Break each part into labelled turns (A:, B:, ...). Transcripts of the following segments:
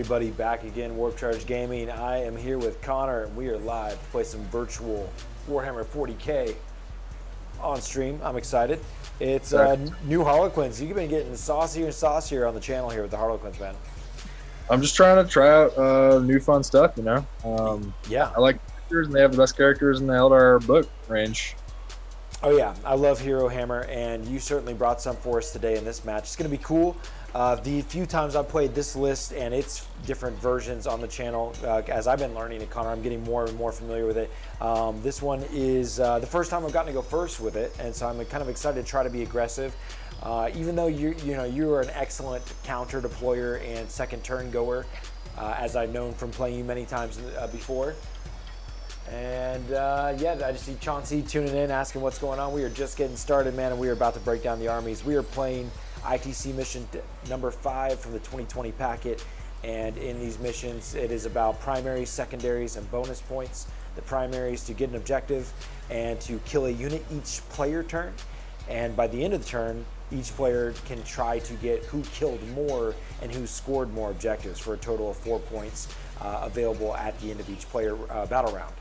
A: everybody, back again, Warp Charge Gaming. I am here with Connor, and we are live to play some virtual Warhammer 40k on stream. I'm excited. It's new Harlequins. You've been getting saucier and saucier on the channel here with the Harlequins, man.
B: I'm just trying to try out new fun stuff, you know?
A: Yeah.
B: I like characters, and they have the best characters in the Eldar book range.
A: Oh yeah, I love Hero Hammer, and you certainly brought some for us today in this match. It's going to be cool. The few times I've played this list and its different versions on the channel, as I've been learning it, Connor, I'm getting more and more familiar with it. This one is the first time I've gotten to go first with it, and so I'm kind of excited to try to be aggressive. Even though you are an excellent counter deployer and second turn goer, as I've known from playing you many times before. And yeah, I just see Chauncey tuning in, asking what's going on. We are just getting started, man, and we are about to break down the armies. We are playing ITC mission number 5 from the 2020 packet, and in these missions, it is about primaries, secondaries, and bonus points. The primaries to get an objective and to kill a unit each player turn, and by the end of the turn, each player can try to get who killed more and who scored more objectives for a total of 4 points available at the end of each player battle round.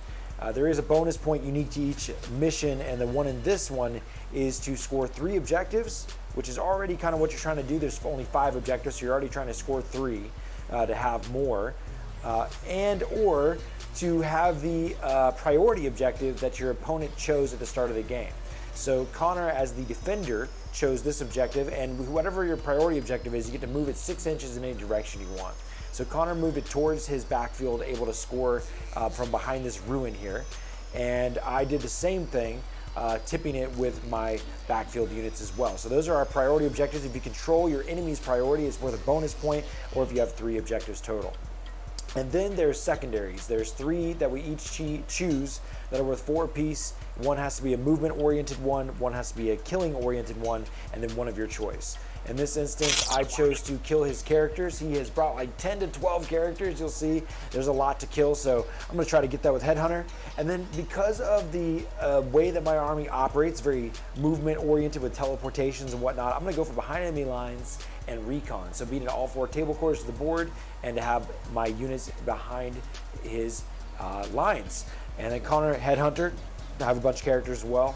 A: There is a bonus point unique to each mission, and the one in this one is to score 3 objectives, which is already kind of what you're trying to do. There's only 5 objectives, so you're already trying to score 3 to have more, and or to have the priority objective that your opponent chose at the start of the game. So Connor, as the defender, chose this objective, and whatever your priority objective is, you get to move it 6 inches in any direction you want. So Connor moved it towards his backfield, able to score from behind this ruin here. And I did the same thing, tipping it with my backfield units as well. So those are our priority objectives. If you control your enemy's priority, it's worth a bonus point, or if you have 3 objectives total. And then there's secondaries. There's 3 that we each choose that are worth 4 apiece. One has to be a movement-oriented one has to be a killing-oriented one, and then one of your choice. In this instance, I chose to kill his characters. He has brought like 10 to 12 characters. You'll see there's a lot to kill, so I'm going to try to get that with Headhunter. And then because of the way that my army operates, very movement-oriented with teleportations and whatnot, I'm going to go for behind enemy lines and recon. So beating all 4 table quarters of the board and to have my units behind his lines. And then Connor, Headhunter, to have a bunch of characters as well.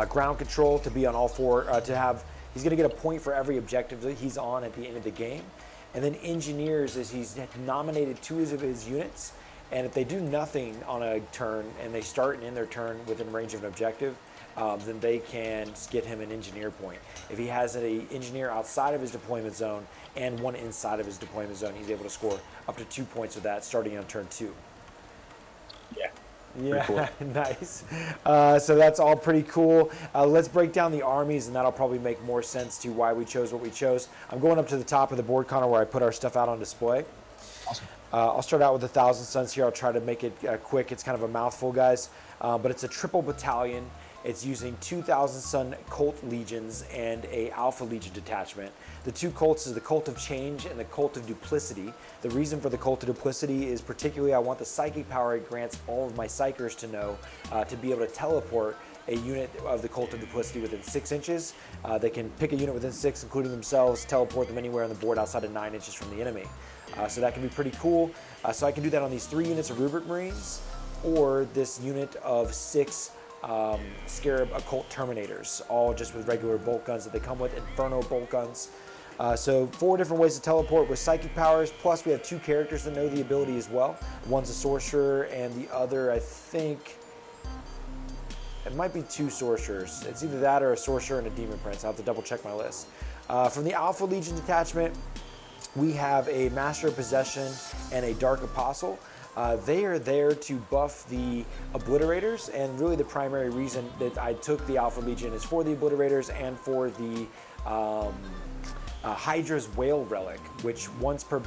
A: Ground control to be on all 4, to have. He's going to get a point for every objective that he's on at the end of the game. And then engineers is he's nominated 2 of his units, and if they do nothing on a turn and they start and end their turn within range of an objective, then they can get him an engineer point. If he has an engineer outside of his deployment zone and one inside of his deployment zone, he's able to score up to 2 points with that starting on turn 2.
B: Yeah.
A: Yeah,
B: cool.
A: Nice. So that's all pretty cool. Let's break down the armies, and that'll probably make more sense to why we chose what we chose. I'm going up to the top of the board, Connor, where I put our stuff out on display.
B: Awesome.
A: I'll start out with 1,000 Suns here. I'll try to make it quick. It's kind of a mouthful, guys, but it's a triple battalion. It's using 2,000 Sun Cult Legions and a Alpha Legion detachment. The 2 cults is the Cult of Change and the Cult of Duplicity. The reason for the Cult of Duplicity is particularly I want the psychic power it grants all of my psychers to know to be able to teleport a unit of the Cult of Duplicity within 6 inches. They can pick a unit within 6, including themselves, teleport them anywhere on the board outside of 9 inches from the enemy. So that can be pretty cool. So I can do that on these 3 units of Rubric Marines, or this unit of 6 Scarab Occult Terminators, all just with regular bolt guns that they come with, Inferno bolt guns. So 4 different ways to teleport with psychic powers, plus we have 2 characters that know the ability as well. One's a sorcerer, and the other, I think, it might be 2 sorcerers. It's either that or a sorcerer and a demon prince. I'll have to double check my list. From the Alpha Legion detachment, we have a Master of Possession and a Dark Apostle. They are there to buff the Obliterators, and really the primary reason that I took the Alpha Legion is for the Obliterators and for the Hydra's Whale Relic, which once per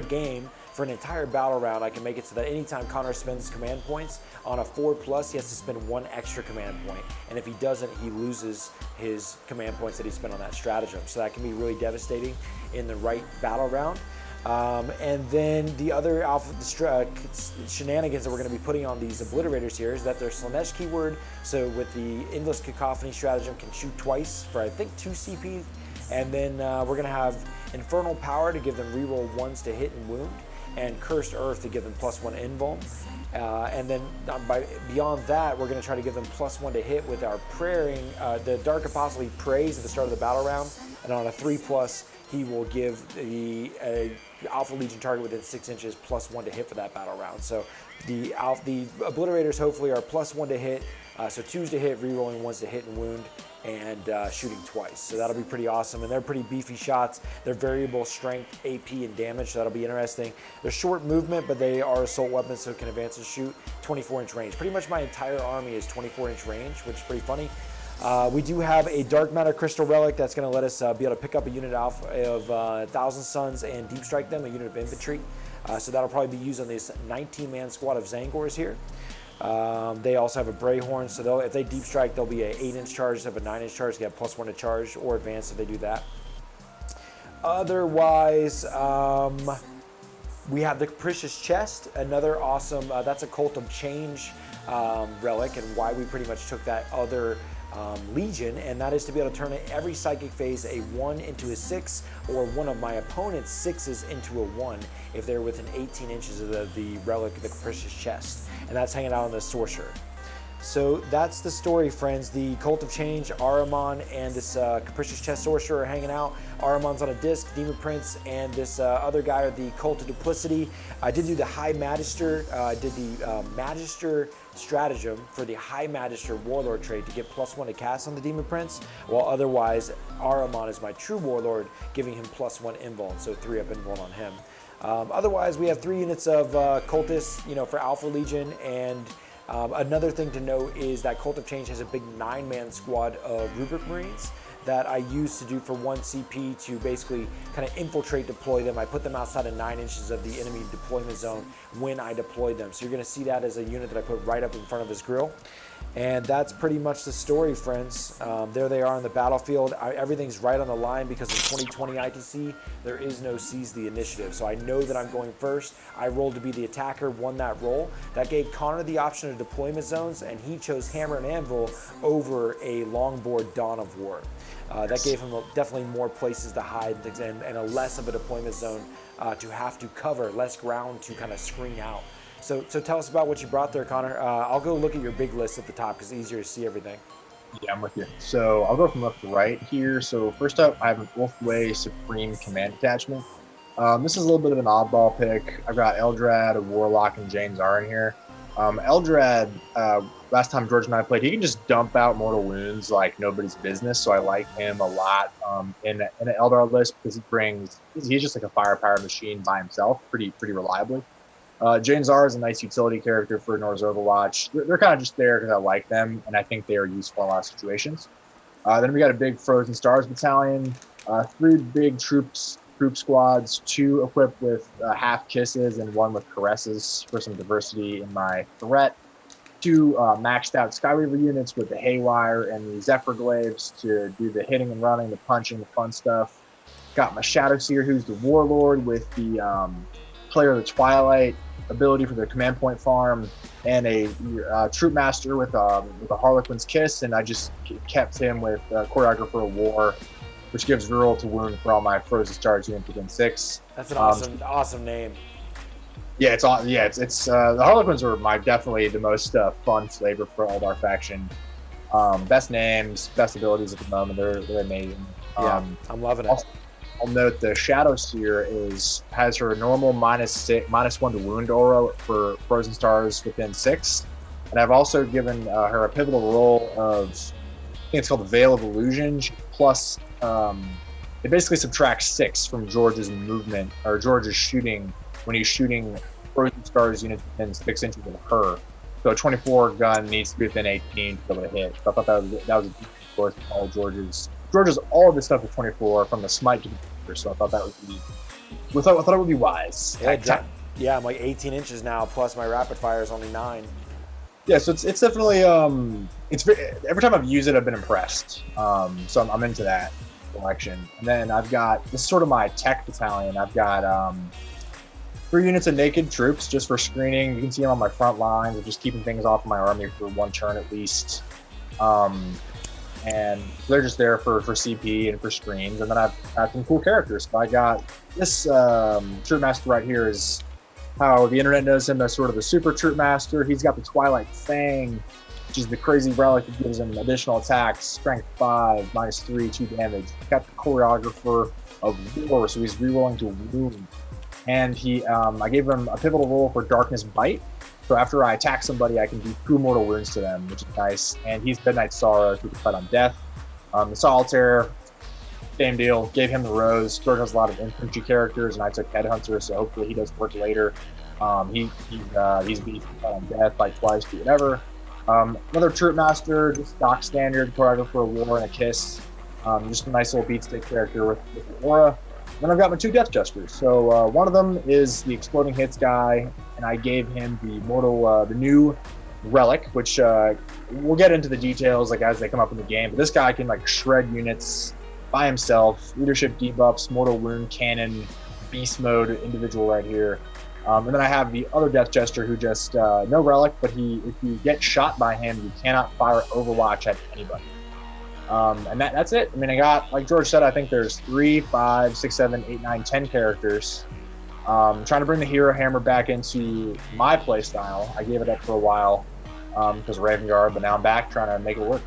A: game for an entire battle round, I can make it so that anytime Connor spends command points on a 4+, he has to spend 1 extra command point, and if he doesn't, he loses his command points that he spent on that stratagem. So that can be really devastating in the right battle round. And then the other shenanigans that we're going to be putting on these Obliterators here is that their Slanesh keyword, so with the Endless Cacophony stratagem, can shoot twice for I think 2 CP, and then we're going to have Infernal Power to give them reroll 1s to hit and wound, and Cursed Earth to give them +1 invuln. And then beyond that, we're going to try to give them +1 to hit with our praying. The Dark Apostle, he prays at the start of the battle round, and on a 3+, he will give the Alpha Legion target within 6 inches +1 to hit for that battle round. So the Obliterators hopefully are +1 to hit, so 2s to hit, rerolling 1s to hit and wound, and shooting twice. So that'll be pretty awesome. And they're pretty beefy shots. They're variable strength, AP, and damage, so that'll be interesting. They're short movement, but they are assault weapons, so it can advance and shoot 24-inch range. Pretty much my entire army is 24-inch range, which is pretty funny. We do have a Dark Matter Crystal Relic that's going to let us be able to pick up a unit of 1,000 Suns and Deep Strike them, a unit of infantry. So that'll probably be used on this 19-man squad of Zangors here. They also have a Brayhorn, so if they Deep Strike, they'll be an 8-inch charge instead of a 9-inch charge. They have +1 to charge or advance if they do that. Otherwise, we have the Capricious Chest, another awesome, that's a Cult of Change relic, and why we pretty much took that other Legion, and that is to be able to turn every psychic phase a 1 into a 6, or one of my opponent's 6s into a 1 if they're within 18 inches of the relic, the Capricious Chest, and that's hanging out on the Sorcerer. So that's the story, friends. The Cult of Change, Ahriman, and this Capricious Chest Sorcerer are hanging out. Ahriman's on a disc, Demon Prince, and this other guy are the Cult of Duplicity. I did do the High Magister. I did the Magister stratagem for the High Magister Warlord trait to get +1 to cast on the Demon Prince, while otherwise Ahriman is my true Warlord, giving him +1 invuln, so 3-up invuln on him. Otherwise, we have 3 units of Cultists, for Alpha Legion, and another thing to note is that Cult of Change has a big 9-man squad of Rubric Marines that I use to do for 1 CP to basically kind of infiltrate, deploy them. I put them outside of 9 inches of the enemy deployment zone when I deploy them. So you're going to see that as a unit that I put right up in front of his grill. And that's pretty much the story, friends. There they are on the battlefield. Everything's right on the line because in 2020 ITC, there is no seize the initiative. So I know that I'm going first. I rolled to be the attacker, won that roll. That gave Connor the option of deployment zones, and he chose Hammer and Anvil over a longboard Dawn of War. That gave him definitely more places to hide and a less of a deployment zone to have to cover, less ground to kind of screen out. So tell us about what you brought there, Connor. I'll go look at your big list at the top because it's easier to see everything.
B: Yeah, I'm with you. So I'll go from left to right here. So first up, I have an Wolfway Supreme Command Detachment. This is a little bit of an oddball pick. I've got Eldrad, a Warlock, and James R in here. Eldrad, last time George and I played, he can just dump out mortal wounds like nobody's business, so I like him a lot in an Eldar list because he's just like a firepower machine by himself, pretty reliably. James R is a nice utility character for Norse Overwatch. They're kind of just there because I like them, and I think they are useful in a lot of situations. Then we got a big Frozen Stars battalion, 3 big troop squads, 2 equipped with half kisses and 1 with caresses for some diversity in my threat. 2 maxed out Skyweaver units with the Haywire and the Zephyr Glaives to do the hitting and running, the punching, the fun stuff. Got my Shadowseer, who's the Warlord with the Player of the Twilight ability for the command point farm, and a Troop Master with a Harlequin's Kiss, and I just kept him with Choreographer of War, which gives reroll to wound for all my Frozen Stars units within 6.
A: That's an awesome name.
B: Yeah, it's the Harlequins are definitely the most fun flavor for Eldar faction. Best names, best abilities at the moment. They're amazing.
A: Yeah, I'm loving it.
B: I'll note the Shadowseer has her normal -1 to wound aura for Frozen Stars within 6, and I've also given her a pivotal role of, I think it's called the Veil of Illusion, plus it basically subtracts 6 from George's movement, or George's shooting, when he's shooting Frozen Stars units within 6 inches of her. So a 24 gun needs to be within 18 to be able to hit. So I thought that was a decent choice for all George's all of this stuff is 24 from the smite to the Reaper, so I thought that I thought it would be wise.
A: Yeah, I'm like 18 inches now, plus my rapid fire is only 9.
B: Yeah, so it's definitely every time I've used it, I've been impressed. So I'm into that collection. And then this is sort of my tech battalion. I've got 3 units of naked troops just for screening. You can see them on my front lines, or just keeping things off of my army for 1 turn at least. and they're just there for CP and for screens. And then I've got some cool characters. So I got this Troop Master right here is how the internet knows him as sort of the Super Troop Master. He's got the Twilight Fang, which is the crazy relic that gives him additional attacks, strength 5, -3, 2 damage. He's got the Choreographer of War, so he's rerolling to wound. And I gave him a pivotal roll for Darkness Bite. So after I attack somebody, I can do 2 mortal wounds to them, which is nice. And he's Midnight Sorrow, who can fight on death. The Solitaire, same deal. Gave him the Rose. George has a lot of infantry characters, and I took Headhunter, so hopefully he does work later. He's beat on death, fight twice, do whatever. Another Troop Master, just stock standard, Choreographer of War and a Kiss. Just a nice little beatstick character with aura. Then I've got my 2 Death Jesters. So one of them is the Exploding Hits guy, and I gave him the new relic, which we'll get into the details like as they come up in the game. But this guy can like shred units by himself. Leadership debuffs, mortal wound cannon, beast mode individual right here. And then I have the other Death Jester who just no relic, but if you get shot by him, you cannot fire Overwatch at anybody. And that's it. I mean, I got, like George said, I think there's 3, 5, 6, 7, 8, 9, 10 characters. Trying to bring the Hero Hammer back into my play style. I gave it up for a while because of Raven Guard, but now I'm back trying to make it work.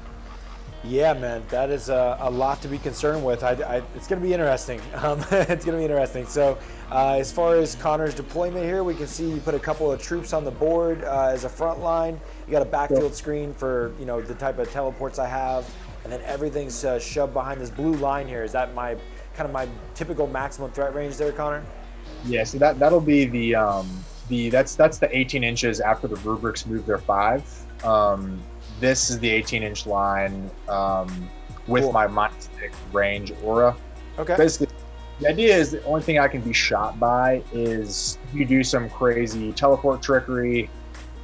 A: Yeah, man, that is a lot to be concerned with. It's going to be interesting. It's going to be interesting. So as far as Connor's deployment here, we can see you put a couple of troops on the board as a front line. You got a backfield screen for the type of teleports I have. And then everything's shoved behind this blue line here. Is that my typical maximum threat range there, Connor?
B: Yeah, so that'll be that's the 18 inches after the rubrics move their 5. This is the 18-inch line with my Mind Stick range aura.
A: Okay.
B: Basically, the idea is the only thing I can be shot by is you do some crazy teleport trickery.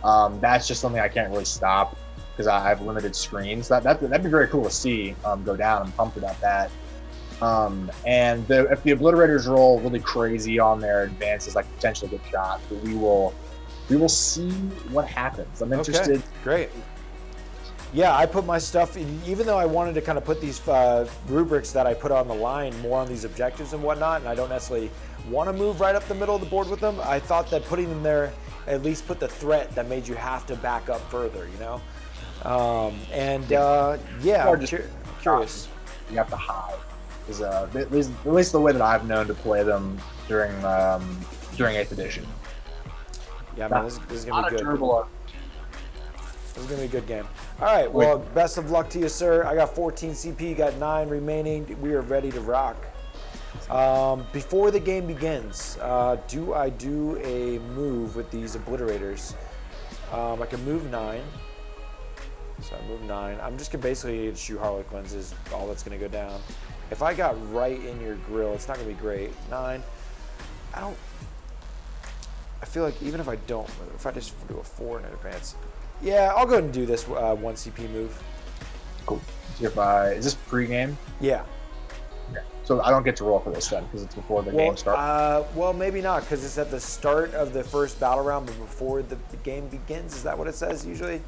B: That's just something I can't really stop because I have limited screens. That'd be very cool to see go down. I'm pumped about that. And if the obliterators roll really crazy on their advances, like potentially get shot, but we will see what happens. I'm interested.
A: Okay, great. Yeah, I put my stuff in, even though I wanted to kind of put these rubrics that I put on the line more on these objectives and whatnot, and I don't necessarily want to move right up the middle of the board with them. I thought that putting them there at least put the threat that made you have to back up further, curious.
B: You have to hide. Is at least the way that I've known to play them during 8th edition.
A: Yeah, man, this is gonna be good.
B: Turbo.
A: This is gonna be a good game. All right, well, best of luck to you, sir. I got 14 CP, got 9 remaining. We are ready to rock. Before the game begins, do I do a move with these obliterators? I can move 9. So I move 9. I'm just gonna basically shoot Harlequins is all that's gonna go down. If I got right in your grill, it's not gonna be great. 9. I feel like even if I don't move, if I just do a 4 in advance. Yeah, I'll go ahead and do this 1 CP move.
B: Cool. Is this pre-game?
A: Yeah.
B: Okay. So I don't get to roll for this then because it's before the game starts?
A: Well, maybe not because it's at the start of the first battle round, but before the game begins. Is that what it says usually?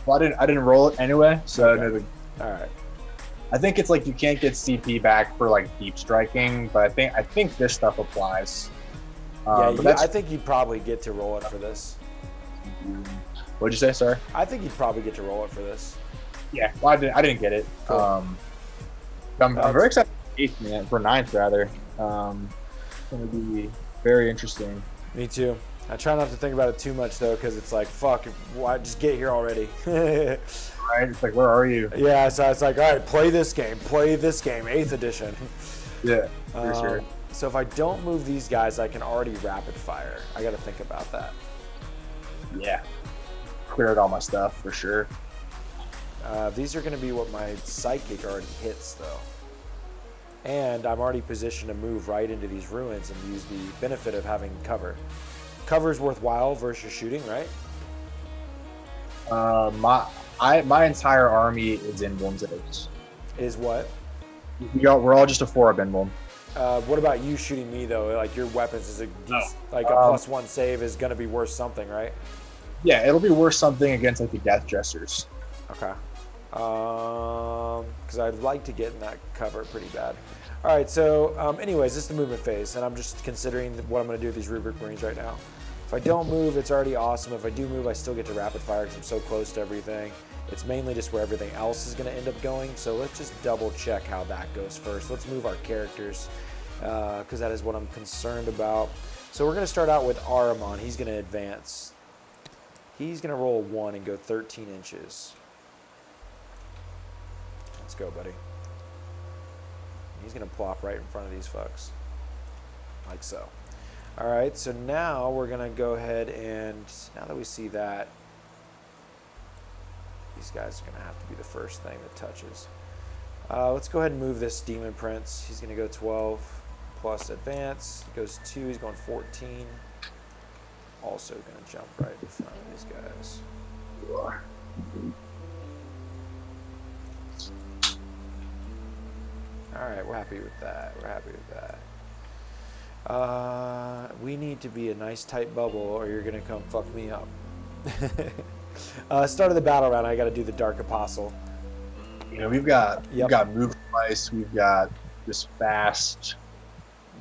B: Well, I didn't roll it anyway, so
A: okay. All right.
B: I think it's like you can't get CP back for like deep striking, but I think this stuff applies.
A: I think you'd probably get to roll it for this.
B: What'd you say, sir?
A: I think you'd probably get to roll it for this.
B: Yeah, well, I didn't get it.
A: Cool.
B: I'm very excited for 9th rather. It's going to be very interesting.
A: Me too. I try not to think about it too much though, because it's like, fuck, why just get here already?
B: Right? It's like, where are you?
A: Yeah, so it's like, all right, play this game, 8th edition.
B: Yeah, for sure.
A: So if I don't move these guys, I can already rapid fire. I got to think about that.
B: Yeah. Cleared all my stuff for sure.
A: These are going to be what my psychic already hits though. And I'm already positioned to move right into these ruins and use the benefit of having cover. Cover's worthwhile versus shooting, right?
B: My entire army is Emblem's Edge.
A: Is what?
B: We're all just a 4 of Emblem.
A: What about you shooting me though? Like your weapons is a +1 save is going to be worth something, right?
B: Yeah, it'll be worth something against like the Death Jesters.
A: Okay. because I'd like to get in that cover pretty bad. All right, so anyways, this is the movement phase, and I'm just considering what I'm going to do with these Rubric Marines right now. If I don't move, it's already awesome. If I do move, I still get to rapid fire because I'm so close to everything. It's mainly just where everything else is going to end up going, so let's just double check how that goes first. Let's move our characters because that is what I'm concerned about. So we're going to start out with Ahriman. He's going to advance. He's going to roll 1 and go 13 inches. Let's go, buddy. He's going to plop right in front of these fucks. Like so. All right, so now we're going to go ahead and, now that we see that, these guys are going to have to be the first thing that touches. Let's go ahead and move this Demon Prince. He's going to go 12 plus advance. He goes 2, he's going 14. Also going to jump right in front of these guys. All right, we're happy with that. We're happy with that. We need to be a nice tight bubble or you're going to come fuck me up. Start of the battle round, I got to do the Dark Apostle.
B: You know, we've got move twice, we've got just fast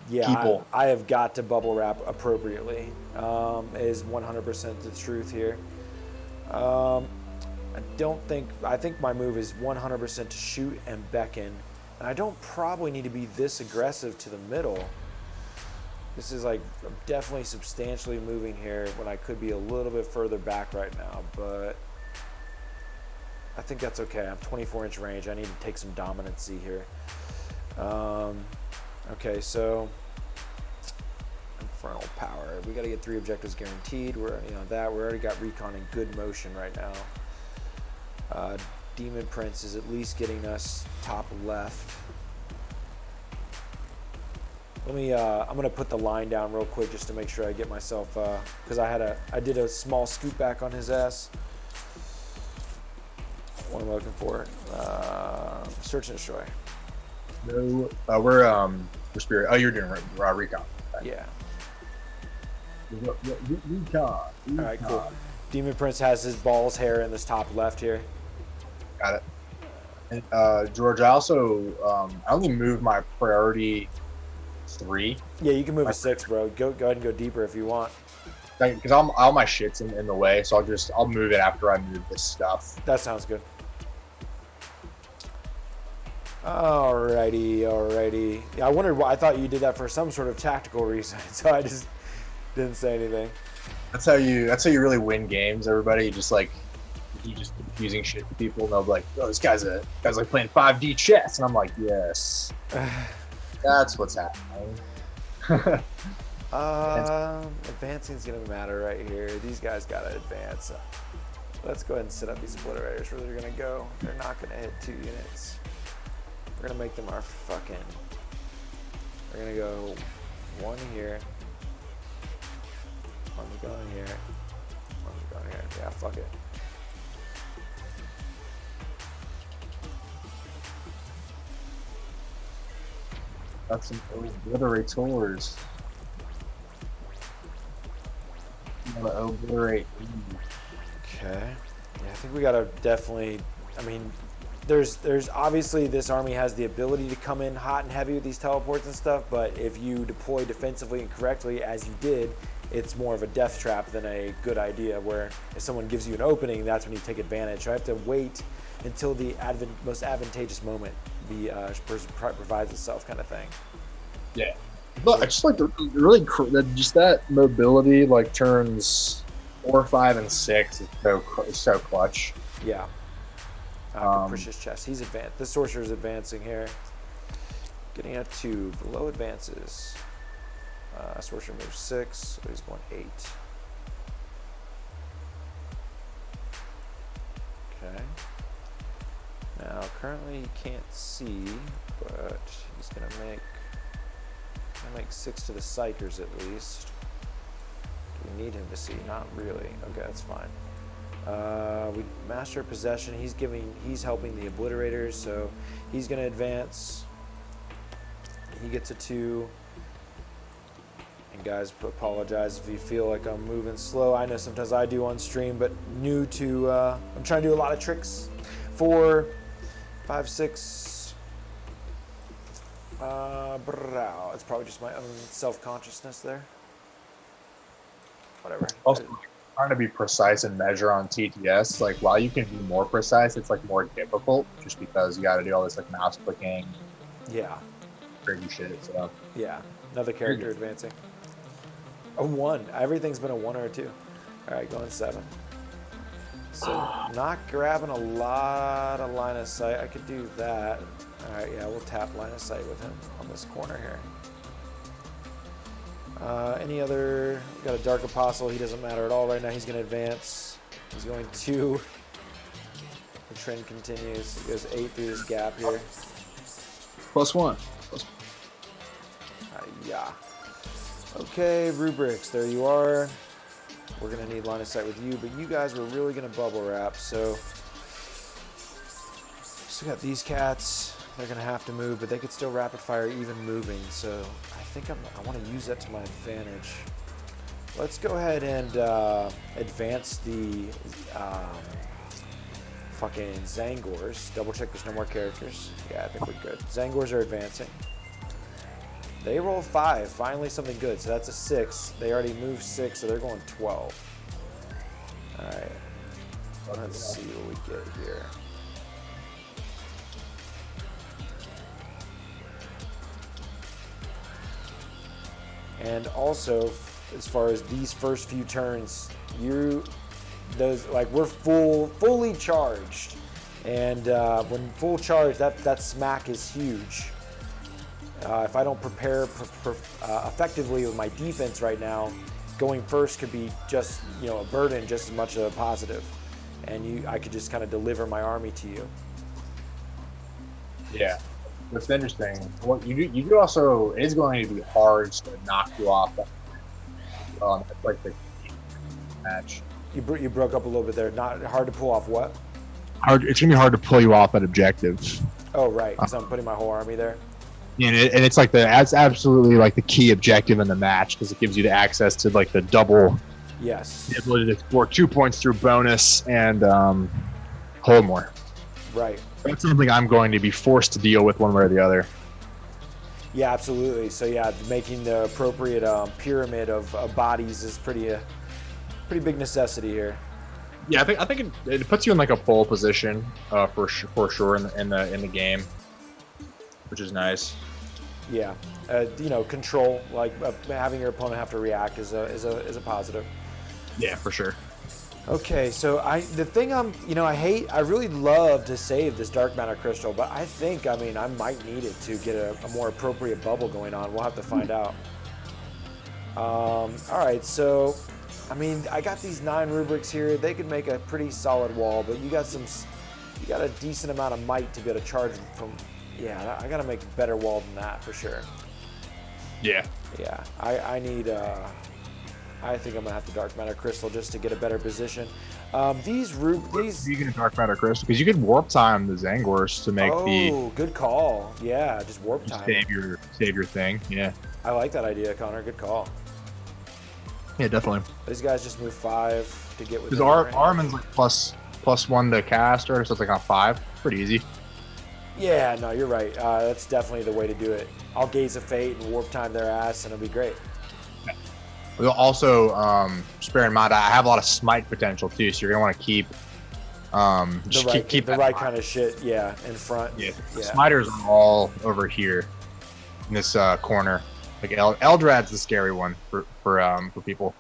B: people.
A: I have got to bubble wrap appropriately. Is 100% the truth here. I think my move is 100% to shoot and beckon. And I don't probably need to be this aggressive to the middle. This is like I'm definitely substantially moving here when I could be a little bit further back right now, but I think that's okay. I'm 24-inch range. I need to take some dominancy here. Okay, so infernal power. We got to get 3 objectives guaranteed. We're on that. We already got recon in good motion right now. Demon Prince is at least getting us top left. Let me. I'm gonna put the line down real quick just to make sure I get myself. Because I did a small scoop back on his ass. What am I looking for? Search and destroy.
B: No, we're spirit. Oh, you're doing recon. Okay.
A: Yeah.
B: Recon.
A: All right, cool. Demon Prince has his balls hair in this top left here.
B: Got it. And George, I also I only moved my priority 3.
A: Yeah, you can move a 6, bro. Go ahead and go deeper if you want.
B: Because all my shit's in the way, so I'll move it after I move this stuff.
A: That sounds good. Alrighty. Yeah, I wondered why. I thought you did that for some sort of tactical reason, so I just didn't say anything.
B: That's how you really win games. Everybody, you just confusing shit to people, and they'll be like, "Oh, this guy's like playing 5D chess," and I'm like, "Yes, that's what's happening."
A: Advancing is gonna matter right here. These guys gotta advance. Let's go ahead and set up these obliterators where they're gonna go. They're not gonna hit 2 units. We're gonna make them our fucking. We're gonna go 1 here. 1's going here. 1's going here. Yeah, fuck it.
B: Got some obliterators. You wanna obliterate?
A: Okay. Yeah, I think we gotta definitely. I mean, there's obviously this army has the ability to come in hot and heavy with these teleports and stuff, but if you deploy defensively and correctly as you did, it's more of a death trap than a good idea. Where if someone gives you an opening, that's when you take advantage. So I have to wait until the most advantageous moment provides itself, kind of thing.
B: Yeah, but I just like just that mobility like turns 4, 5, and 6 is so clutch.
A: Yeah. Capricious chest. He's advanced. The sorcerer's advancing here. Getting a 2. Below advances. Sorcerer moves 6, so he's going 8. Okay. Now, currently he can't see, but he's gonna make 6 to the Psychers at least. Do we need him to see? Not really. Okay, that's fine. We master possession. He's helping the obliterators, so he's gonna advance. He gets a 2. And guys, apologize if you feel like I'm moving slow. I know sometimes I do on stream, but I'm trying to do a lot of tricks 4, 5, 6. It's probably just my own self-consciousness there. Whatever.
B: Also, trying to be precise and measure on TTS, like while you can be more precise, it's like more difficult just because you got to do all this like mouse clicking.
A: Yeah.
B: Crazy shit. So
A: Yeah. Another character advancing. A 1. Everything's been a 1 or a 2. All right, going 7. So not grabbing a lot of line of sight. I could do that. All right, yeah, we'll tap line of sight with him on this corner here. Any other? We got a Dark Apostle. He doesn't matter at all right now. He's going to advance. He's going 2. The trend continues. He goes 8 through this gap here.
C: +1.
A: Yeah. Okay, rubrics. There you are. We're going to need line of sight with you, but you guys were really going to bubble wrap, so still got these cats. They're going to have to move, but they could still rapid fire even moving, so I think I want to use that to my advantage. Let's go ahead and advance the fucking Zangors. Double check there's no more characters. Yeah, I think we're good. Zangors are advancing. They roll 5. Finally something good. So that's a 6. They already moved 6, so they're going 12. All right. Let's see what we get here. And also, as far as these first few turns, we're fully charged, and when full charge, that smack is huge. If I don't prepare effectively with my defense right now, going first could be just a burden just as much as a positive, and I could just kind of deliver my army to you.
B: yeah, what's interesting. What you do also is going to be hard to knock you off. It's like the match.
A: You broke up a little bit there. Not hard to pull off what?
C: It's gonna be hard to pull you off at objectives.
A: Oh right, because I'm putting my whole army there.
C: And it's like it's absolutely like the key objective in the match because it gives you the access to like the double.
A: Yes.
C: The ability to score 2 points through bonus and hold more.
A: Right.
C: That's something I'm going to be forced to deal with one way or the other.
A: Yeah, absolutely. So yeah, making the appropriate pyramid of bodies is pretty big necessity here.
C: Yeah, I think it puts you in like a pole position for sure in the game, which is nice.
A: Yeah, control, like having your opponent have to react is a positive.
C: Yeah, for sure.
A: Okay, so I really love to save this Dark Matter Crystal, but I might need it to get a more appropriate bubble going on. We'll have to find out. All right, so I got these 9 rubrics here. They could make a pretty solid wall, but you got a decent amount of might to be able to charge from. Yeah, I gotta make a better wall than that for sure.
C: Yeah.
A: Yeah, I need. I think I'm gonna have to Dark Matter Crystal just to get a better position. These
C: You can Dark Matter Crystal because you could warp time the Zangors to make
A: good call. Yeah, just warp time.
C: Save your thing. Yeah.
A: I like that idea, Connor. Good call.
C: Yeah, definitely.
A: These guys just move 5 to get with.
C: Because Armin's like +1 to cast, or so it's like on 5. Pretty easy.
A: Yeah, no, you're right. That's definitely the way to do it. I'll Gaze of Fate and warp time their ass, and it'll be great.
C: We'll also, spare in mind, I have a lot of smite potential too, so you're gonna want to keep keep
A: the right kind of shit. Yeah, in front.
C: Yeah. Smiters are all over here in this corner. Like Eldrad's the scary one for people.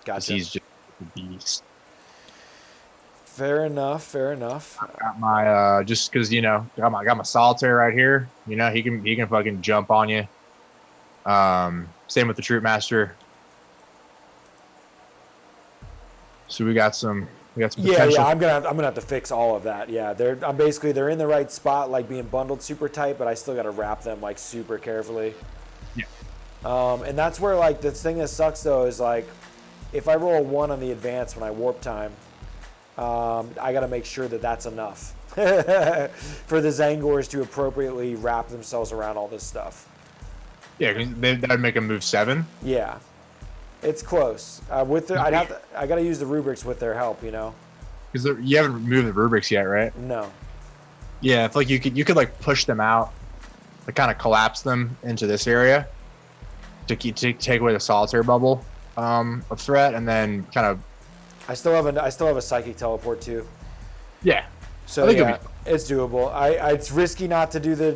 A: Gotcha.
C: He's just a beast.
A: Fair enough.
C: I got my just because got my solitaire right here. He can fucking jump on you. Same with the Troop Master. So we got some potential.
A: Yeah. I'm gonna have to fix all of that. Yeah, they're in the right spot, like being bundled super tight, but I still got to wrap them like super carefully.
C: Yeah.
A: And that's where like the thing that sucks though is like if I roll a 1 on the advance when I warp time, I got to make sure that that's enough for the Zangors to appropriately wrap themselves around all this stuff.
C: Yeah, that'd make them move 7.
A: Yeah, it's close. I got to use the rubrics with their help.
C: Because you haven't removed the rubrics yet, right?
A: No.
C: Yeah, if like you could like push them out, like kind of collapse them into this area to take away the solitaire bubble of threat, and then kind of.
A: I still have a psychic teleport too.
C: Yeah.
A: So yeah, it's doable. It's risky not to do the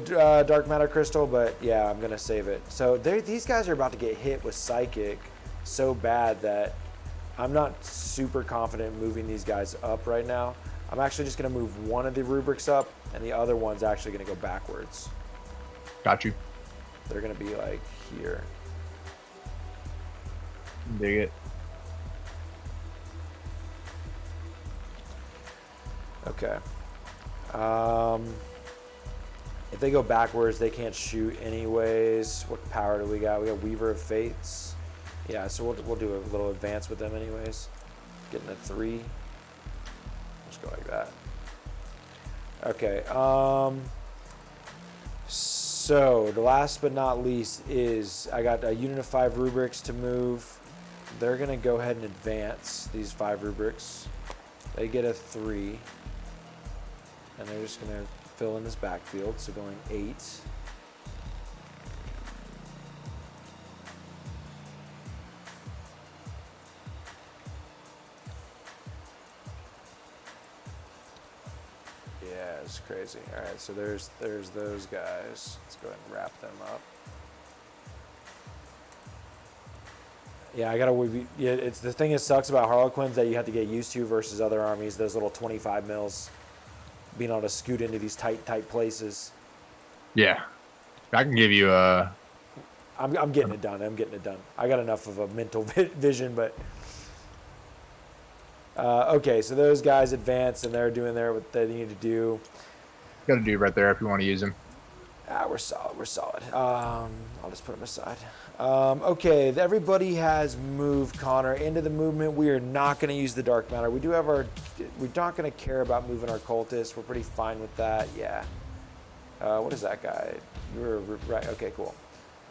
A: dark matter crystal, but yeah, I'm gonna save it. So these guys are about to get hit with psychic so bad that I'm not super confident in moving these guys up right now. I'm actually just gonna move one of the rubrics up, and the other one's actually gonna go backwards.
C: Got you.
A: They're gonna be like here.
C: Dig it.
A: Okay. If they go backwards, they can't shoot anyways. What power do we got? We got Weaver of Fates. Yeah, so we'll do a little advance with them anyways. Getting a 3. Just go like that. Okay. So the last but not least is I got a unit of 5 rubrics to move. They're gonna go ahead and advance these 5 rubrics. They get a 3. And they're just going to fill in this backfield, so going 8. Yeah, it's crazy. All right, so there's those guys. Let's go ahead and wrap them up. Yeah, it's the thing that sucks about Harlequins that you have to get used to versus other armies. Those little 25 mils. Being able to scoot into these tight places.
C: Yeah, I can give you a.
A: I'm getting it done. I got enough of a mental vision, but okay. So those guys advance and they're doing what they need to do.
C: Got a dude right there if you want to use him.
A: We're solid. I'll just put them aside. Okay, everybody has moved Connor into the movement. We are not going to use the dark matter. We're not going to care about moving our cultists. We're pretty fine with that. Yeah. What is that guy? You're right. Okay, cool.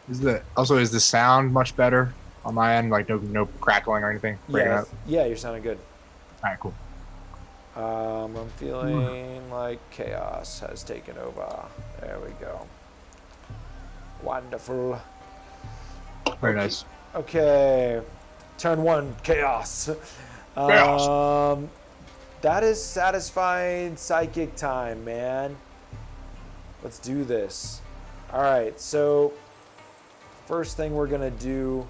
C: Is the sound much better on my end? Like no crackling or anything?
A: Yeah, you're sounding good.
C: All right, cool.
A: I'm feeling like chaos has taken over. There we go. Wonderful.
C: Very nice.
A: Okay. Turn 1, chaos.
C: Chaos.
A: That is satisfying psychic time, man. Let's do this. All right, so first thing we're going to do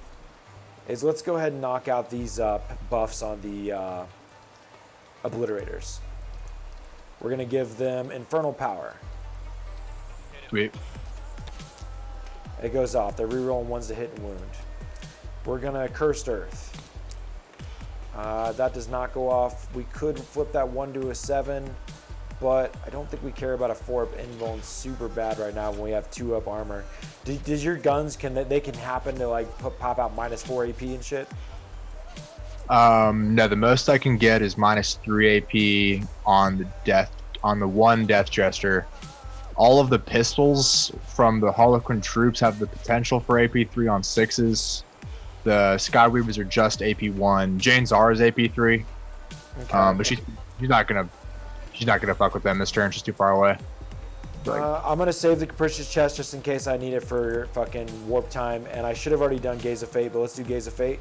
A: is let's go ahead and knock out these buffs on the obliterators. We're going to give them infernal power.
C: Sweet.
A: It goes off. They're rerolling ones to hit and wound. We're going to cursed earth. That does not go off. We could flip that 1 to a 7, but I don't think we care about a 4-up invuln super bad right now when we have 2-up armor. Does your guns, can happen to like pop out -4 AP and shit?
C: No, the most I can get is -3 AP on the one Death Jester. All of the pistols from the Harlequin troops have the potential for AP3 on 6s. The Skyweavers are just AP1. Jane Zara is AP3, but she's not gonna fuck with them this turn. She's too far away.
A: I'm gonna save the Capricious Chest just in case I need it for fucking warp time, and I should have already done Gaze of Fate, but let's do Gaze of Fate.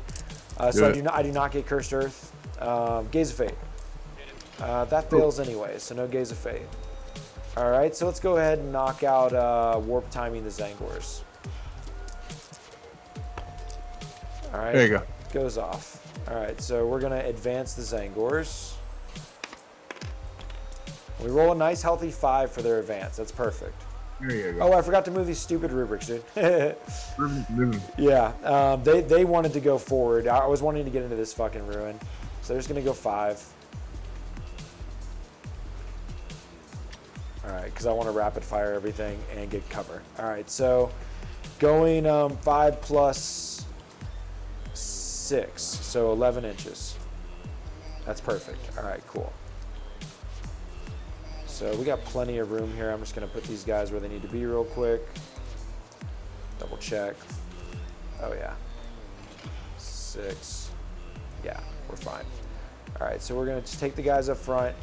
A: So I do not get Cursed Earth. Gaze of Fate. That fails anyway, so no Gaze of Fate. All right, so let's go ahead and knock out warp timing the Zangors. All right.
C: There you go.
A: Goes off. All right, so we're gonna advance the Zangors. We roll a nice healthy 5 for their advance. That's perfect.
C: There you go.
A: Oh, I forgot to move these stupid rubrics, dude.
C: Move.
A: Yeah, they wanted to go forward. I was wanting to get into this fucking ruin. So they're just going to go 5. All right, because I want to rapid fire everything and get cover. All right, so going 5 plus 6, so 11 inches. That's perfect. All right, cool. So we got plenty of room here. I'm just going to put these guys where they need to be real quick. Double check. Oh, yeah. 6. Yeah, we're fine. All right, so we're gonna just take the guys up front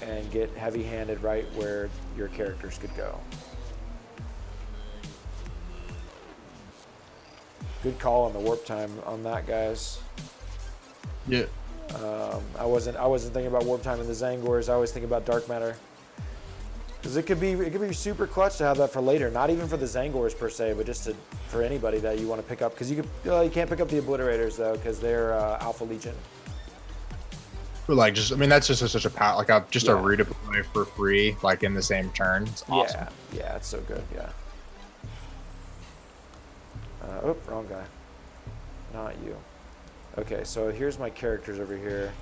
A: and get heavy-handed right where your characters could go. Good call on the warp time on that, guys.
C: Yeah.
A: I wasn't thinking about warp time in the Zangors. I always think about dark matter. Because it could be super clutch to have that for later. Not even for the Zangors per se, but just for anybody that you want to pick up. Because you can't pick up the Obliterators though, because they're Alpha Legion.
C: But like, just I mean, that's just such a power, like a
A: Yeah.
C: redeploy for free, like in the same turn. It's awesome.
A: Yeah, it's so good. Yeah. Oh, wrong guy. Not you. Okay, so here's my characters over here.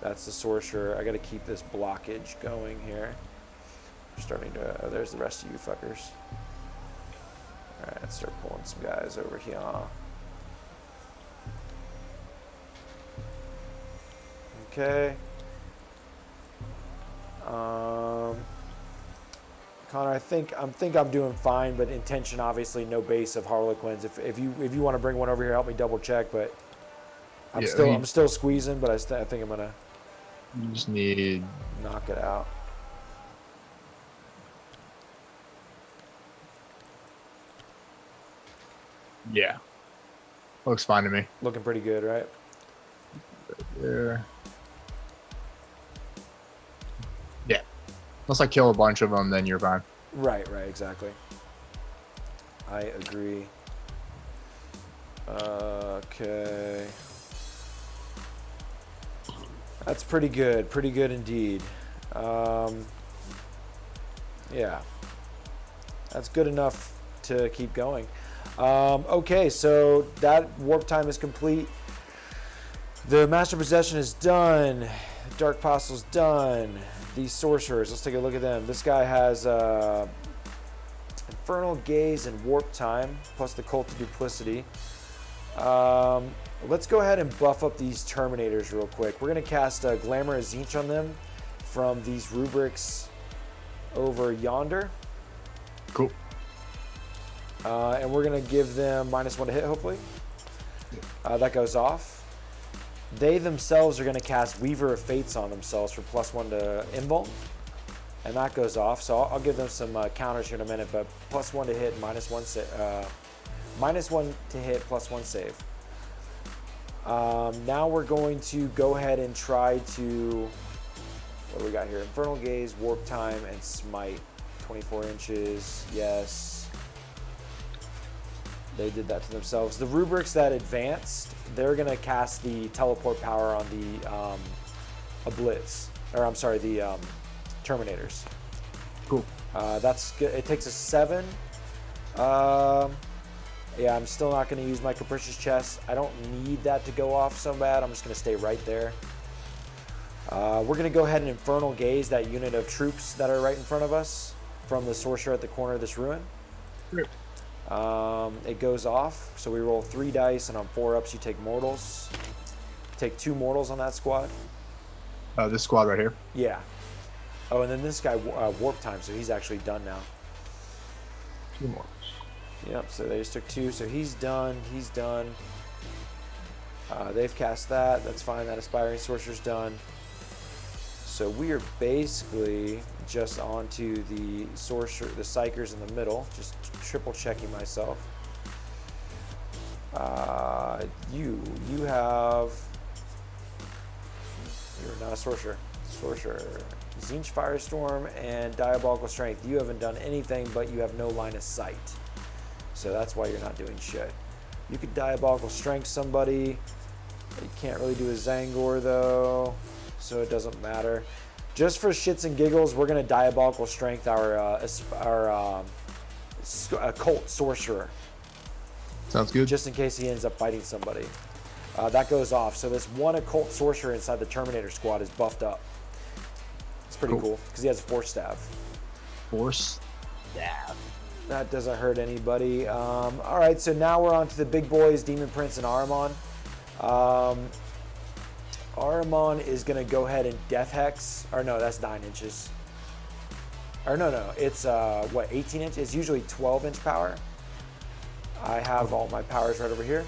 A: That's the sorcerer. I got to keep this blockage going here. Starting to. Oh, there's the rest of you fuckers. All right, let's start pulling some guys over here. Okay. Connor, I think I'm doing fine, but intention obviously no base of Harlequins. If you want to bring one over here, help me double check. But I'm still squeezing, but I think I'm gonna.
C: You just need
A: knock it out.
C: Yeah. Looks fine to me.
A: Looking pretty good, right?
C: There. Yeah. Unless I kill a bunch of them, then you're fine.
A: Right, exactly. I agree. Okay. That's pretty good indeed. Yeah. That's good enough to keep going. Okay, so that warp time is complete. The Master Possession is done. Dark Apostle's done. These sorcerers, let's take a look at them. This guy has Infernal Gaze and Warp Time, plus the Cult of Duplicity. Let's go ahead and buff up these Terminators real quick. We're going to cast Glamour of Tzeentch on them from these rubrics over yonder.
C: Cool.
A: And we're going to give them -1 to hit, hopefully. That goes off. They themselves are going to cast Weaver of Fates on themselves for +1 to invuln. And that goes off. So I'll give them some counters here in a minute, but +1 to hit, -1 to hit, +1 save. Now we're going to go ahead and try to, what do we got here? Infernal Gaze, Warp Time, and Smite. 24 inches, yes. They did that to themselves. The rubrics that advanced, they're going to cast the teleport power on the the Terminators.
C: Cool.
A: That's good. It takes a 7. Yeah, I'm still not going to use my Capricious Chest. I don't need that to go off so bad. I'm just going to stay right there. We're going to go ahead and Infernal Gaze that unit of troops that are right in front of us from the sorcerer at the corner of this ruin.
C: Great.
A: It goes off, so we roll 3 dice, and on 4-ups you take mortals. Take 2 mortals on that squad.
C: This squad right here.
A: Yeah. Oh, and then this guy warp time, so he's actually done now.
C: 2 more.
A: Yep. So they just took 2, so he's done. He's done. They've cast that. That's fine. That aspiring sorcerer's done. So we are basically just onto the sorcerer, the psychers in the middle. Just triple checking myself. You have. You're not a sorcerer. Sorcerer. Tzeentch Firestorm and Diabolical Strength. You haven't done anything, but you have no line of sight. So that's why you're not doing shit. You could Diabolical Strength somebody. You can't really do a Zangor though, so it doesn't matter. Just for shits and giggles, we're gonna Diabolical Strength our Cult Sorcerer.
C: Sounds good.
A: Just in case he ends up fighting somebody. That goes off. So this one Occult Sorcerer inside the Terminator squad is buffed up. It's pretty cool because he has a Force Staff.
C: Force Staff.
A: That doesn't hurt anybody. All right, so now we're on to the big boys, Demon Prince and Ahriman. Ahriman is going to go ahead and Death Hex. Or no, that's 9 inches. Or no, it's, 18 inches? It's usually 12-inch power. I have all my powers right over here.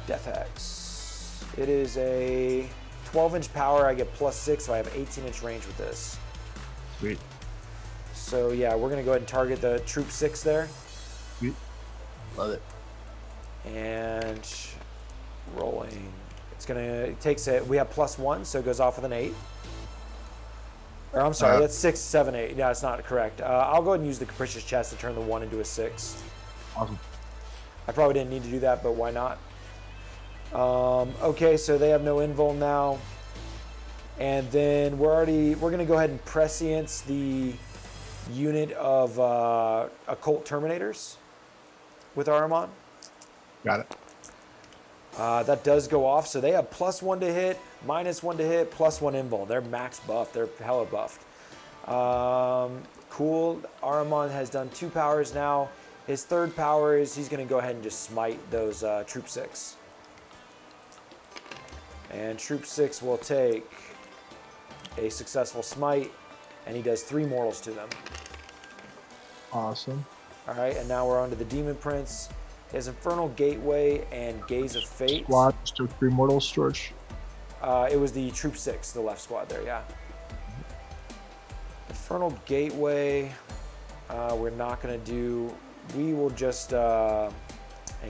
A: Death Hex. It is a 12-inch power. I get +6, so I have 18-inch range with this.
C: Sweet.
A: So yeah, we're gonna go ahead and target the troop 6 there.
C: Sweet. Love it.
A: And rolling. It takes it. We have +1, so it goes off with an 8. Or I'm sorry, that's 6, 7, 8. Yeah, it's not correct. I'll go ahead and use the capricious chest to turn the 1 into a 6.
C: Awesome.
A: I probably didn't need to do that, but why not? Okay, so they have no invul now. And then we're gonna go ahead and prescience the unit of occult terminators with Ahriman.
C: Got it.
A: That does go off, so they have +1 to hit, -1 to hit, +1 invul. They're max buff. They're hella buffed. Cool. Ahriman has done 2 powers now. His 3rd power is he's going to go ahead and just smite those troop 6. And troop 6 will take a successful smite, and he does 3 mortals to them.
C: Awesome.
A: All right, and now we're on to the Demon Prince. His Infernal Gateway and Gaze of Fate.
C: Squad just took 3 mortals, George.
A: It was the troop 6, the left squad there, yeah. Infernal Gateway, we're not going to do. We will just, and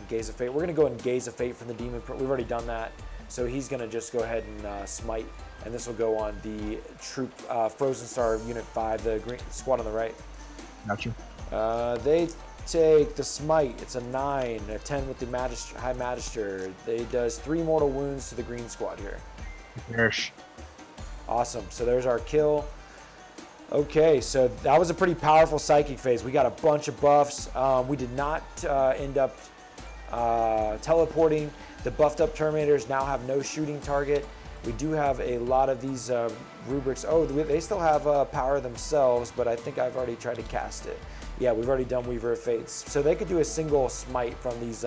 A: Gaze of Fate. We're going to go and Gaze of Fate from the Demon Prince. We've already done that. So he's going to just go ahead and smite. And this will go on the troop, Frozen Star Unit 5, the green squad on the right.
C: Gotcha.
A: They take the smite. It's a 9, a 10 with the High Magister. They does 3 mortal wounds to the green squad here.
C: Perish.
A: Awesome. So there's our kill. Okay, so that was a pretty powerful psychic phase. We got a bunch of buffs. We did not end up teleporting. The buffed up Terminators now have no shooting target. We do have a lot of these rubrics. Oh, they still have power themselves, but I think I've already tried to cast it. Yeah, we've already done Weaver of Fates. So they could do a single smite from these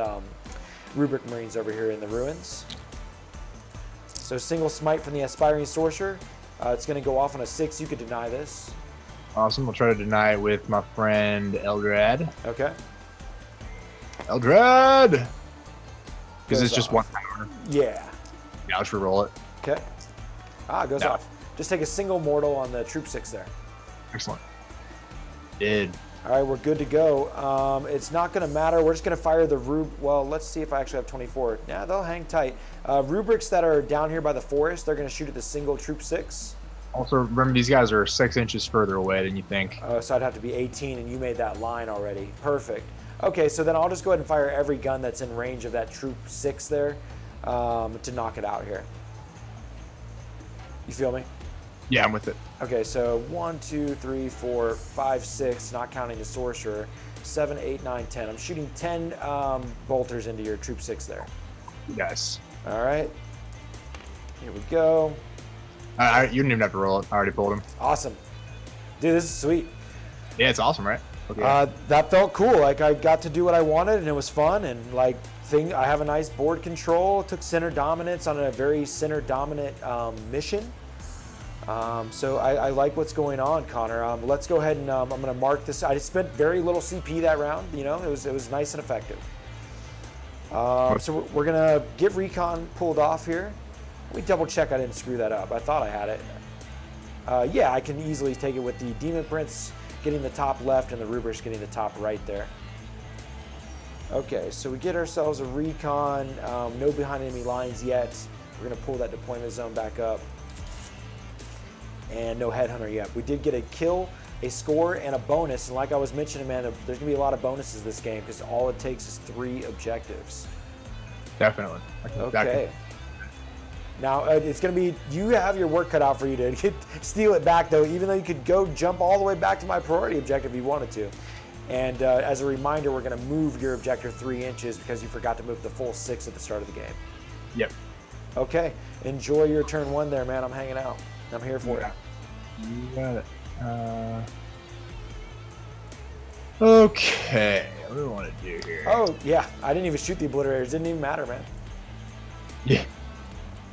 A: rubric Marines over here in the ruins. So single smite from the Aspiring Sorcerer. It's going to go off on a 6. You could deny this.
C: Awesome. We'll try to deny it with my friend Eldrad.
A: Okay.
C: Eldrad! Because it's
A: Goes
C: just
A: off.
C: 1 power.
A: Yeah.
C: Yeah, let's reroll it.
A: Okay. It goes
C: No.
A: off. Just take a single mortal on the troop 6 there.
C: Excellent. Did.
A: All right, we're good to go. It's not going to matter. We're just going to fire the Well, let's see if I actually have 24. Yeah, they'll hang tight. Rubrics that are down here by the forest, they're going to shoot at the single troop 6.
C: Also, remember these guys are 6 inches further away than you think.
A: So I'd have to be 18, and you made that line already. Perfect. Okay, so then I'll just go ahead and fire every gun that's in range of that troop 6 there to knock it out here. You feel me?
C: Yeah, I'm with it.
A: Okay, so 1, 2, 3, 4, 5, 6, not counting the sorcerer, 7, 8, 9, 10. I'm shooting 10 bolters into your troop 6 there.
C: Yes.
A: All right. Here we go.
C: You didn't even have to roll it. I already pulled him.
A: Awesome. Dude, this is sweet.
C: Yeah, it's awesome, right? Okay.
A: That felt cool. Like, I got to do what I wanted, and it was fun. And, like, I have a nice board control. Took center dominance on a very center dominant mission. So I like what's going on, Connor. Let's go ahead and I'm going to mark this. I spent very little CP that round. You know, it was nice and effective. So we're going to get recon pulled off here. Let me double check I didn't screw that up. I thought I had it. Yeah, I can easily take it with the Demon Prince getting the top left and the Rubrics getting the top right there. Okay, so we get ourselves a recon. No behind enemy lines yet. We're going to pull that deployment zone back up. And no headhunter yet. We did get a kill, a score, and a bonus. And like I was mentioning, man, there's gonna be a lot of bonuses this game because all it takes is 3 objectives.
C: Definitely.
A: Okay. Now it's gonna be, you have your work cut out for you to steal it back, though. Even though you could go jump all the way back to my priority objective if you wanted to. And as a reminder, we're gonna move your objective 3 inches because you forgot to move the full 6 at the start of the game.
C: Yep.
A: Okay. Enjoy your turn 1 there, man. I'm hanging out. I'm here for it.
C: You got it. Okay, what do we want to do here?
A: Oh, yeah. I didn't even shoot the obliterators. Didn't even matter, man.
C: Yeah.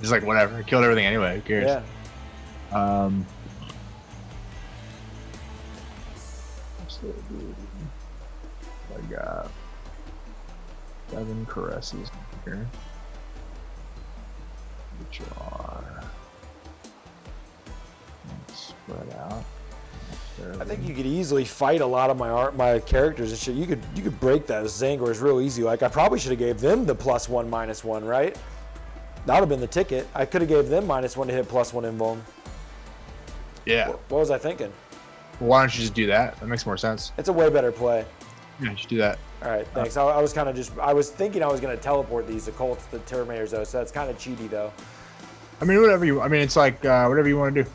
C: Just like whatever. I killed everything anyway. Who cares?
A: Yeah.
C: So I got 7 caresses here. HR. Spread out.
A: I think you could easily fight a lot of my characters and shit. You could break those Zangors real easy. Like I probably should have gave them the +1 -1, right? That would have been the ticket. I could have gave them -1 to hit +1 invuln.
C: Yeah.
A: What was I thinking?
C: Why don't you just do that? That makes more sense.
A: It's a way better play.
C: Yeah, just do that.
A: All right, thanks. I was kind of I was thinking I was going to teleport these occults, the Terminators, though, so that's kind of cheaty, though.
C: I mean, it's like whatever you want to do.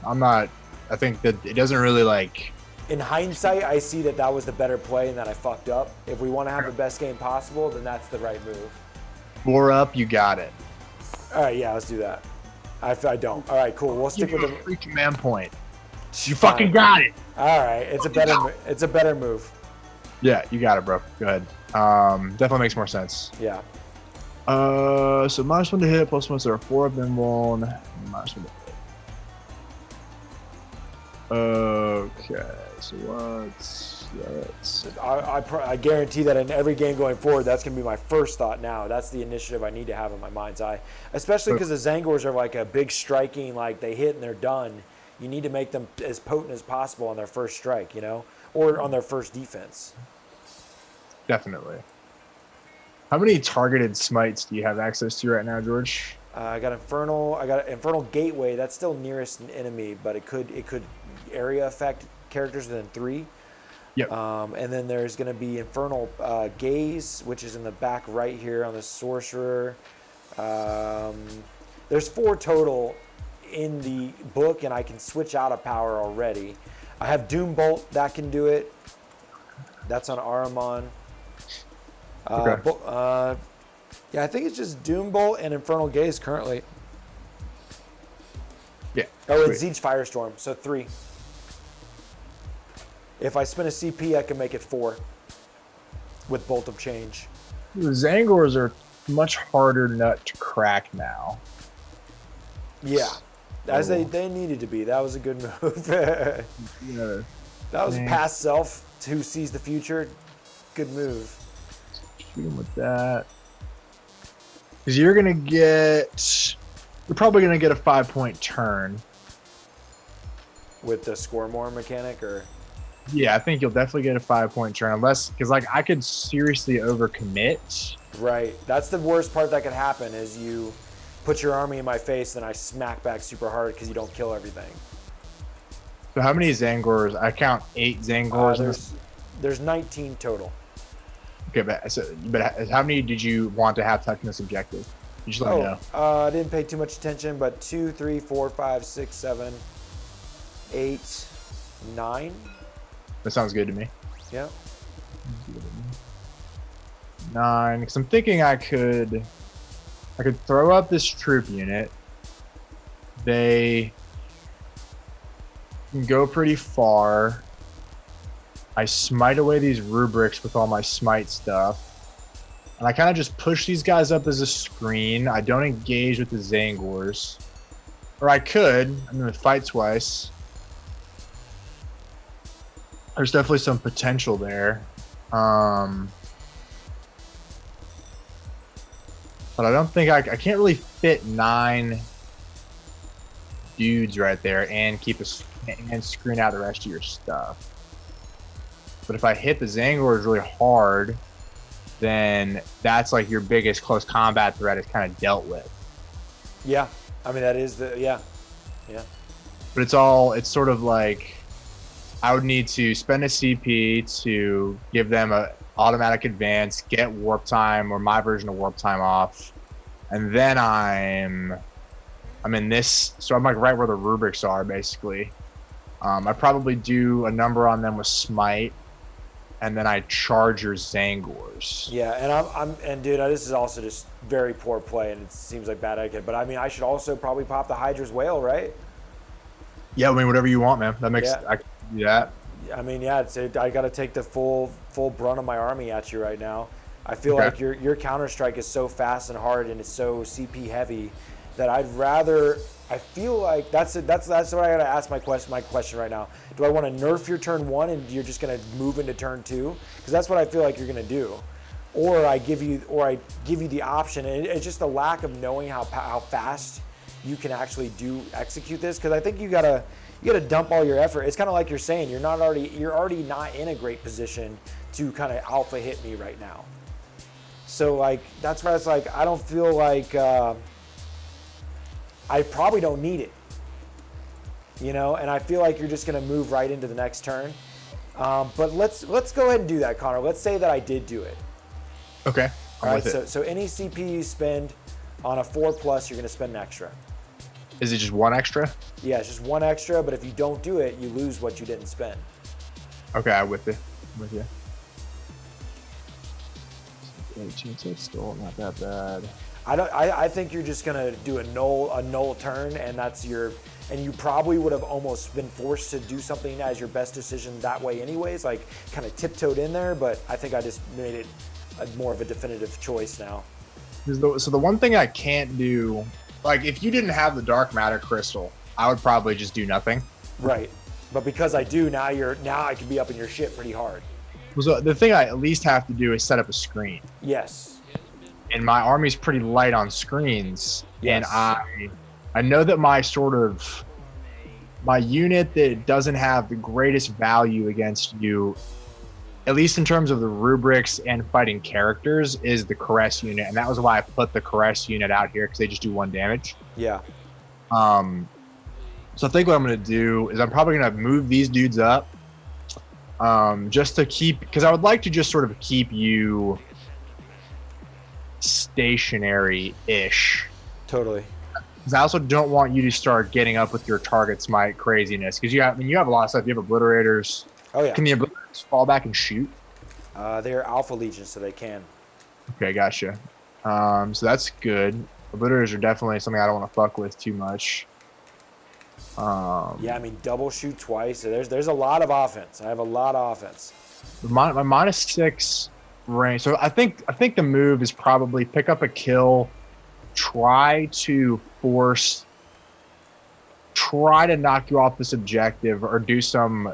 C: I think that it doesn't really like.
A: In hindsight, I see that was the better play and that I fucked up. If we want to have the best game possible, then that's the right move.
C: 4 up, you got it.
A: All right, yeah, let's do that. I don't. All right, cool. We'll stick with the
C: free command point. You fucking got it.
A: All right, it's a better move.
C: Yeah, you got it, bro. Go ahead. Definitely makes more sense.
A: Yeah.
C: So -1 to hit, +1, so 4 up invuln. -1 to hit. Okay, so
A: I guarantee that in every game going forward, that's going to be my first thought now. That's the initiative I need to have in my mind's eye. Especially because the Zangors are like a big striking, like they hit and they're done. You need to make them as potent as possible on their first strike, or on their first defense.
C: Definitely. How many targeted smites do you have access to right now, George?
A: I got Infernal Gateway. That's still nearest an enemy, but it could area affect characters within 3.
C: Yep.
A: And then there's going to be Infernal Gaze, which is in the back right here on the Sorcerer. There's 4 total in the book, and I can switch out a power already. I have Doom Bolt that can do it. That's on Ahriman.
C: Okay.
A: Yeah, I think it's just Doom Bolt and Infernal Gaze currently.
C: Yeah.
A: Oh, it's Siege Firestorm, so 3. If I spin a CP, I can make it 4 with Bolt of Change.
C: The Zangors are much harder nut to crack now.
A: Yeah, as they needed to be. That was a good move.
C: Yeah.
A: That was past self who sees the future. Good move.
C: Shoot him with that. Because you're probably gonna get a 5-point turn
A: With the score more mechanic, or?
C: Yeah, I think you'll definitely get a 5-point turn, because like I could seriously overcommit.
A: Right. That's the worst part that could happen is you put your army in my face, and I smack back super hard because you don't kill everything.
C: So how many Zangors? I count 8 Zangors.
A: There's 19 total.
C: Okay, but how many did you want to have touching this objective? You just let me know.
A: I didn't pay too much attention, but 2, 3, 4, 5, 6, 7, 8, 9.
C: That sounds good to me.
A: Yeah.
C: 9, because I'm thinking I could throw up this troop unit. They can go pretty far. I smite away these rubrics with all my smite stuff. And I kind of just push these guys up as a screen. I don't engage with the Zangors. Or I could. I'm going to fight twice. There's definitely some potential there. But I don't think I can't really fit 9 dudes right there and screen out the rest of your stuff. But if I hit the Zangors really hard, then that's like your biggest close combat threat is kind of dealt with.
A: Yeah. I mean, that is yeah.
C: But it's sort of like I would need to spend a CP to give them a automatic advance, get warp time or my version of warp time off, and then I'm in this, so I'm like right where the rubrics are basically. I probably do a number on them with smite, and then I charge your Zangors.
A: Yeah, and dude, this is also just very poor play, and it seems like bad etiquette. But I mean, I should also probably pop the Hydra's Whale, right?
C: Yeah, I mean, whatever you want, man. That makes I can do that.
A: I mean, yeah, I got to take the full brunt of my army at you right now. I feel like your counter strike is so fast and hard, and it's so CP heavy that I'd rather. I feel like that's what I gotta ask my question right now. Do I want to nerf your turn 1 and you're just gonna move into turn 2? Because that's what I feel like you're gonna do. Or I give you the option, and it's just the lack of knowing how fast you can actually execute this, because I think you gotta dump all your effort. It's kind of like you're saying, you're already not in a great position to kind of alpha hit me right now. So like that's why it's like I don't feel like I probably don't need it, you know. And I feel like you're just gonna move right into the next turn. But let's go ahead and do that, Connor. Let's say that I did do it.
C: Okay.
A: All right. So any CP you spend on a 4+, you're gonna spend an extra.
C: Is it just one extra?
A: Yeah, it's just one extra. But if you don't do it, you lose what you didn't spend.
C: Okay, I'm with you. It's still not that bad.
A: I think you're just gonna do a null turn, and you probably would have almost been forced to do something as your best decision that way anyways, like kind of tiptoed in there, but I think I just made it more of a definitive choice now.
C: So the one thing I can't do, like if you didn't have the dark matter crystal, I would probably just do nothing.
A: Right. But because I do, now I can be up in your shit pretty hard.
C: So the thing I at least have to do is set up a screen.
A: Yes.
C: And my army's pretty light on screens.
A: Yes.
C: And I know that my unit that doesn't have the greatest value against you, at least in terms of the rubrics and fighting characters, is the Caress unit. And that was why I put the Caress unit out here, because they just do 1 damage.
A: Yeah.
C: So I think what I'm going to do is I'm probably going to move these dudes up just to keep, because I would like to just sort of keep you stationary-ish.
A: Totally.
C: Because I also don't want you to start getting up with your target smite craziness. Because you have a lot of stuff. You have obliterators.
A: Oh yeah.
C: Can the obliterators fall back and shoot?
A: They're Alpha Legion, so they can.
C: Okay, gotcha. So that's good. Obliterators are definitely something I don't want to fuck with too much.
A: Yeah, I mean double shoot twice. So there's a lot of offense. I have a lot of offense.
C: My -6 range. So I think the move is probably pick up a kill, try to knock you off this objective, or do some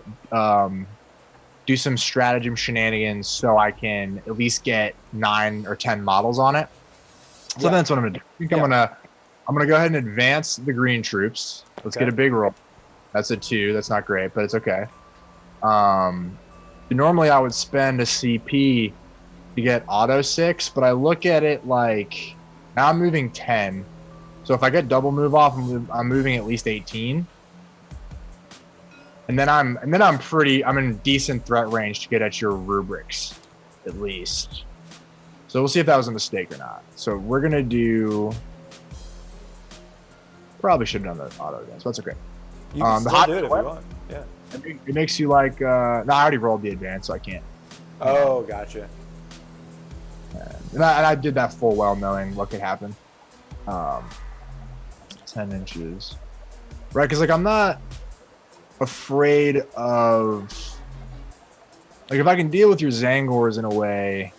C: stratagem shenanigans so I can at least get 9 or 10 models on it. So
A: Yeah.
C: that's what I'm gonna do. I think I'm gonna go ahead and advance the green troops. Let's get a big roll. That's a 2. That's not great, but it's okay. Normally I would spend a CP to get auto 6, but I look at it like now I'm moving 10. So if I get double move off, I'm moving at least 18. And then I'm in decent threat range to get at your rubrics, at least. So we'll see if that was a mistake or not. So we're gonna do. Probably should have done the auto again, so that's okay.
A: You can still do it if you want. Yeah.
C: It makes you like. No, I already rolled the advance, so I can't.
A: Oh, gotcha.
C: And I did that full well knowing what could happen. 10 inches. Right, because like I'm not afraid of. Like if I can deal with your Zangors in a way,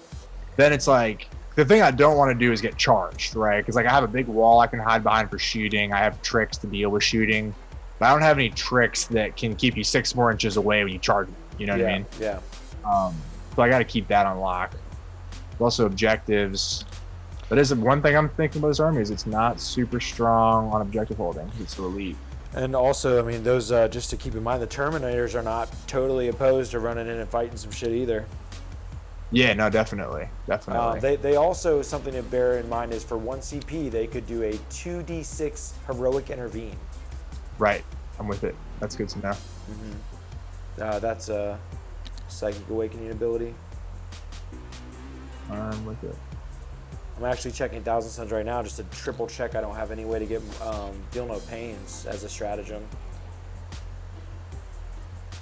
C: then it's like. The thing I don't want to do is get charged, right? Because like I have a big wall I can hide behind for shooting. I have tricks to deal with shooting, but I don't have any tricks that can keep you 6 more inches away when you charge me. You know what I mean?
A: Yeah.
C: So I got to keep that on lock. Also objectives. That is one thing I'm thinking about this army is it's not super strong on objective holding. It's so elite.
A: And also, I mean, those just to keep in mind, the Terminators are not totally opposed to running in and fighting some shit either.
C: Yeah, no, definitely.
A: They also, something to bear in mind is for 1 CP, they could do a 2d6 heroic intervene.
C: Right, I'm with it. That's good to know.
A: That's a psychic awakening ability.
C: I'm with it.
A: I'm actually checking Thousand Suns right now just to triple check I don't have any way to get Deal No Pains as a stratagem.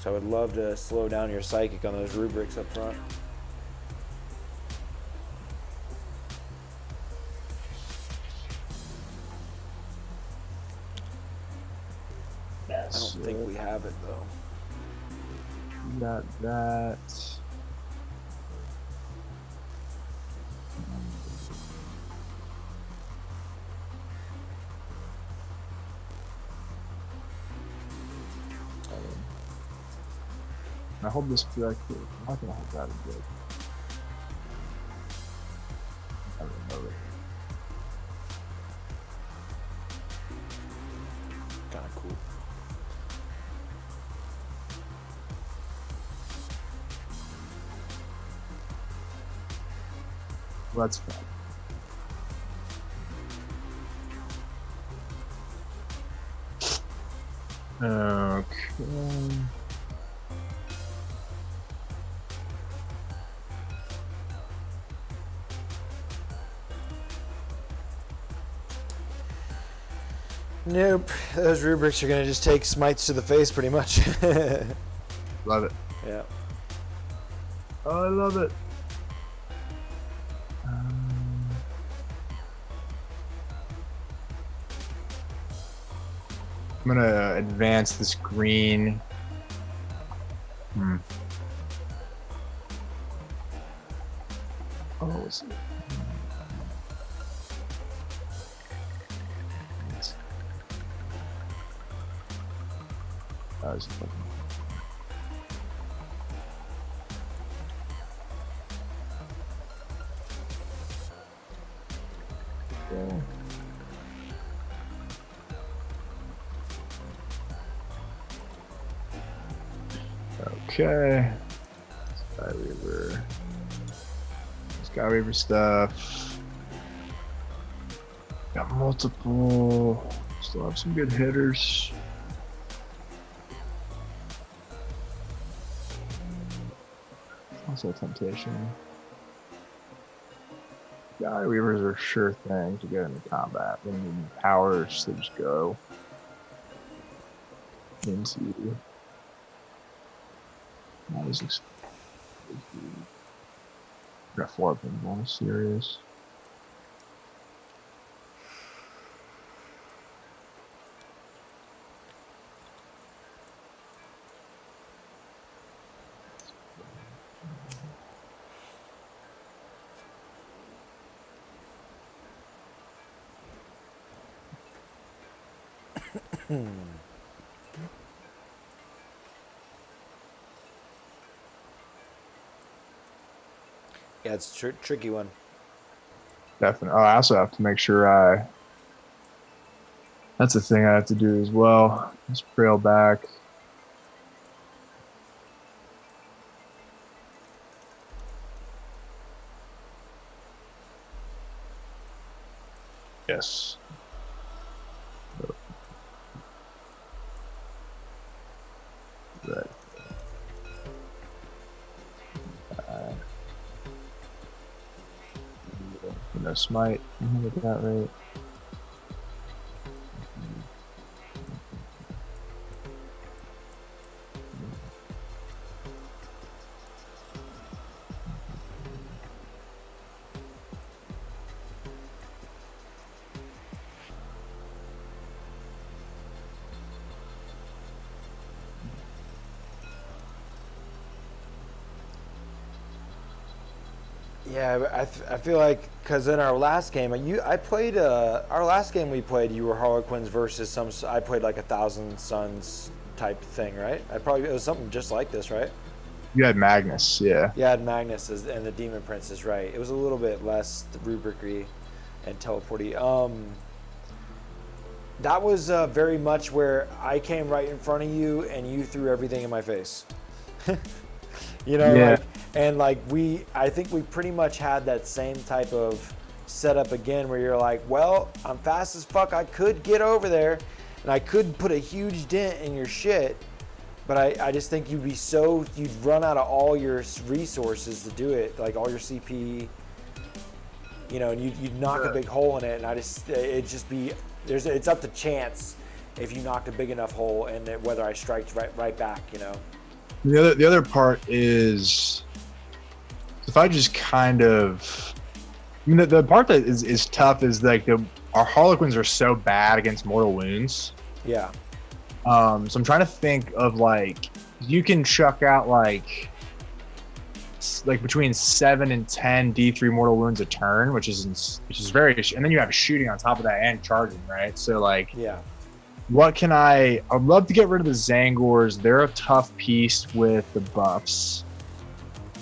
A: So I would love to slow down your psychic on those rubrics up front. I don't think we have it though.
C: Got that. I hold this correctly. I'm not gonna hold that good. I don't know it. That's fine. Okay.
A: Nope. Those rubrics are going to just take smites to the face pretty much.
C: Love it.
A: Yeah.
C: Oh, I love it. I'm gonna advance this green. Oh, what's it? That was fucking. Yeah. Okay. Skyweaver stuff. Got multiple. Still have some good hitters. Also temptation. Skyweavers are a sure thing to get into combat. They need powers to just go into you. Got 4 of them, more serious.
A: Yeah, it's a tricky one.
C: Definitely. Oh, I also have to make sure that's a thing I have to do as well. Just trail back. Yes. Right. No smite at that rate.
A: Yeah, I feel like because in our last game, I played our last game we played. You were Harlequins versus some. I played like 1,000 Suns type thing, right? It was something just like this, right?
C: You had Magnus, yeah.
A: Yeah, I had Magnus and the Demon Princess, right? It was a little bit less rubric-y and teleporty. That was very much where I came right in front of you and you threw everything in my face. You know,
C: Yeah.
A: I think we pretty much had that same type of setup again where you're like, well, I'm fast as fuck. I could get over there and I could put a huge dent in your shit, but I just think you'd run out of all your resources to do it, like all your CP, you know, and you'd knock a big hole in it, and it's up to chance if you knocked a big enough hole and whether I striked right back, you know.
C: The other part is if I just kind of, I mean, the part that is tough is like our Harlequins are so bad against mortal wounds.
A: Yeah.
C: So I'm trying to think of like, you can chuck out like between 7 and 10 D3 mortal wounds a turn, which is very, and then you have shooting on top of that and charging, right? So like,
A: yeah.
C: What can I'd love to get rid of the Zangors. They're a tough piece with the buffs.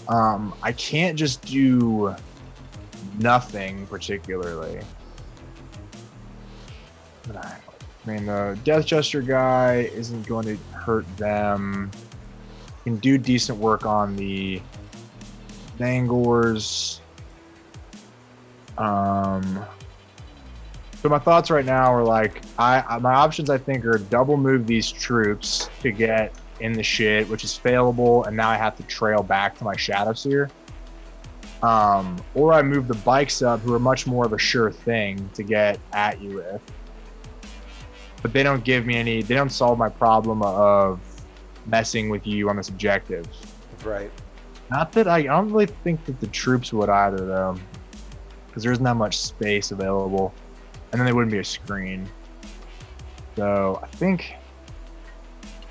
C: I can't just do nothing particularly. I mean, the Death Jester guy isn't going to hurt them. Can do decent work on the Zangors. So my thoughts right now are like, my options I think are double move these troops to get in the shit, which is failable, and now I have to trail back to my Shadow Seer. Or I move the bikes up, who are much more of a sure thing to get at you with. But they don't give me any, they don't solve my problem of messing with you on this objective.
A: Right.
C: Not that I don't really think that the troops would either, though, because there isn't that much space available, and then they wouldn't be a screen. So I think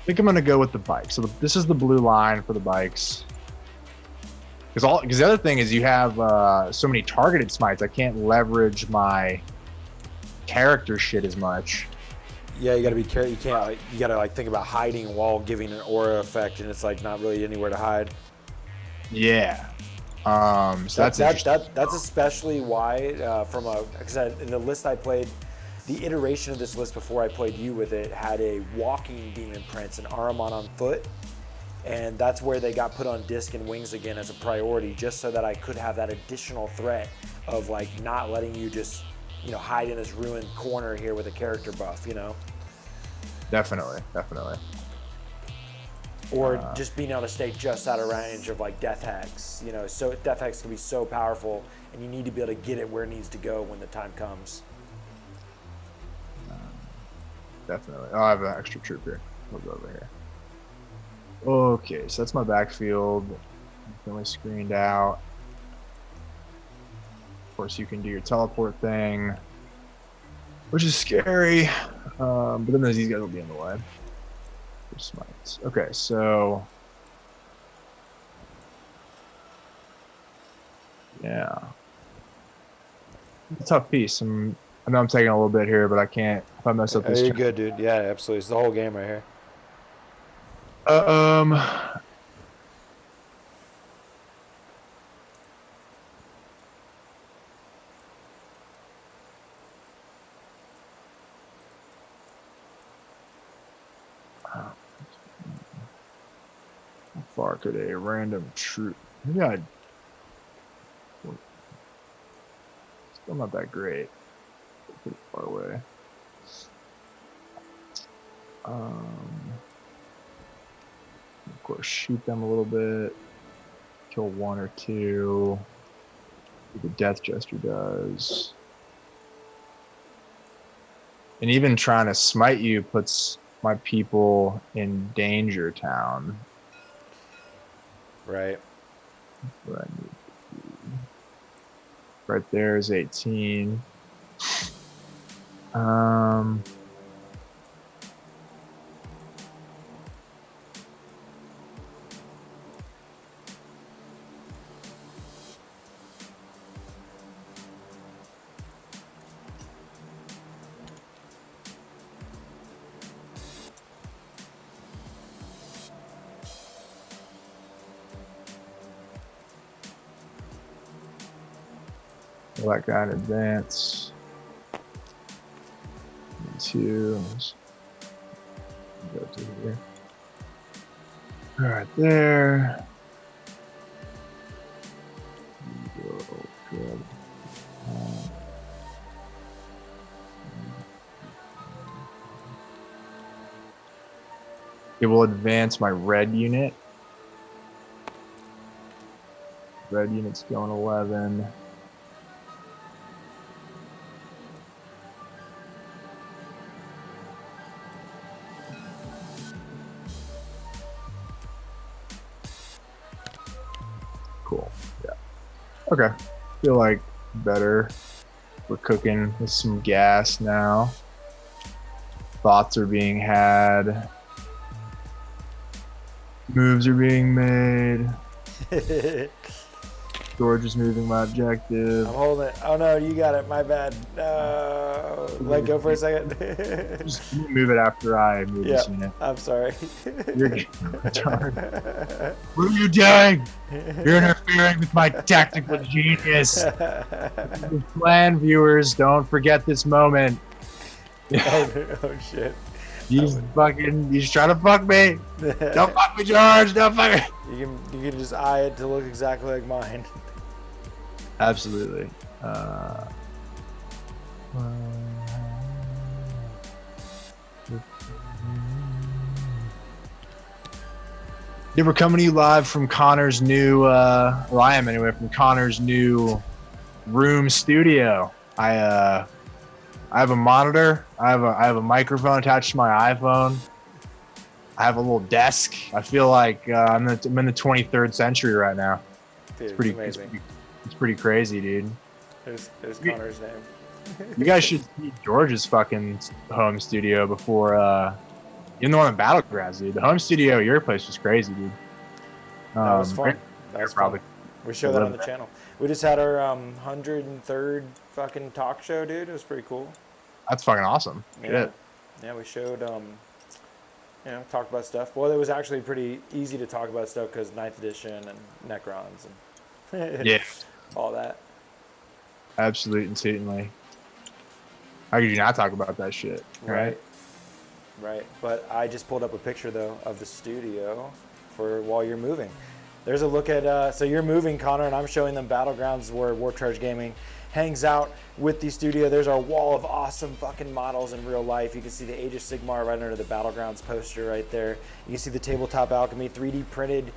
C: I'm gonna go with the bikes. So this is the blue line for the bikes. Because the other thing is you have so many targeted smites, I can't leverage my character shit as much.
A: Yeah, you gotta be careful. You can't. Like, you gotta like think about hiding while giving an aura effect, and it's like not really anywhere to hide.
C: Yeah. So that's
A: especially why because in the list I played, the iteration of this list before I played you with it had a walking demon prince, an Ahriman on foot, and that's where they got put on disc and wings again as a priority, just so that I could have that additional threat of like not letting you just hide in this ruined corner here with a character buff,
C: Definitely.
A: Or just being able to stay just out of range of like death hacks. So death hacks can be so powerful, and you need to be able to get it where it needs to go when the time comes.
C: Definitely. Oh, I have an extra troop here. We'll go over here. Okay, so that's my backfield. Definitely screened out. Of course, you can do your teleport thing, which is scary. But then these guys will be in the way. Smites. Okay, so yeah, it's a tough piece. I know I'm taking a little bit here, but I can't. If I mess up this,
A: you're good, dude. Yeah, absolutely. It's the whole game right here.
C: How far could a random troop? Maybe I'd. Still not that great. Pretty far away. Of course, shoot them a little bit. Kill one or two. What the Death Jester does. And even trying to smite you puts my people in danger town.
A: Right.
C: What I need to do. Right there is 18. That guy in advance. Two. Go to here. All right, there. Good. It will advance my red unit. Red unit's going 11. Cool. Yeah. Okay. Feel like better. We're cooking with some gas now. Thoughts are being had. Moves are being made. George is moving my objective.
A: I'm holding it. Oh no, you got it. My bad. No. Let go for a second.
C: Just move it after I move this unit.
A: I'm sorry.
C: You're retarded. What are you doing? You're interfering with my tactical genius. Plan viewers, don't forget this moment.
A: Oh shit.
C: You just trying to fuck me. Don't fuck me, George. Don't fuck me.
A: You can just eye it to look exactly like mine.
C: Absolutely. Uh, Yeah, we're coming to you live from Connor's new, well, I am anyway, from Connor's new room studio. I have a monitor. I have a microphone attached to my iPhone. I have a little desk. I feel like I'm in the 23rd century right now.
A: Dude,
C: It's pretty
A: amazing.
C: It's pretty crazy, dude.
A: There's Connor's name.
C: You guys should see George's fucking home studio before, even the one in Battlegrounds, dude. The home studio at your place was crazy, dude.
A: That was fun. That was
C: probably.
A: fun. We show that on the channel. We just had our 103rd fucking talk show, dude. It was pretty cool.
C: That's fucking awesome.
A: Yeah.
C: Shit.
A: Yeah, we showed, talked about stuff. Well, it was actually pretty easy to talk about stuff because 9th edition and Necrons and
C: Yeah.
A: all that.
C: Absolutely and certainly. How could you not talk about that shit?
A: Right. But I just pulled up a picture, though, of the studio for while you're moving. There's a look at, so you're moving, Connor, and I'm showing them Battlegrounds where Warp Charge Gaming hangs out with the studio. There's our wall of awesome fucking models in real life. You can see the Age of Sigmar right under the Battlegrounds poster right there. You can see the Tabletop Alchemy 3D printed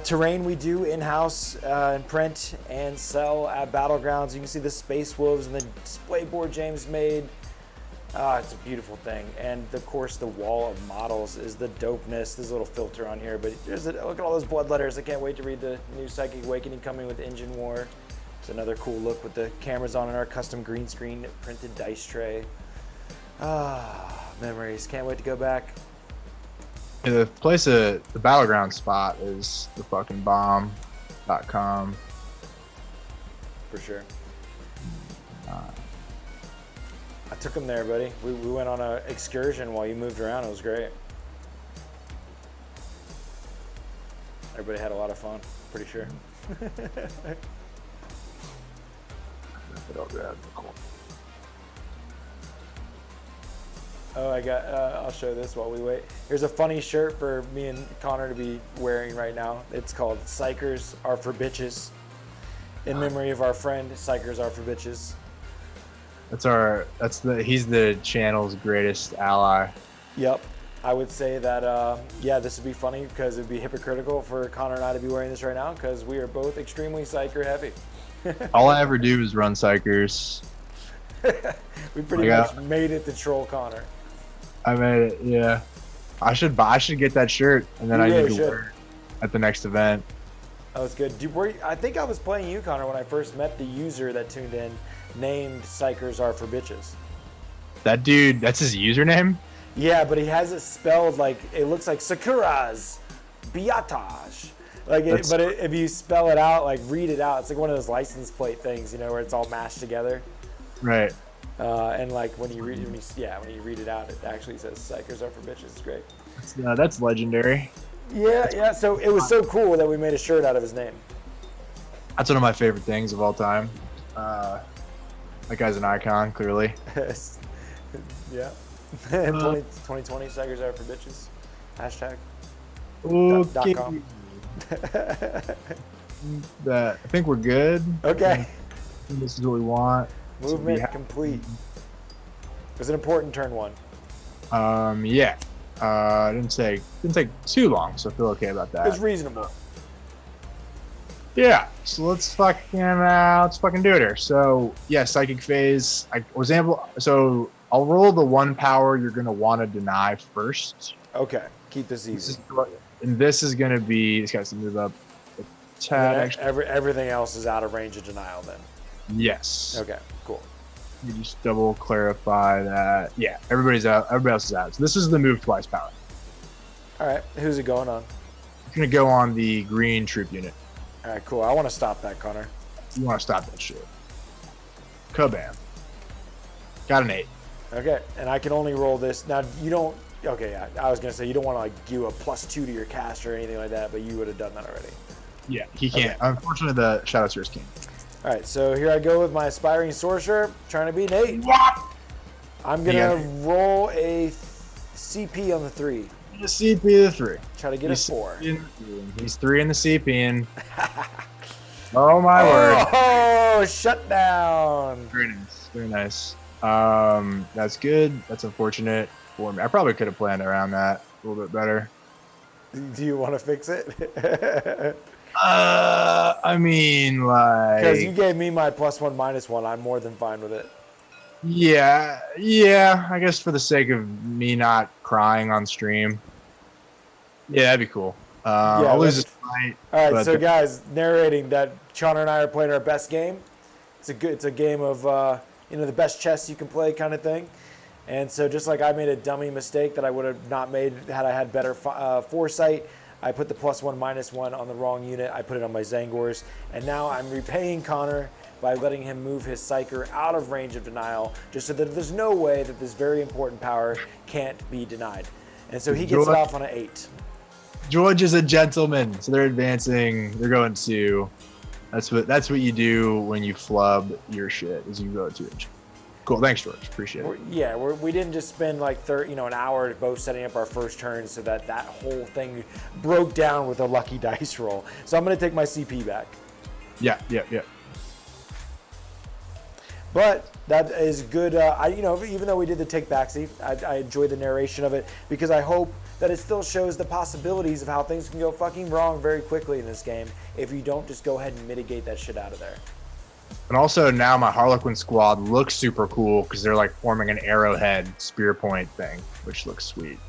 A: terrain we do in-house and print and sell at Battlegrounds. You can see the Space Wolves and the display board James made. It's a beautiful thing. And of course the wall of models is the dopeness. There's a little filter on here, but look at all those blood letters. I can't wait to read the new Psychic Awakening coming with Engine War. It's another cool look with the cameras on and our custom green screen printed dice tray. Memories. Can't wait to go back.
C: Yeah, the place, the Battleground spot is the fucking bomb.com.
A: For sure. I took him there, buddy. We went on an excursion while you moved around. It was great. Everybody had a lot of fun, pretty sure. Oh, I'll show this while we wait. Here's a funny shirt for me and Connor to be wearing right now. It's called Psychers Are For Bitches. In memory of our friend, Psychers Are For Bitches.
C: He's the channel's greatest ally.
A: Yep. I would say that, this would be funny because it would be hypocritical for Connor and I to be wearing this right now because we are both extremely Psycher heavy.
C: All I ever do is run Psychers.
A: We pretty much made it to troll Connor.
C: I made it, yeah. I should get that shirt and then I need to wear it at the next event.
A: That was good. I think I was playing you, Connor, when I first met the user that tuned in, named Psychers Are For Bitches.
C: That dude, that's his username?
A: Yeah, but he has it spelled like, it looks like Sakura's Biatage. If you spell it out, like read it out, it's like one of those license plate things, where it's all mashed together.
C: Right.
A: And like when you read it out, it actually says "Psychers Are For Bitches." It's great.
C: That's legendary.
A: Yeah. So it was so cool that we made a shirt out of his name.
C: That's one of my favorite things of all time. That guy's an icon, clearly.
A: Yeah. 2020 Psychers Are For Bitches. Hashtag.
C: Okay.
A: .com.
C: I think we're good.
A: Okay.
C: This is what we want.
A: Movement complete. It was an important turn one.
C: Yeah. Didn't take too long, so I feel okay about that.
A: It was reasonable.
C: Yeah. So let's fucking do it here. So yeah, psychic phase. So I'll roll the one power you're gonna want to deny first.
A: Okay. Keep this easy.
C: This is gonna be. This guy's to move up.
A: Everything else is out of range of denial then.
C: Yes.
A: Okay. Cool.
C: You just double clarify that. Yeah, everybody else is out. So this is the move twice power.
A: All right. Who's it going on?
C: It's gonna go on the green troop unit.
A: All right. Cool. I want to stop that, Connor.
C: You want to stop that shit. Kabam. Got an 8.
A: Okay. And I can only roll this. Now you don't. Okay. I was gonna say you don't want to like do a +2 to your cast or anything like that, but you would have done that already.
C: Yeah, he can't.
A: Okay.
C: Unfortunately, the Shadow Seers can't.
A: All right, so here I go with my Aspiring Sorcerer, trying to be Nate. I'm going to roll a CP on the 3.
C: The CP the 3.
A: Try to get a 4.
C: He's 3 in the CP, and oh my word.
A: Oh, Oh, shutdown.
C: Very nice. Very nice. That's good. That's unfortunate for me. I probably could have planned around that a little bit better.
A: Do you want to fix it?
C: I mean, like,
A: Because you gave me my +1/-1. I'm more than fine with it.
C: yeah. I guess for the sake of me not crying on stream, yeah, that'd be cool. I'll lose this fight.
A: All right, so guys, narrating that Connor and I are playing our best game. It's a game of the best chess you can play kind of thing. And so just like I made a dummy mistake that I would have not made had I had better foresight, I put the +1/-1 on the wrong unit. I put it on my Zangors, and now I'm repaying Connor by letting him move his Psyker out of range of denial, just so that there's no way that this very important power can't be denied. And so he gets it off on an 8.
C: George is a gentleman, so they're advancing. They're going to. That's what you do when you flub your shit. Is you go to it. Cool. Thanks, George. Appreciate it.
A: We didn't just spend like an hour both setting up our first turn, so that whole thing broke down with a lucky dice roll. So I'm going to take my CP back.
C: Yeah.
A: But that is good. Even though we did the take backseat, I enjoyed the narration of it because I hope that it still shows the possibilities of how things can go fucking wrong very quickly in this game if you don't just go ahead and mitigate that shit out of there.
C: And also now my Harlequin squad looks super cool because they're like forming an arrowhead spear point thing, which looks sweet.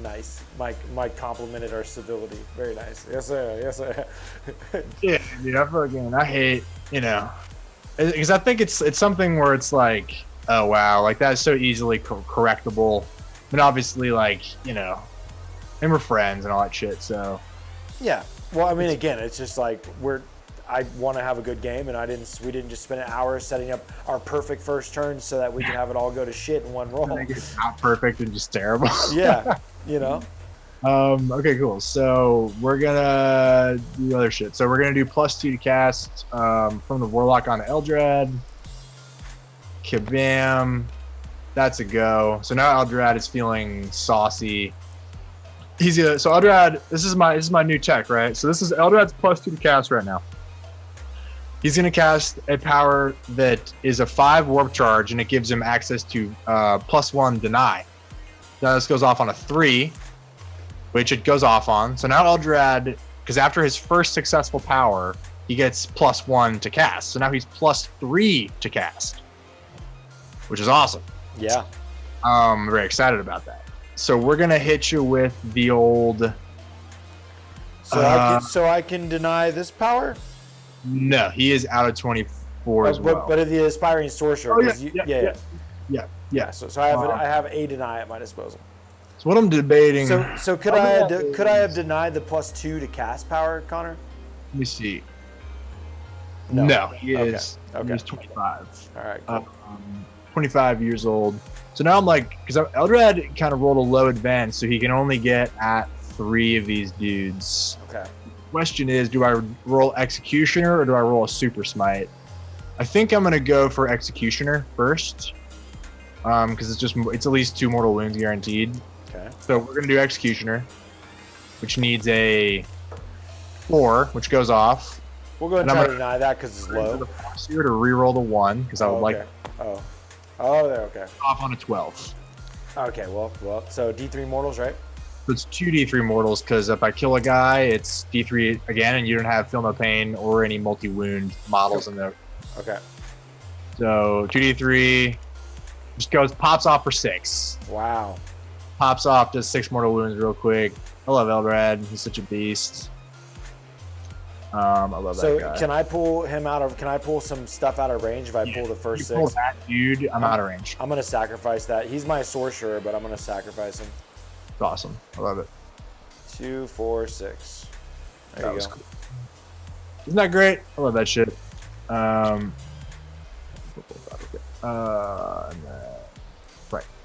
A: Nice. Mike complimented our civility. Very nice. Yes, sir. Yes, sir.
C: Yeah, dude, I hate, because I think it's something where it's like, oh wow, like that's so easily correctable. But obviously, like, and we're friends and all that shit, so.
A: Yeah. Well, I mean, again, it's just like I want to have a good game, and we didn't just spend an hour setting up our perfect first turn so that we can have it all go to shit in one roll.
C: It's not perfect and just terrible.
A: Yeah,
C: Okay, cool. So we're gonna do other shit. So we're gonna do +2 to cast from the Warlock on Eldrad. Kabam. That's a go. So now Eldrad is feeling saucy. So Eldrad, this is my new tech, right? So this is Eldrad's +2 to cast right now. He's going to cast a power that is a 5 warp charge, and it gives him access to +1 deny. Now this goes off on a 3, which it goes off on. So now Eldrad, because after his first successful power, he gets +1 to cast. So now he's +3 to cast, which is awesome.
A: Yeah.
C: I'm very excited about that. So we're going to hit you with the old...
A: So I can deny this power?
C: No, he is out of 24 as well.
A: But the aspiring sorcerer.
C: Yeah.
A: So I have a deny at my disposal.
C: So what I'm debating.
A: So could I have denied the +2 to cast power, Connor?
C: Let me see. No, he is.
A: Okay.
C: He's 25.
A: All right. Cool.
C: 25 years old. So now I'm like, because Eldrad kind of rolled a low advance, so he can only get at 3 of these dudes.
A: Okay.
C: Question is, do I roll Executioner or do I roll a Super Smite? I think I'm gonna go for Executioner first, because it's at least 2 mortal wounds guaranteed.
A: Okay.
C: So we're gonna do Executioner, which needs a 4, which goes off.
A: We'll go ahead and try to deny that because it's low.
C: Here to reroll the 1 because I would like.
A: Oh, there. Okay.
C: Off on a 12.
A: Okay. Well. So D3 mortals, right?
C: So it's 2 D3 mortals because if I kill a guy, it's D3 again, and you don't have Feel No Pain or any multi-wound models in there.
A: Okay.
C: So 2 D3 just pops off for 6.
A: Wow.
C: Pops off, does 6 mortal wounds real quick. I love Eldrad. He's such a beast. I love that guy.
A: So can I pull some stuff out of range if I pull the first 6?
C: Pull that dude, I'm out of range.
A: I'm gonna sacrifice that. He's my sorcerer, but I'm gonna sacrifice him.
C: It's awesome. I love it.
A: 2, 4, 6. There you go.
C: Cool. Isn't that great? I love that shit. Right.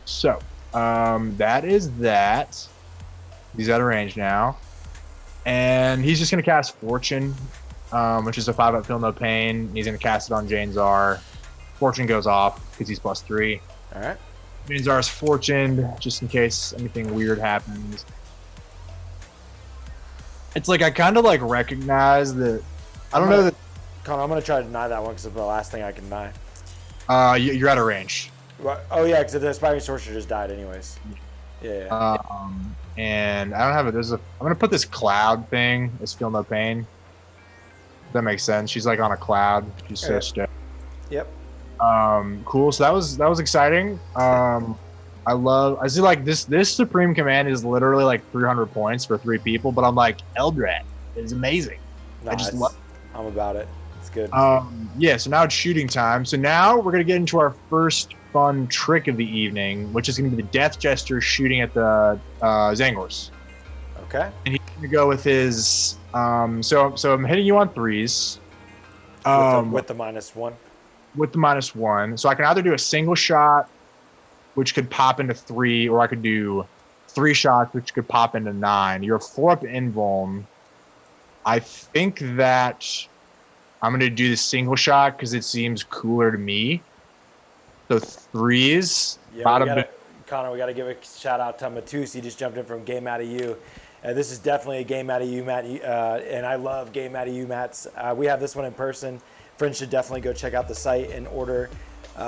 C: So, that is that. He's out of range now. And he's just going to cast Fortune, which is a 5-up Feel No Pain. He's going to cast it on Janezar. Fortune goes off because he's +3.
A: All right.
C: Janezar's fortuned just in case anything weird happens. It's like I kind of like recognize that. I don't know that.
A: Connor, I'm gonna try to deny that one because it's the last thing I can deny.
C: You're out of range.
A: Right. Oh yeah, because the Aspiring Sorcerer just died anyways. Yeah.
C: And I don't have it. I'm gonna put this cloud thing. It's Feel No Pain. That makes sense. She's like on a cloud. She's so stoked.
A: Yep.
C: Cool. So that was exciting. I see like this Supreme Command is literally like 300 points for 3 people, but I'm like, Eldrad is amazing.
A: No,
C: I just love it.
A: I'm about it. It's good.
C: Yeah, so now it's shooting time. So now we're gonna get into our first fun trick of the evening, which is gonna be the Death Jester shooting at the Zangors.
A: Okay.
C: And he's gonna go with his so I'm hitting you on 3s.
A: With the -1.
C: With the -1. So I can either do a single shot, which could pop into 3, or I could do 3 shots, which could pop into 9. You're 4-up invuln. I think that I'm going to do the single shot because it seems cooler to me. So 3s.
A: Yeah, Connor, we got to give a shout out to Matus. He just jumped in from Game Out of You. This is definitely a Game Out of You mat, and I love Game Out of You mats. We have this one in person. Friends should definitely go check out the site and order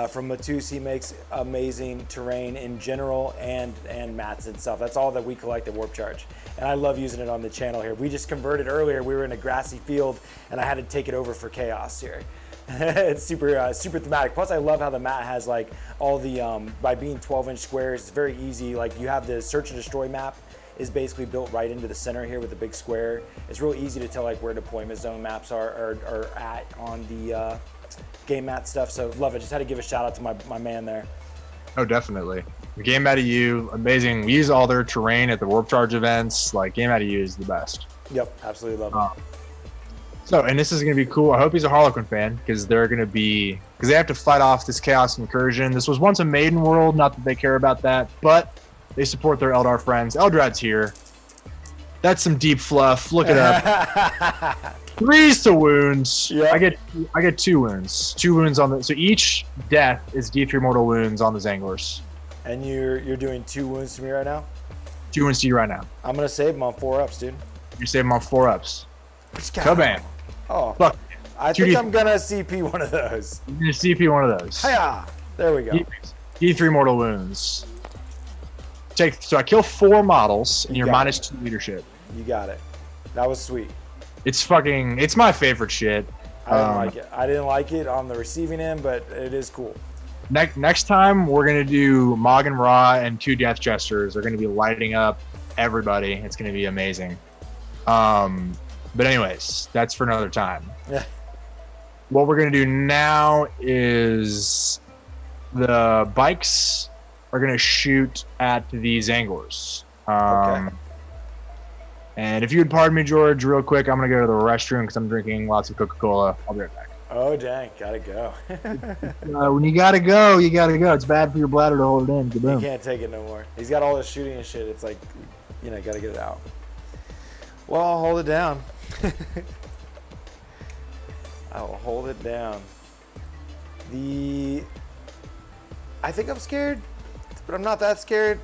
A: from Matus. He makes amazing terrain in general and mats and stuff. That's all that we collect at Warp Charge. And I love using it on the channel here. We just converted earlier. We were in a grassy field, and I had to take it over for Chaos here. It's super thematic. Plus, I love how the mat has like all the, by being 12-inch squares, it's very easy. Like you have the Search and Destroy map is basically built right into the center here with the big square. It's real easy to tell like where deployment zone maps are at on the game mat stuff. So love it. Just had to give a shout out to my man there.
C: Oh, definitely. Game Out of You, amazing. We use all their terrain at the Warp Charge events. Like Game Out of You is the best.
A: Yep, absolutely love it.
C: So, and this is going to be cool. I hope he's a Harlequin fan because they have to fight off this Chaos Incursion. This was once a Maiden World, not that they care about that, but they support their Eldar friends. Eldrad's here. That's some deep fluff. Look it up. 3s to wounds.
A: Yeah.
C: I get 2 wounds. 2 wounds on the. So each death is D3 mortal wounds on the Zangors.
A: And you're doing 2 wounds to me right now?
C: 2 wounds to you right now.
A: I'm gonna save them on 4-ups, dude.
C: You're saving them on 4-ups.
A: Kabam. Oh,
C: fuck.
A: I think I'm gonna CP one of those.
C: You're gonna CP one of those.
A: Hiya! There we go.
C: D3 mortal wounds. So I kill 4 models, and you're -2 leadership.
A: You got it. That was sweet.
C: It's my favorite shit.
A: I didn't like it. I didn't like it on the receiving end, but it is cool.
C: Next time we're gonna do Mog and Ra, and 2 Death Jesters are gonna be lighting up everybody. It's gonna be amazing. But anyways, that's for another time.
A: Yeah.
C: What we're gonna do now is the bikes are gonna shoot at the Zangors.
A: Okay.
C: And if you would pardon me, George, real quick, I'm gonna go to the restroom because I'm drinking lots of Coca-Cola. I'll be right back.
A: Oh dang, gotta go.
C: When you gotta go, you gotta go. It's bad for your bladder to hold it in.
A: You can't take it no more. He's got all this shooting and shit. It's like, gotta get it out. Well, I'll hold it down. I will hold it down. I think I'm scared, but I'm not that scared.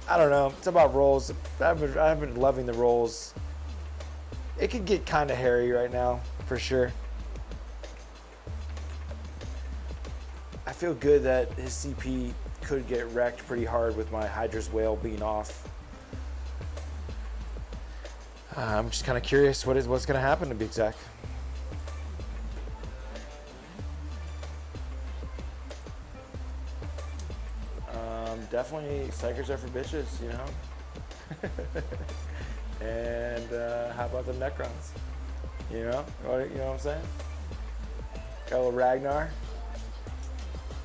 A: I don't know. It's about rolls. I've been loving the rolls. It could get kind of hairy right now, for sure. I feel good that his CP could get wrecked pretty hard with my Hydra's Whale being off. I'm just kind of curious what's going to happen, to be exact. Definitely psychers are for bitches, you know. And how about the Necrons? You know what I'm saying? Got a little Ragnar.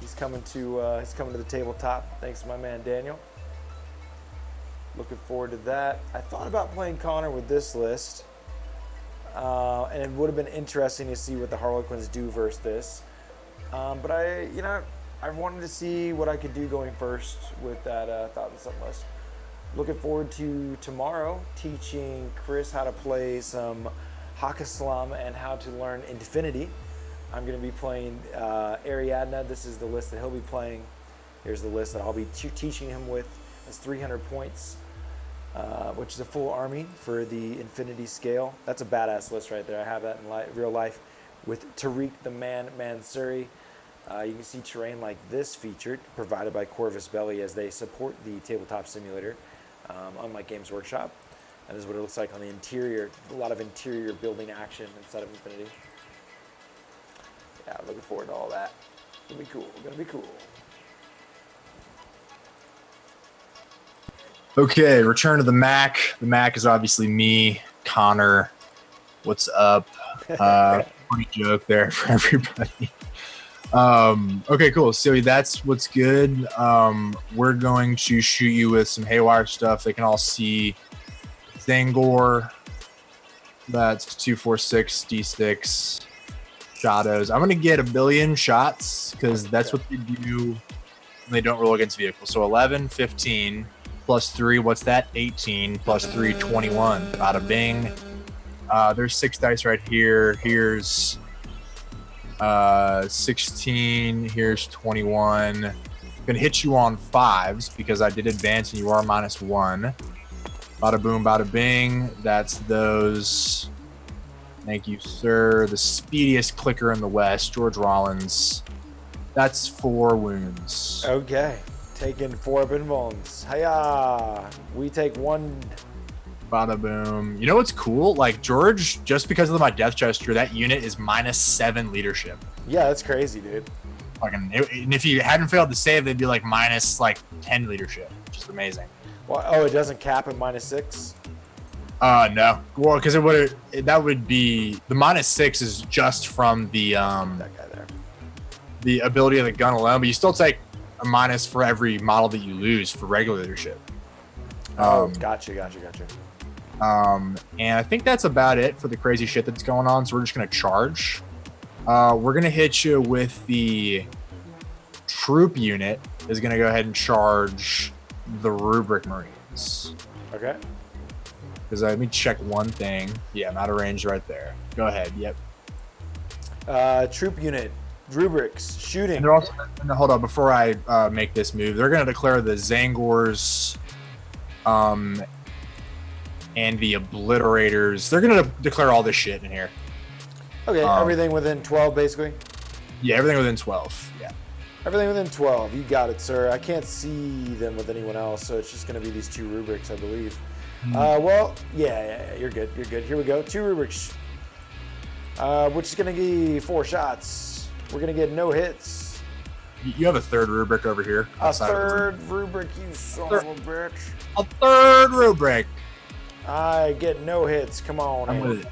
A: He's coming to the tabletop. Thanks to my man Daniel. Looking forward to that. I thought about playing Connor with this list, and it would have been interesting to see what the Harlequins do versus this. But I wanted to see what I could do going first with that Thought in Sun list. Looking forward to tomorrow teaching Chris how to play some Hakaslam and how to learn Infinity. I'm going to be playing Ariadna. This is the list that he'll be playing. Here's the list that I'll be teaching him with. It's 300 points. which is a full army for the Infinity Scale. That's a badass list right there. I have that in real life with Tariq the Man Mansuri. You can see terrain like this featured, provided by Corvus Belli as they support the tabletop simulator, unlike Games Workshop. And this is what it looks like on the interior. A lot of interior building action inside of Infinity. Yeah, looking forward to all that. It's gonna be cool. Gonna be cool.
C: Okay, return to the Mac. The Mac is obviously me, Connor. What's up? Funny joke there for everybody. Okay, cool. So that's what's good. We're going to shoot you with some haywire stuff. They can all see Zangor. That's 246 D6 shadows. I'm gonna get 1 billion shots because that's what they do when they don't roll against vehicles. So 11, 15 plus 3. What's that? 18 plus 3, 21. Bada bing. There's 6 dice right here. Here's 16. Here's 21. I'm gonna hit you on 5s because I did advance and you are -1. Bada boom, bada bing. That's those. Thank you, sir. The speediest clicker in the West, George Rollins. That's 4 wounds.
A: Okay, taking 4 bin wounds. Hiya! We take 1.
C: Bada boom. You know what's cool? Like George, just because of my death gesture, that unit is -7 leadership.
A: Yeah, that's crazy, dude.
C: And if you hadn't failed to save, they'd be like -10 leadership, which is amazing.
A: Well, oh, it doesn't cap at -6?
C: No. Well, because that would be the -6 is just from the
A: That guy there.
C: the ability of the gun alone, but you still take a minus for every model that you lose for regular leadership.
A: Gotcha.
C: And I think that's about it for the crazy shit that's going on. So we're just gonna charge. We're gonna hit you with the troop unit. Is gonna go ahead and charge the Rubric Marines.
A: Okay.
C: Because let me check one thing. Yeah, I'm out of range right there. Go ahead. Yep.
A: Troop unit, rubrics, shooting.
C: And they're also, hold on, before I make this move, they're going to declare the Zangors and the Obliterators. They're going to declare all this shit in here.
A: Okay, everything within 12, basically?
C: Yeah, everything within 12. Yeah.
A: Everything within 12. You got it, sir. I can't see them with anyone else, so it's just going to be these 2 rubrics, I believe. Well, yeah, you're good. Here we go. 2 rubrics. Which is going to be 4 shots. We're going to get no hits.
C: You have a 3rd rubric over here.
A: A 3rd rubric, you son of a bitch.
C: A 3rd rubric.
A: I get no hits. Come on.
C: I'm with it.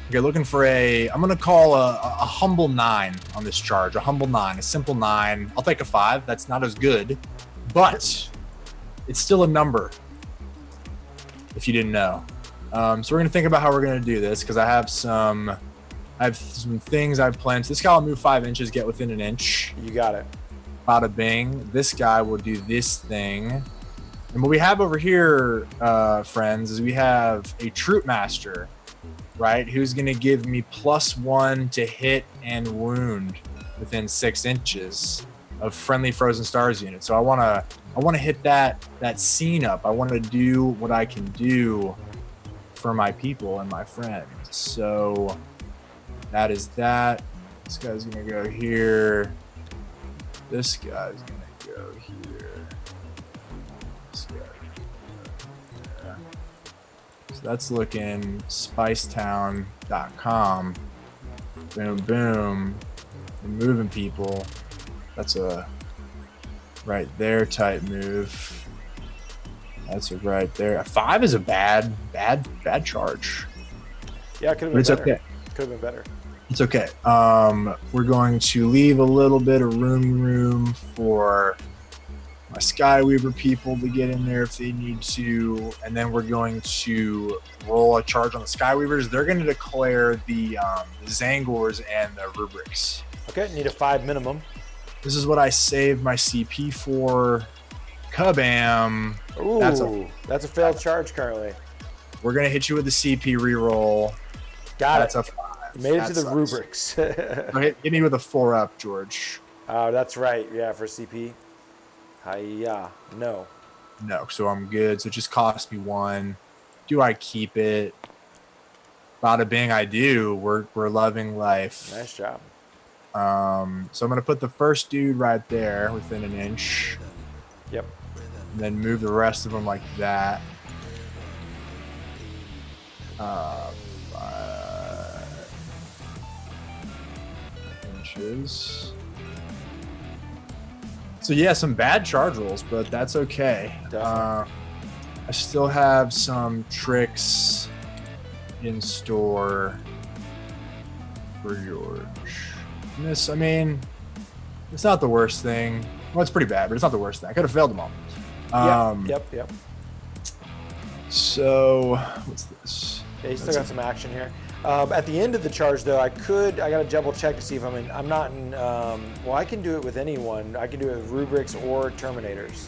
C: Okay, looking for I'm going to call a humble 9 on this charge. A humble 9, a simple 9. I'll take a 5. That's not as good, but it's still a number, if you didn't know. So we're going to think about how we're going to do this because I have some things I've planned. So this guy will move 5 inches, get within an inch.
A: You got it.
C: Bada bing. This guy will do this thing. And what we have over here, friends, is we have a troop master, right? Who's going to give me +1 to hit and wound within 6 inches of friendly Frozen Stars unit. So I want to hit that scene up. I want to do what I can do for my people and my friends. So that is that. This guy's going to go here. This guy's going to go here. This guy. Yeah. So that's looking spicetown.com. Boom, boom. And moving people. That's a right there type move. That's a right there. A 5 is a bad charge.
A: Yeah, it could have been
C: It's
A: better.
C: okay.
A: Could have been better.
C: It's okay. We're going to leave a little bit of room for my Skyweaver people to get in there if they need to, and then we're going to roll a charge on the Skyweavers. They're going to declare the Zangors and the Rubrics.
A: Okay, need a 5 minimum.
C: This is what I saved my CP for. Kabam!
A: Ooh, that's a failed charge currently.
C: We're going to hit you with the CP reroll.
A: Got
C: That's
A: it.
C: a 5.
A: Made it
C: That
A: to the
C: sucks.
A: rubrics.
C: Hit me with a 4-up, George.
A: Oh, that's right. Yeah, for CP. Hiya. No.
C: No, so I'm good. So it just cost me 1. Do I keep it? Bada bing, I do. We're loving life.
A: Nice job.
C: So I'm gonna put the first dude right there within an inch.
A: Yep.
C: And then move the rest of them like that. 5 inches. So yeah, some bad charge rolls, but that's okay. I still have some tricks in store for George. And this, I mean, it's not the worst thing. Well, it's pretty bad, but it's not the worst thing. I could have failed them all.
A: Yep.
C: So what's this?
A: Yeah, you still got some action here. At the end of the charge, though, I got to double check to see if I'm not in, well, I can do it with anyone. I can do it with rubrics or terminators.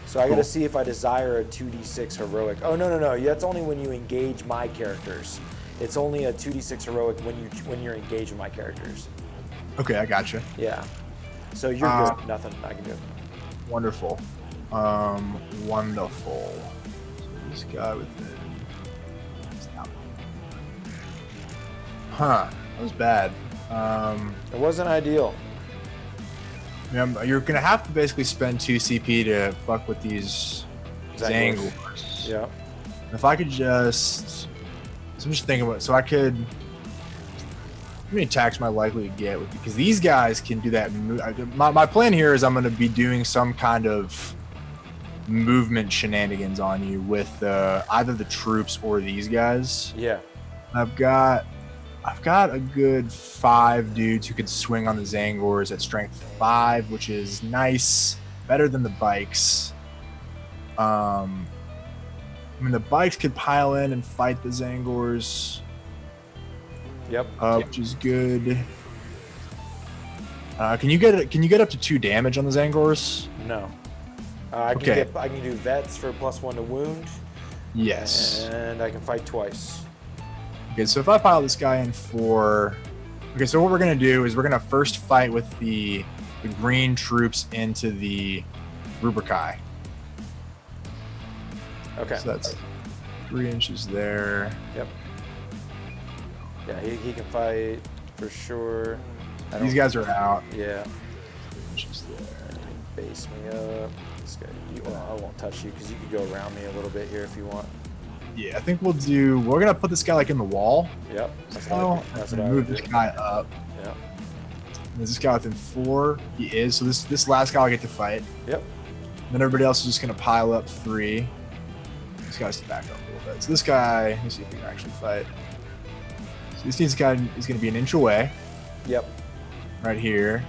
A: So I got to see if I desire a 2d6 heroic. Oh, no. That's only when you engage my characters. It's only a 2d6 heroic when you're engaged with my characters.
C: Okay, I gotcha.
A: Yeah. So you're good. Nothing I can do.
C: Wonderful. Wonderful. So this guy within. Huh. That was bad.
A: It wasn't ideal.
C: You're gonna have to basically spend 2 CP to fuck with these Zangors.
A: Yeah.
C: If I could just, so I'm just thinking about, so I could, how many attacks am I likely to get with, because these guys can do that. My plan here is I'm gonna be doing some kind of movement shenanigans on you with either the troops or these guys.
A: Yeah.
C: I've got a good 5 dudes who could swing on the Zangors at strength 5, which is nice, better than the bikes. I mean, the bikes could pile in and fight the Zangors.
A: Yep.
C: Which is good. Can you get up to 2 damage on the Zangors?
A: No. I can do vets for +1 to wound.
C: Yes.
A: And I can fight twice.
C: Okay, so if I pile this guy in for... Okay, so what we're going to do is we're going to first fight with the green troops into the Rubrici.
A: Okay.
C: So that's 3 inches there.
A: Yep. Yeah, he can fight for sure.
C: These guys are out.
A: Yeah.
C: 3 inches there.
A: Base me up. This guy, I won't touch you because you could go around me a little bit here if you want.
C: Yeah, I think we're gonna put this guy like in the wall.
A: Yep.
C: That's what I would move this guy up.
A: Yep.
C: And is this guy within 4? He is. So this last guy I'll get to fight.
A: Yep.
C: And then everybody else is just gonna pile up 3. This guy's to back up a little bit. So this guy, let me see if we can actually fight. So this guy is gonna be an inch away.
A: Yep.
C: Right here.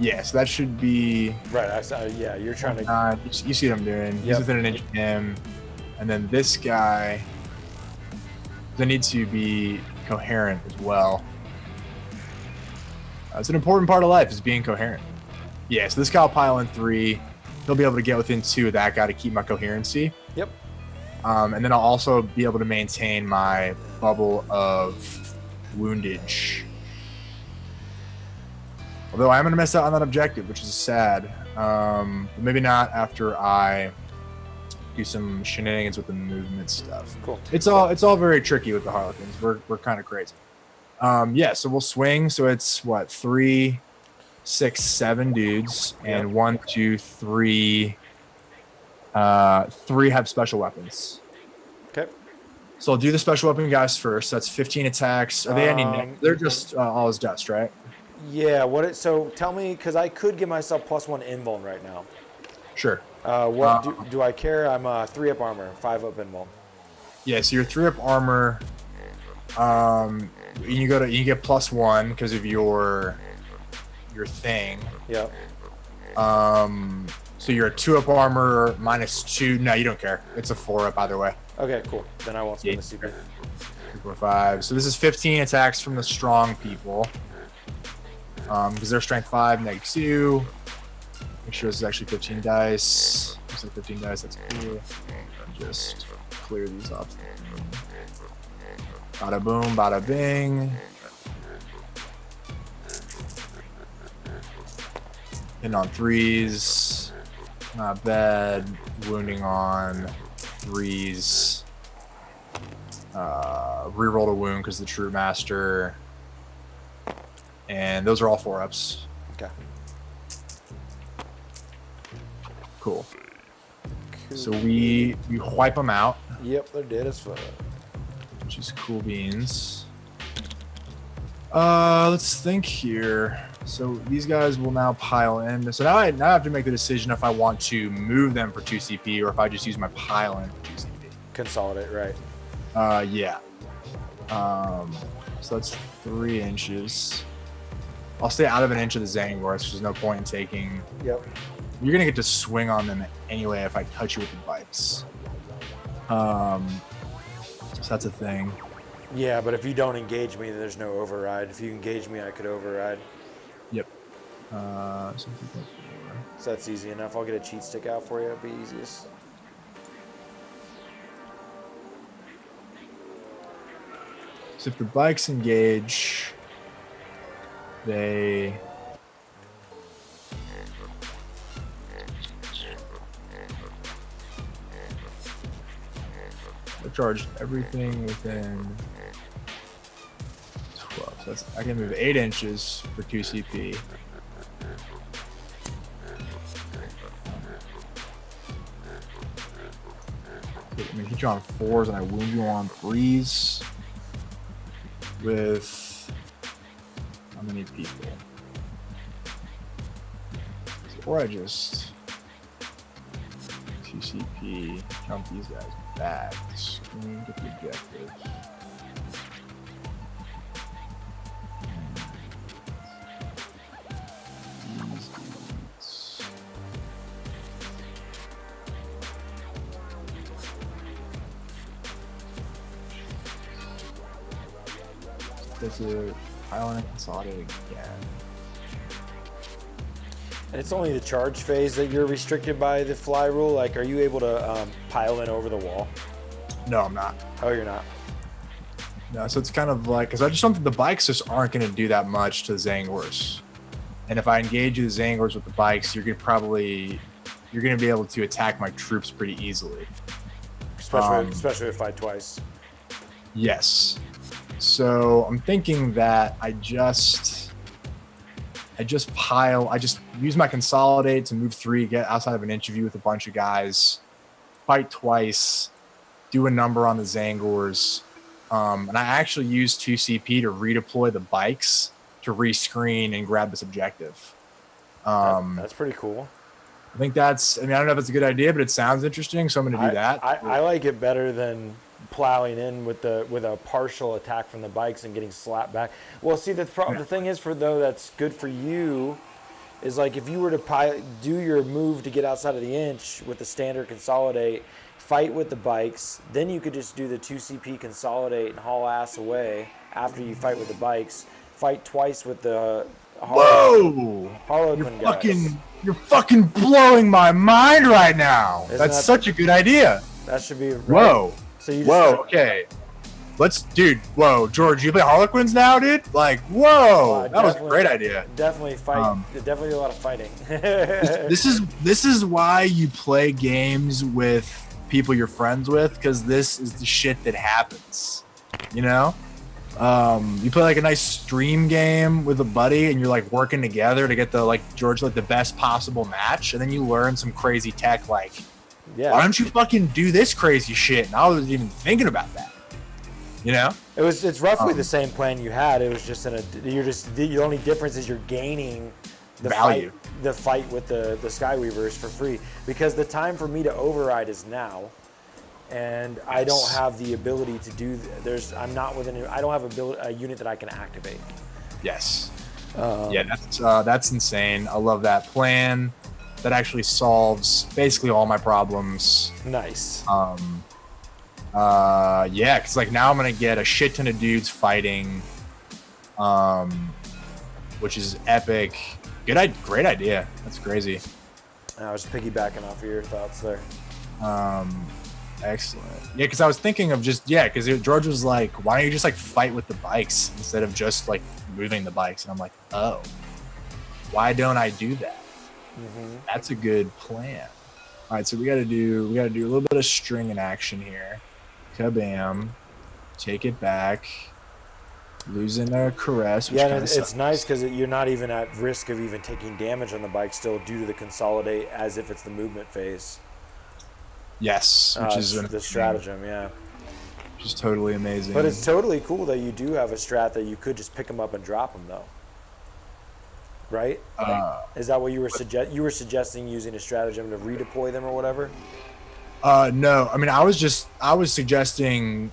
C: Yeah, so that should be
A: right. Yeah, you're trying to.
C: You see what I'm doing?
A: Yep.
C: He's within an inch of him. And then this guy, they need to be coherent as well. It's an important part of life, is being coherent. Yeah, so this guy will pile in 3. He'll be able to get within 2 of that guy to keep my coherency.
A: Yep.
C: And then I'll also be able to maintain my bubble of woundage. Although I am going to miss out on that objective, which is sad. But maybe not after I do some shenanigans with the movement stuff.
A: Cool.
C: It's all very tricky with the Harlequins. We're kind of crazy. Yeah, so we'll swing. So it's what, 3, 6, 7 dudes, and 1, 2, 3. 3 have special weapons.
A: Okay.
C: So I'll do the special weapon guys first. That's 15 attacks. Are they any? They're just all as dust, right?
A: Yeah. So tell me, because I could give myself +1 invuln right now.
C: Sure.
A: What do I care? I'm 3-up armor, 5-up invuln.
C: Yeah, so you're 3-up armor. You get +1 because of your thing.
A: Yep.
C: So you're a 2-up armor -2. No, you don't care. It's a 4-up either way.
A: Okay, cool. Then I won't spend the CP.
C: 2, 4, 5. So this is 15 attacks from the strong people. Because they're strength 5, -2. Make sure this is actually 15 dice. Looks like 15 dice. That's cool. Just clear these off. Bada boom, bada bing. And on 3s. Not bad. Wounding on 3s. Rerolled a wound because the Troop Master. And those are all 4-ups.
A: Okay.
C: Cool. So we wipe them out.
A: Yep, they're dead as fuck.
C: Which is cool beans. Let's think here. So these guys will now pile in. So now I have to make the decision if I want to move them for 2 CP or if I just use my pile in for 2 CP.
A: Consolidate, right?
C: Yeah. So that's 3 inches. I'll stay out of an inch of the Zangors. There's no point in taking.
A: Yep.
C: You're gonna get to swing on them anyway if I touch you with the bikes. So that's a thing.
A: Yeah, but if you don't engage me, then there's no override. If you engage me, I could override.
C: Yep.
A: So that's easy enough. I'll get a cheat stick out for you. It'll be easiest.
C: So if the bikes engage, they charged everything within 12. So that's, I can move 8 inches for 2 CP. I'm gonna hit you on 4s and I wound you on 3s with how many people? Or I just 2 CP, jump these guys back, screen, get the objective. These dudes. That's a pile and consolidate again.
A: And it's only the charge phase that you're restricted by the fly rule. Like, are you able to pile in over the wall?
C: No, I'm not.
A: Oh, you're not.
C: No, so it's kind of like, because I just don't think the bikes just aren't going to do that much to the Zangors. And if I engage the Zangors with the bikes, you're going to be able to attack my troops pretty easily.
A: Especially if fight twice.
C: Yes. So I'm thinking that I just use my consolidate to move 3, get outside of an inch of you with a bunch of guys, fight twice, do a number on the Zangors. And I actually use 2 CP to redeploy the bikes to rescreen and grab this objective.
A: That's pretty cool.
C: I think I don't know if it's a good idea, but it sounds interesting, so I'm going to do that.
A: I like it better than plowing in with a partial attack from the bikes and getting slapped back. Well, see, the thing is, that's good for you is, like, if you were to do your move to get outside of the inch with the standard consolidate, fight with the bikes, then you could just do the 2 CP consolidate and haul ass away after you fight with the bikes, fight twice with the Harlequin guys.
C: You're fucking blowing my mind right now. That's such a good idea.
A: That should be right.
C: Whoa.
A: So you just
C: okay. George, you play Harlequins now, dude? Like, whoa, that was a great idea.
A: Definitely fight. Definitely a lot of fighting.
C: this is why you play games with people you're friends with, because this is the shit that happens. You know, you play like a nice stream game with a buddy, and you're like working together to get the the best possible match, and then you learn some crazy tech like,
A: yeah,
C: why don't you fucking do this crazy shit? And I wasn't even thinking about that. You know,
A: it's roughly the same plan you had. It was just the only difference is you're gaining the
C: value.
A: Fight with the Skyweavers for free, because the time for me to override is now, and I don't have the ability to do. I don't have a unit that I can activate.
C: Yes. That's insane. I love that plan. That actually solves basically all my problems.
A: Nice.
C: Because like now I'm gonna get a shit ton of dudes fighting, which is epic. Great idea. That's crazy.
A: I was piggybacking off of your thoughts there.
C: Excellent. Yeah, because I was thinking of because George was like, why don't you just like fight with the bikes instead of just like moving the bikes? And I'm like, oh, why don't I do that? Mm-hmm. That's a good plan. All right, so we gotta do a little bit of string in action here. Kabam, take it back, losing a caress. Which
A: Yeah,
C: kinda
A: and
C: sucks.
A: it's nice because you're not even at risk of even taking damage on the bike still due to the consolidate as if it's the movement phase.
C: Yes, which is
A: the stratagem, yeah.
C: which is totally amazing.
A: But it's totally cool that you do have a strat that you could just pick them up and drop them though. Right? Is that what you were suggesting using a stratagem to redeploy them or whatever?
C: No, I mean I was suggesting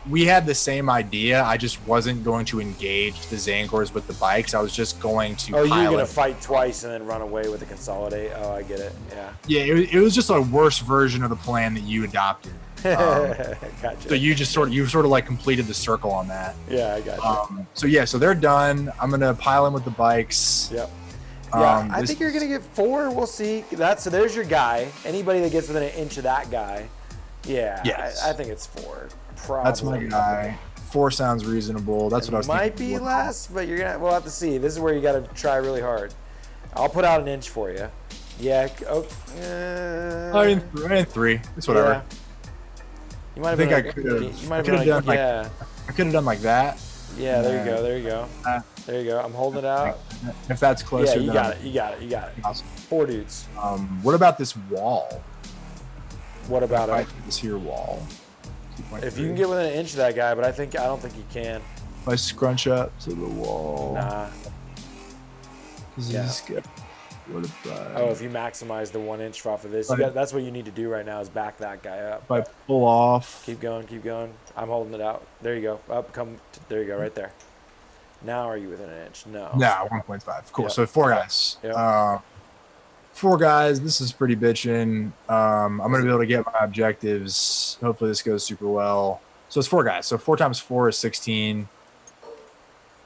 C: we had the same idea. I just wasn't going to engage the Zangors with the bikes. I was just going to.
A: Oh, you're gonna fight twice and then run away with the consolidate. Oh, I get it. Yeah.
C: Yeah, it was just a worse version of the plan that you adopted.
A: Gotcha.
C: So you sort of like completed the circle on that.
A: Yeah, I got you.
C: So they're done. I'm gonna pile in with the bikes.
A: Yep. Yeah, I think you're gonna get 4. We'll see. So there's your guy. Anybody that gets within an inch of that guy, yeah,
C: yes.
A: I think it's 4. Probably.
C: That's my guy. 4 sounds reasonable. That's what I was thinking.
A: Might be less, but we'll have to see. This is where you got to try really hard. I'll put out an inch for you. Yeah.
C: I mean 3. It's whatever.
A: Yeah. You might have
C: I could have done like that.
A: Yeah, there you go. There you go. I'm holding it out.
C: If that's closer.
A: Yeah, you got it.
C: Awesome.
A: 4 dudes.
C: What about this wall?
A: What about it?
C: This here wall.
A: If you can get within an inch of that guy, but I don't think you can.
C: If I scrunch up to the wall.
A: Nah.
C: What if
A: if you maximize the 1 inch off of this, that's what you need to do right now is back that guy up.
C: If I pull off.
A: Keep going. I'm holding it out. There you go. There you go, right there. Now are you within an inch? No.
C: No, 1.5. Cool.
A: Yep.
C: So 4 guys.
A: Yep.
C: 4 guys. This is pretty bitchin'. I'm going to be able to get my objectives. Hopefully this goes super well. So it's 4 guys. So 4 times 4 is 16.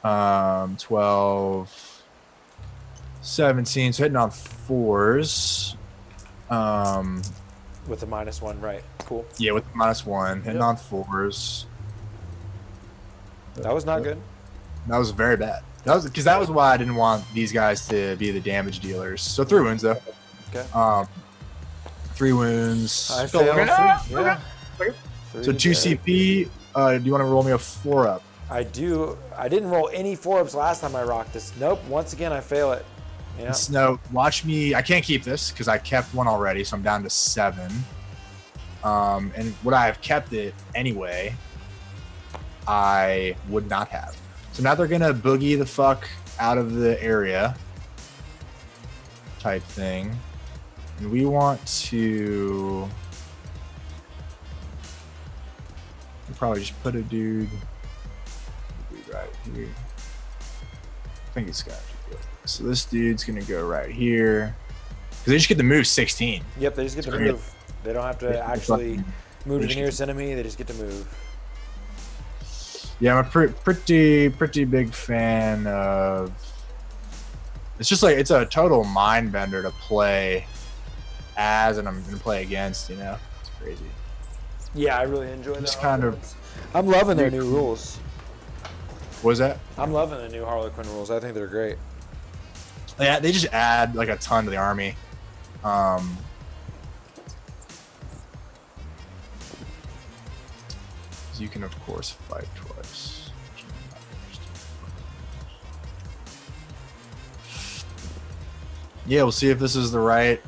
C: 12. 17. So hitting on 4s.
A: With the -1, right. Cool.
C: Yeah, with the -1. Hitting on 4s.
A: That was not good.
C: That was very bad. That was why I didn't want these guys to be the damage dealers. So 3 wounds though.
A: Okay.
C: 3 wounds.
A: I failed. Yeah.
C: So 2 CP. Do you want to roll me a 4-up?
A: I do. I didn't roll any 4-ups last time I rocked this. Nope. Once again, I fail it. Yeah.
C: No, watch me. I can't keep this because I kept 1 already, so I'm down to 7. And would I have kept it anyway? I would not have. So now they're gonna boogie the fuck out of the area, type thing, and we want to. We'll probably just put a dude right here. I think it's got to be good. So this dude's gonna go right here because they just get to move 16.
A: Yep, they just get to move. They don't have to actually move to the nearest enemy. They just get to move.
C: Yeah, I'm a pretty big fan of. It's just like it's a total mind bender to play as, and I'm gonna play against. It's crazy.
A: Yeah, I really enjoy that.
C: Just kind of.
A: I'm loving their new rules.
C: What was that?
A: I'm loving the new Harlequin rules. I think they're great.
C: Yeah, they just add like a ton to the army. You can of course fight twice. Yeah, we'll see if this is the right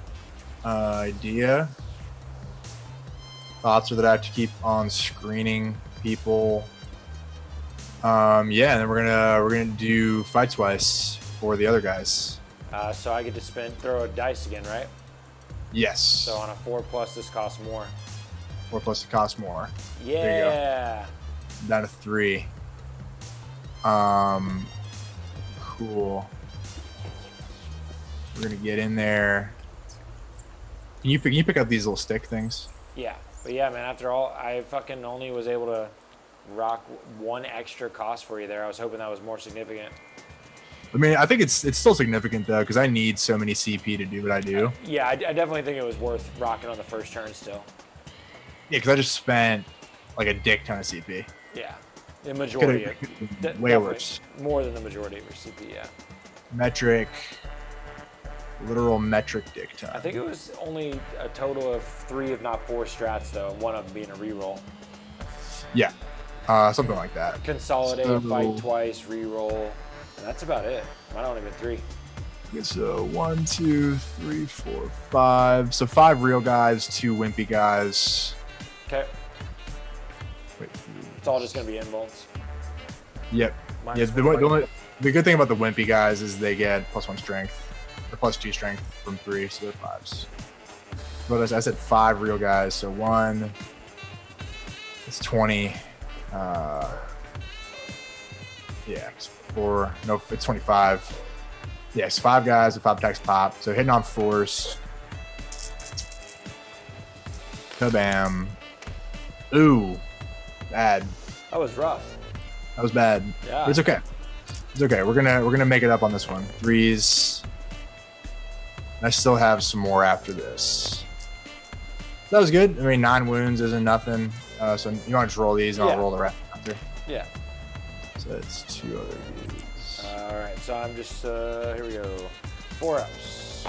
C: idea. Thoughts are that I have to keep on screening people. Yeah, and then we're gonna do fight twice for the other guys.
A: So I get to throw a dice again, right?
C: Yes.
A: So on a 4+, this costs more.
C: 4+ it costs more.
A: Yeah.
C: There you go. Down to 3. Cool. We're gonna get in there. Can you pick up these little stick things?
A: Yeah, but yeah, man. After all, I fucking only was able to rock 1 extra cost for you there. I was hoping that was more significant.
C: I mean, I think it's still significant though, because I need so many CP to do what I do.
A: Yeah, I definitely think it was worth rocking on the first turn still.
C: Yeah, because I just spent like a dick ton of CP.
A: Yeah, the majority
C: way worse.
A: More than the majority of your CP. Yeah.
C: Metric. Literal metric dick time.
A: I think it was only a total of 3, if not 4 strats, though, and one of them being a reroll.
C: Yeah, something like that.
A: Consolidate,
C: So-
A: fight twice, reroll, and that's about it. Mine only been 3.
C: Okay, so 1, 2, 3, 4, 5. So 5 real guys, 2 wimpy guys.
A: Okay,
C: Wait.
A: it's all just gonna be invulns.
C: Yep. Yeah. The good thing about the wimpy guys is they get +1 strength or +2 strength from 3, so they're 5s. But as I said, 5 real guys. So 1. It's 20. Yeah, it's 4. No, it's 25. Yes, 5 guys with 5 attacks pop. So hitting on force. Kabam. Ooh. Bad.
A: That was rough.
C: That was bad.
A: Yeah.
C: But it's okay. It's okay. We're gonna make it up on this one. 3s. And I still have some more after this. That was good. I mean, 9 wounds isn't nothing. So you want to just roll these, and
A: Yeah.
C: I'll roll the rest after.
A: Yeah.
C: So it's 2 other dudes.
A: All right, so I'm just here we go. 4 ups.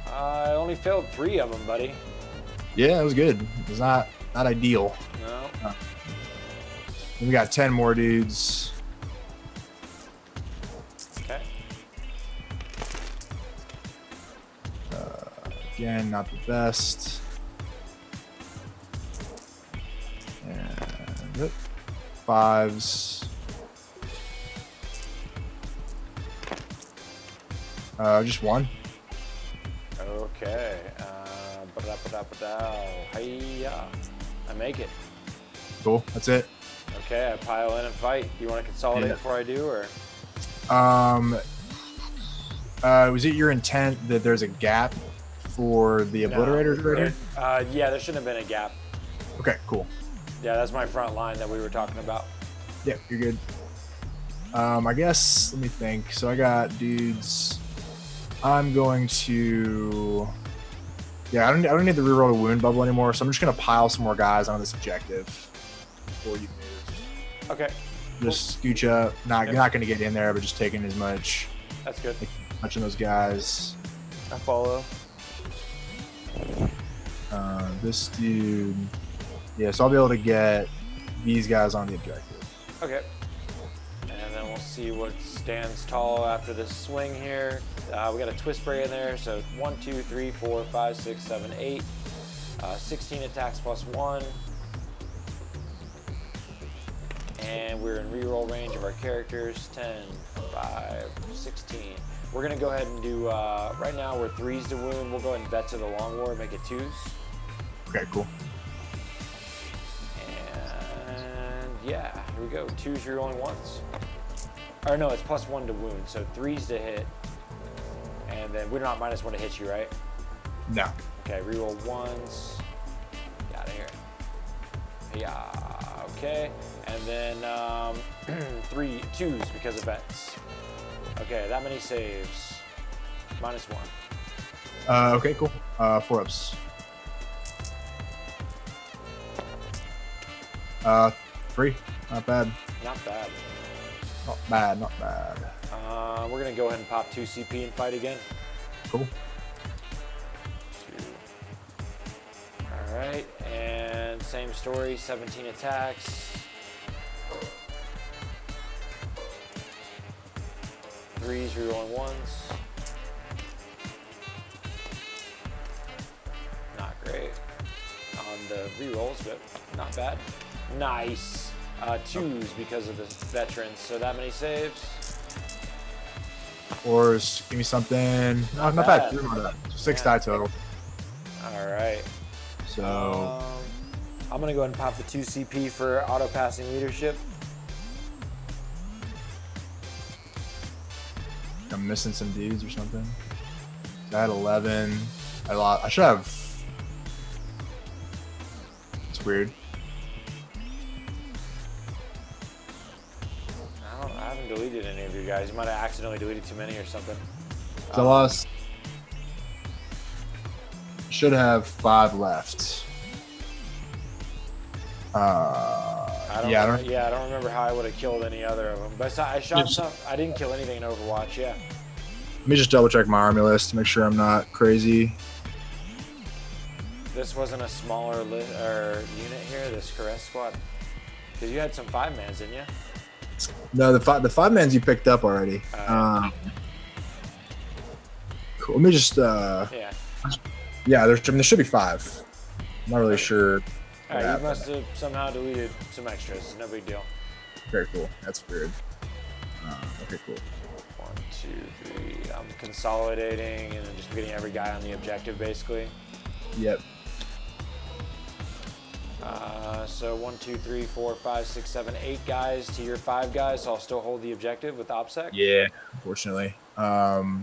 A: I only failed 3 of them, buddy.
C: Yeah, it was good. It was not ideal.
A: No.
C: Then we got 10 more dudes.
A: Okay.
C: Again, not the best. And yep, 5s. Just 1.
A: Okay. Hiya. I make it.
C: Cool. That's it.
A: Okay, I pile in and fight. Do you want to consolidate
C: Yeah.
A: before I do, or?
C: Was it your intent that there's a gap for the obliterators right here?
A: Yeah, there shouldn't have been a gap.
C: Okay, cool.
A: Yeah, that's my front line that we were talking about.
C: Yeah, you're good. I guess, let me think. So I got dudes. I'm going to... Yeah, I don't need to reroll a wound bubble anymore, so I'm just going to pile some more guys on this objective before you move.
A: Okay,
C: Just scooch up. You're not going to get in there, but just taking as much.
A: that's good.
C: Touching those guys.
A: I follow.
C: This dude... Yeah, so I'll be able to get these guys on the objective.
A: Okay. And then we'll see what stands tall after this swing here. We got a twist spray in there, so 1, 2, 3, 4, 5, 6, 7, 8. 16 attacks +1. And we're in reroll range of our characters. 10, 5, 16. We're gonna go ahead and do, right now we're 3s to wound. We'll go ahead and vet to the long war and make it 2s.
C: Okay, cool.
A: And yeah, here we go. 2s rerolling 1s. Or no, it's +1 to wound, so 3s to hit. And then we're not -1 to hit you, right?
C: No.
A: Okay, reroll 1s. Get out of here. Yeah, okay. And then 2s because of vets. Okay, that many saves. -1.
C: Okay, cool. 4 ups. 3. Not bad.
A: Not bad.
C: Not bad, not bad.
A: We're gonna go ahead and pop 2 CP and fight again.
C: Cool.
A: 2. All right, and same story, 17 attacks. 3s rerolling 1s. Not great on the rerolls, but not bad. Nice. 2s because of the veterans, so that many saves.
C: Or give me something. No, not bad. 3 more than that. 6 die total.
A: All right.
C: So
A: I'm gonna go ahead and pop the 2 CP for auto passing leadership.
C: I'm missing some dudes or something. I had 11. I should have. It's weird.
A: I haven't deleted any of you guys. You might have accidentally deleted too many or something.
C: So I lost. Should have 5 left.
A: I don't remember how I would have killed any other of them. But I shot some. I didn't kill anything in Overwatch. Yeah.
C: Let me just double check my army list to make sure I'm not crazy.
A: This wasn't a smaller unit here, this caress squad? Because you had some 5-mans, didn't you?
C: No, the five mans you picked up already. Cool. Let me just
A: Yeah.
C: yeah, there should be 5. I'm not really sure.
A: All right, you must have somehow deleted some extras. No big deal.
C: Very cool. That's weird. Okay, cool.
A: 1, 2, 3. I'm consolidating and then just getting every guy on the objective, basically.
C: Yep.
A: So 1, 2, 3, 4, 5, 6, 7, 8 guys to your 5 guys. So I'll still hold the objective with OPSEC.
C: Yeah, unfortunately.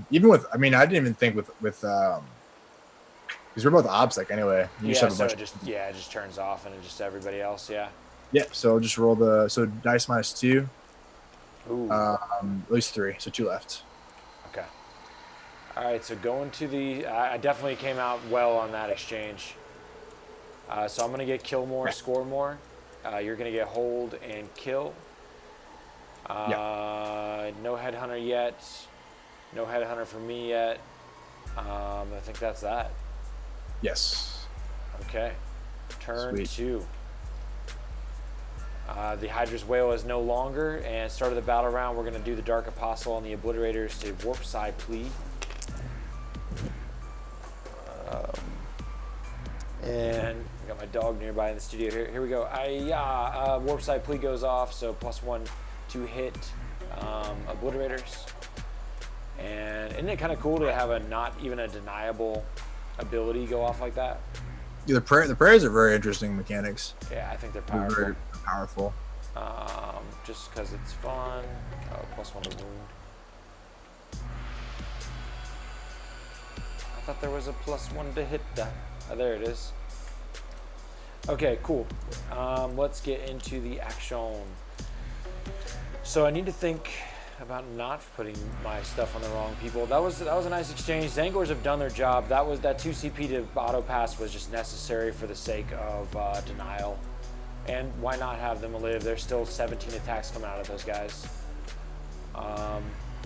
C: Even with, I mean, I didn't even think with because we're both OBSEC anyway. You just have a
A: so
C: bunch.
A: it just turns off and it just everybody else. Yeah.
C: Yep. So I'll just roll dice -2.
A: Ooh.
C: At least 3. So 2 left.
A: Okay. All right. So going to the, I definitely came out well on that exchange. So I'm gonna get kill more, score more. You're gonna get hold and kill. No headhunter yet. No headhunter for me yet. I think that's that.
C: Yes.
A: Okay. Turn
C: Sweet.
A: 2. The Hydra's Whale is no longer, and start of the battle round, we're gonna do the Dark Apostle on the Obliterators to warp side plea. And I got my dog nearby in the studio here. Here we go. Warp side plea goes off, so +1 to hit Obliterators. And isn't it kind of cool to have a not even a deniable ability go off like that?
C: Yeah, the prayers are very interesting mechanics.
A: Yeah, I think they're
C: They're
A: powerful.
C: very powerful.
A: Just because it's fun. +1 to wound. I thought there was a +1 to hit that. Oh, there it is. Okay, cool. Let's get into the action. So I need to think about not putting my stuff on the wrong people. That was a nice exchange. Zangors have done their job. That 2 CP to auto pass was just necessary for the sake of denial. And why not have them live? There's still 17 attacks coming out of those guys.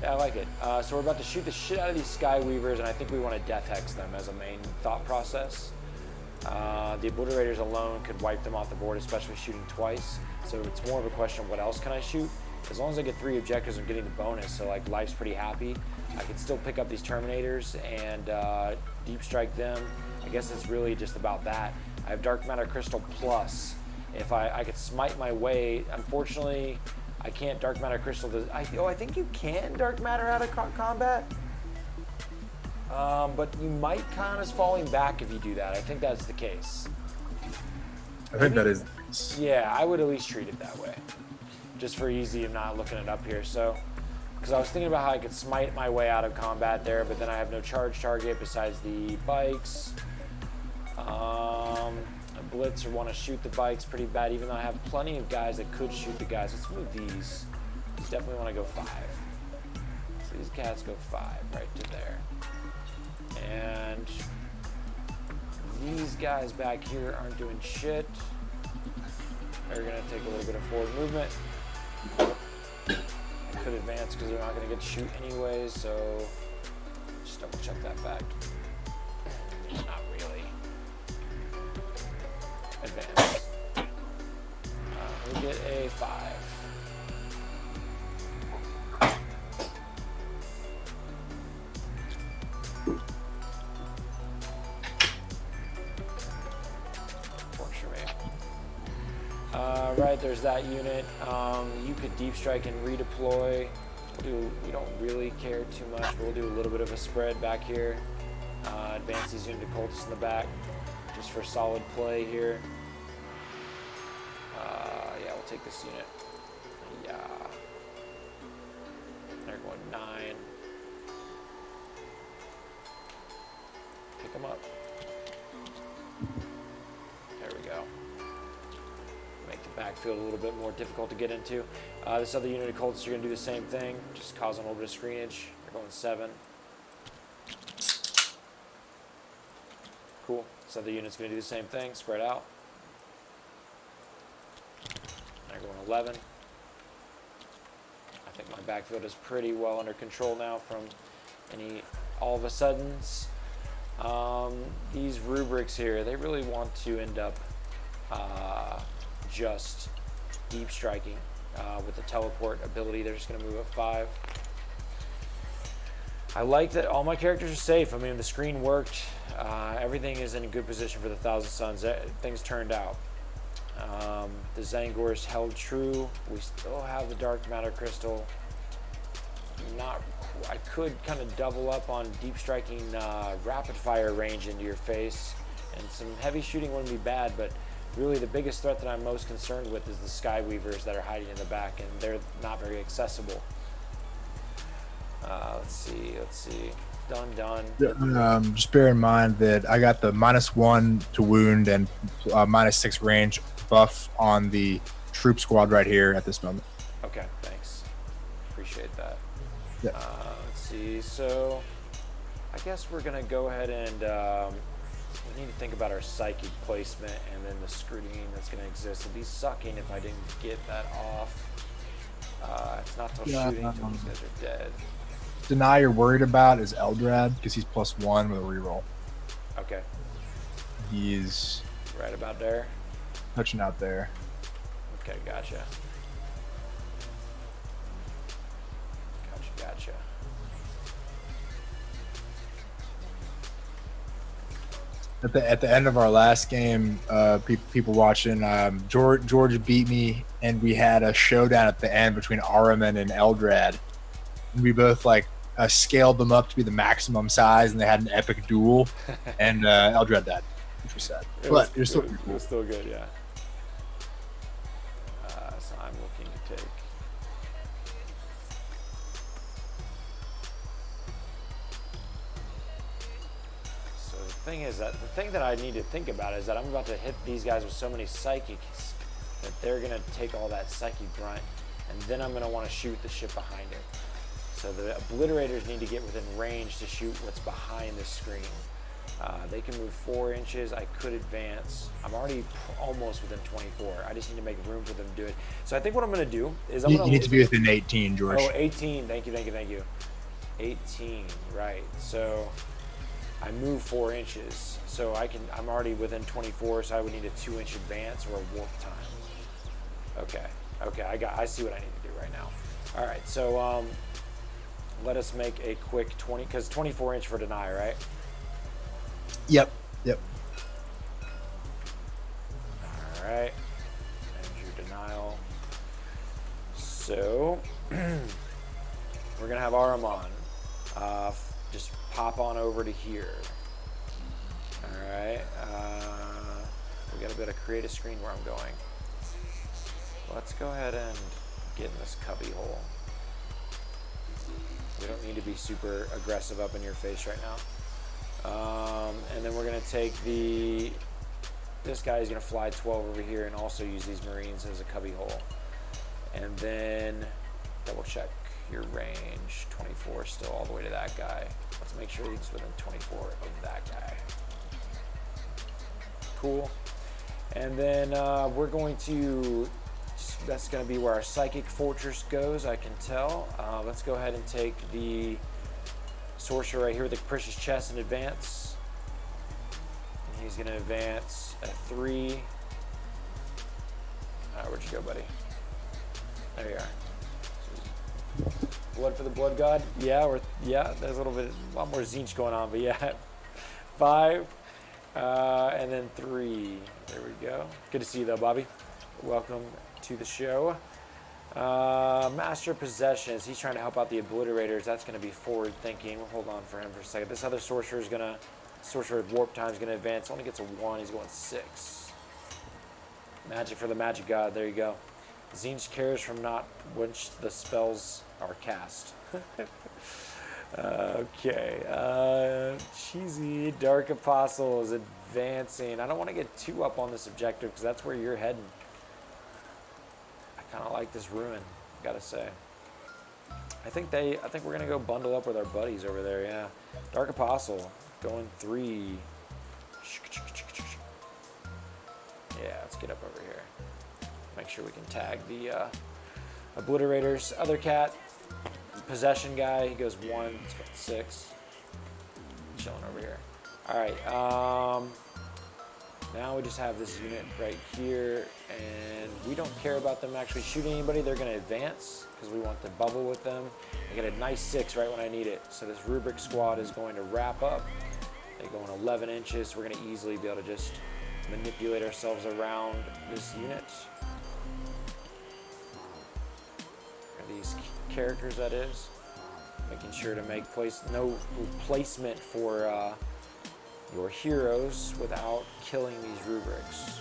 A: Yeah, I like it. So we're about to shoot the shit out of these Skyweavers, and I think we want to Death Hex them as a main thought process. The Obliterators alone could wipe them off the board, especially shooting twice. So it's more of a question of what else can I shoot? As long as I get 3 objectives, I'm getting the bonus, so like life's pretty happy. I can still pick up these Terminators and deep strike them. I guess it's really just about that. I have Dark Matter Crystal Plus. If I could smite my way, unfortunately, I can't Dark Matter Crystal. I think you can Dark Matter out of combat. But you might count as falling back if you do that. I think that's the case.
C: I think that is.
A: Yeah, I would at least treat it that way. Just for easy and not looking it up here. So, because I was thinking about how I could smite my way out of combat there, but then I have no charge target besides the bikes. A blitz or want to shoot the bikes pretty bad, even though I have plenty of guys that could shoot the guys. Let's move these. Definitely want to go 5. So these cats go 5 right to there. And these guys back here aren't doing shit. They're going to take a little bit of forward movement. I could advance because they're not going to get to shoot anyways, so just double check that fact. Not really. Advance. We get a 5. Works for me. Right, there's that unit. You could deep strike and redeploy. We don't really care too much, but we'll do a little bit of a spread back here. Advance these unit cultists in the back, just for solid play here. Yeah, we'll take this unit. Yeah. They're going 9. Pick them up. There we go. Make the backfield a little bit more difficult to get into. This other unit of cultists are going to do the same thing, just causing a little bit of screenage. They're going 7. Cool. This other unit's going to do the same thing, spread out. They're going 11. I think my backfield is pretty well under control now from all of a suddens. These rubrics here, they really want to end up just deep striking with the teleport ability. They're just going to move up 5. I like that all my characters are safe. I mean, the screen worked. Everything is in a good position for the Thousand Suns. Things turned out. The Zangors held true. We still have the Dark Matter Crystal. I could kind of double up on deep striking rapid fire range into your face, and some heavy shooting wouldn't be bad, but really the biggest threat that I'm most concerned with is the Skyweavers that are hiding in the back, and they're not very accessible. Let's see. Done.
C: Just bear in mind that I got the -1 to wound and -6 range buff on the troop squad right here at this moment.
A: Okay, thanks. Appreciate that.
C: Yeah.
A: Let's see. So I guess we're gonna go ahead and we need to think about our psychic placement and then the screen that's gonna exist. It'd be sucking if I didn't get that off. It's not till shooting until these guys are dead.
C: Deny you're worried about is Eldrad because he's +1 with a reroll.
A: Okay.
C: He's
A: Right about there.
C: touching out there.
A: Okay, gotcha.
C: At the end of our last game, people watching, George beat me, and we had a showdown at the end between Ahriman and Eldrad. And we both scaled them up to be the maximum size, and they had an epic duel. And Eldrad died, which was sad. It was
A: still good, yeah. So I'm looking to take. The thing that I need to think about is that I'm about to hit these guys with so many psychics that they're going to take all that psychic grunt, and then I'm going to want to shoot the ship behind it. So the obliterators need to get within range to shoot what's behind the screen. They can move 4 inches. I could advance. I'm already almost within 24. I just need to make room for them to do it. So I think what I'm going to do is
C: you need to be within 18, George.
A: Oh, 18. Thank you. 18, right. So I move 4 inches, so I'm already within 24, so I would need a 2-inch advance or a warp time. Okay, I see what I need to do right now. All right, so let us make a quick 20, because 24-inch for deny, right?
C: Yep.
A: All right, and your denial. So we're gonna have Ahriman just pop on over to here. All right, we got to be able to create a screen where I'm going. Let's go ahead and get in this cubby hole. We don't need to be super aggressive up in your face right now. And then we're gonna take this guy is gonna fly 12 over here and also use these Marines as a cubby hole. And then double check your range, 24 still all the way to that guy. Let's make sure he's within 24 of that guy. Cool. And then we're going to, that's going to be where our Psychic Fortress goes, I can tell. Let's go ahead and take the Sorcerer right here with the Capricious Chest and advance. And he's going to advance at 3. All right, where'd you go, buddy? There you are. Blood for the Blood God? Yeah, there's a lot more Zinch going on, but yeah. 5, and then 3. There we go. Good to see you though, Bobby. Welcome to the show. Master of Possessions, he's trying to help out the Obliterators. That's going to be forward thinking. We'll hold on for him for a second. This other Sorcerer is Sorcerer at Warp Time is going to advance. Only gets a 1, he's going 6. Magic for the Magic God, there you go. Zinch cares from not which the spells are cast. Okay, cheesy. Dark Apostle is advancing. I don't want to get too up on this objective because that's where you're heading. I kind of like this ruin, gotta say. I think we're gonna go bundle up with our buddies over there. Yeah, Dark Apostle going 3. Yeah, let's get up over here. Make sure we can tag the Obliterators. Other cat, possession guy, he goes 1, it's got 6. Chilling over here. All right, now we just have this unit right here, and we don't care about them actually shooting anybody. They're gonna advance because we want to bubble with them. I get a nice 6 right when I need it. So this rubric squad is going to wrap up. They go in 11 inches. We're gonna easily be able to just manipulate ourselves around this unit. Are these characters, that is. Making sure to make no placement for your heroes without killing these rubrics.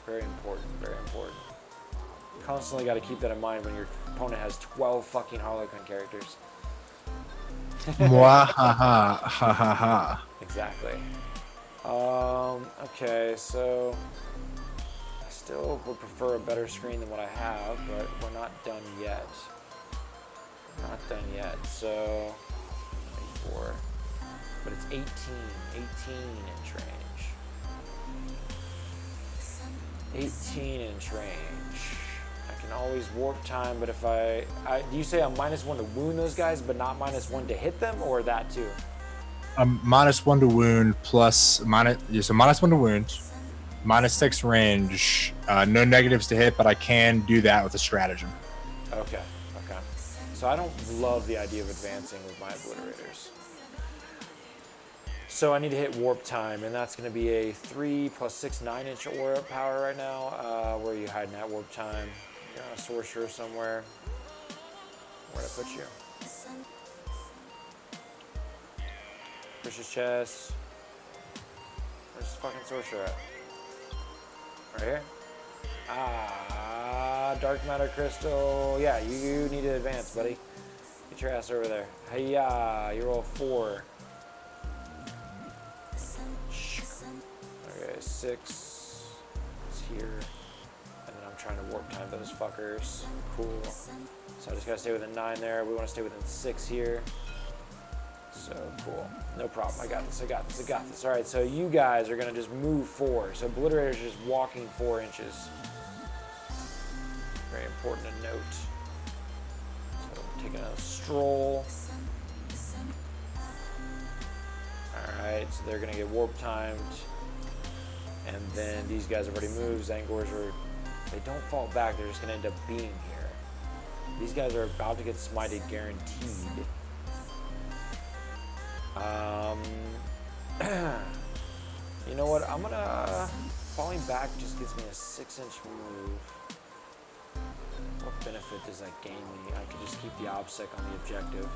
A: Very important, very important. Constantly got to keep that in mind when your opponent has 12 fucking Harlequin characters.
C: Mwah, ha ha ha ha ha.
A: Exactly. Okay, so I still would prefer a better screen than what I have, but we're not done yet. Not done yet, so 4, but it's 18 inch range. 18 inch range. I can always warp time, but if do you say I'm -1 to wound those guys, but not -1 to hit them, or that too?
C: -1 to wound plus so -1 to wound, -6 range, no negatives to hit, but I can do that with a stratagem.
A: Okay. So I don't love the idea of advancing with my obliterators. So I need to hit warp time, and that's going to be a 3 + 6, 9-inch aura power right now. Where are you hiding at warp time? You're on a sorcerer somewhere. Where'd I put you? Chris's chest. Where's the fucking sorcerer at? Right here? Dark matter crystal. Yeah, you need to advance, buddy. Get your ass over there. Hey-ya, you roll 4. Okay, 6 is here. And then I'm trying to warp time those fuckers. Cool. So I just gotta stay within 9 there. We wanna stay within 6 here. So cool. No problem. I got this. All right, so you guys are gonna just move 4. So obliterator's just walking 4 inches. Very important to note. So taking a stroll. Alright, so they're gonna get warp timed. And then these guys have already moved. Zangors they don't fall back, they're just gonna end up being here. These guys are about to get smited guaranteed. You know what, I'm gonna falling back just gives me a 6-inch move. What benefit does that gain me? I could just keep the obsec on the objective.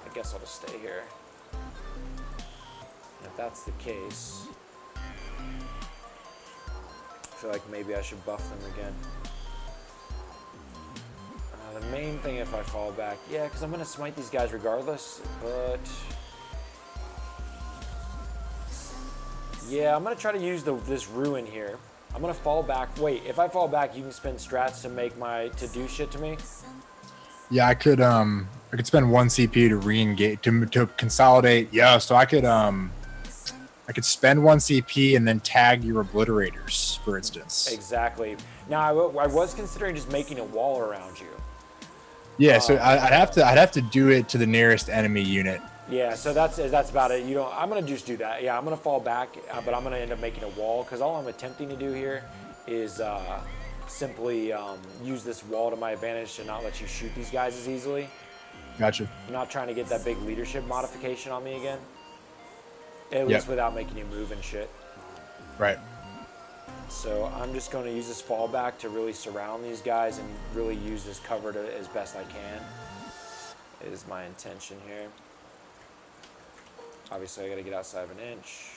A: I guess I'll just stay here. And if that's the case, I feel like maybe I should buff them again. The main thing if I fall back, yeah, because I'm going to smite these guys regardless, but yeah, I'm going to try to use this ruin here. I'm gonna fall back. Wait, if I fall back, you can spend strats to do shit to me.
C: Yeah, I could spend 1 CP to re-engage to consolidate. Yeah, so I could spend 1 CP and then tag your obliterators, for instance.
A: Exactly. Now I was considering just making a wall around you.
C: Yeah, so I'd have to do it to the nearest enemy unit.
A: Yeah, so that's about it. I'm gonna just do that. Yeah, I'm gonna fall back, but I'm gonna end up making a wall because all I'm attempting to do here is simply use this wall to my advantage to not let you shoot these guys as easily.
C: Gotcha.
A: I'm not trying to get that big leadership modification on me again. At least without making you move and shit.
C: Right.
A: So I'm just going to use this fallback to really surround these guys and really use this cover as best I can. Is my intention here. Obviously, I got to get outside of an inch.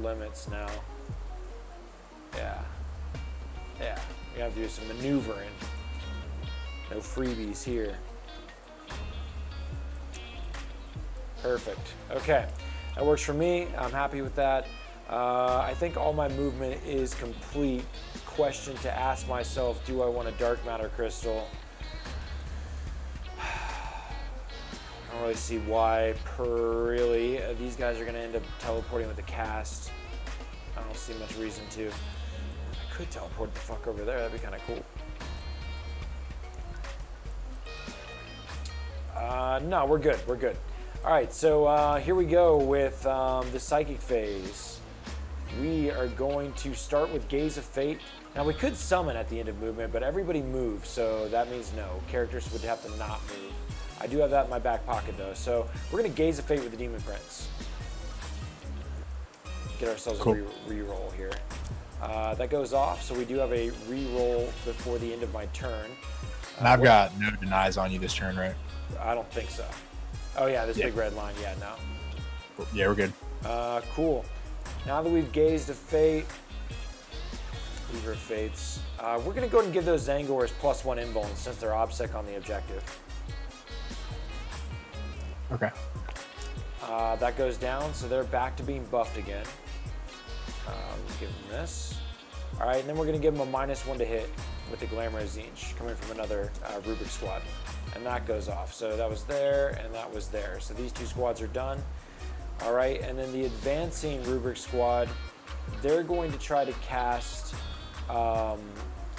A: Limits now. gonna have to do some maneuvering. No freebies here. Perfect. Okay, that works for me. I'm happy with that. I think all my movement is complete. Question to ask myself, do I want a dark matter crystal? I don't really see why, really. These guys are gonna end up teleporting with the cast. I don't see much reason to. I could teleport the fuck over there, that'd be kind of cool. No, we're good, we're good. All right, so here we go with the psychic phase. We are going to start with Gaze of Fate. Now we could summon at the end of movement, but everybody moves, so that means no. Characters would have to not move. I do have that in my back pocket though, so we're gonna Gaze of Fate with the Demon Prince. Get ourselves
C: cool.
A: a re-roll here. That goes off, so we do have a re-roll before the end of my turn.
C: And I've got no denies on you this turn, right?
A: I don't think so. Oh yeah, this big red line, yeah, no.
C: Yeah, we're good.
A: Cool. Now that we've Gazed of Fate, Weaver of Fates, we're gonna go ahead and give those Zangors +1 invuln since they're OBSEC on the objective.
C: Okay.
A: That goes down, so they're back to being buffed again. Give them this. All right, and then we're gonna give them a -1 to hit with the Glamour Zinch coming from another Rubik squad. And that goes off. So that was there, and that was there. So these two squads are done. All right, and then the advancing Rubik squad, they're going to try to cast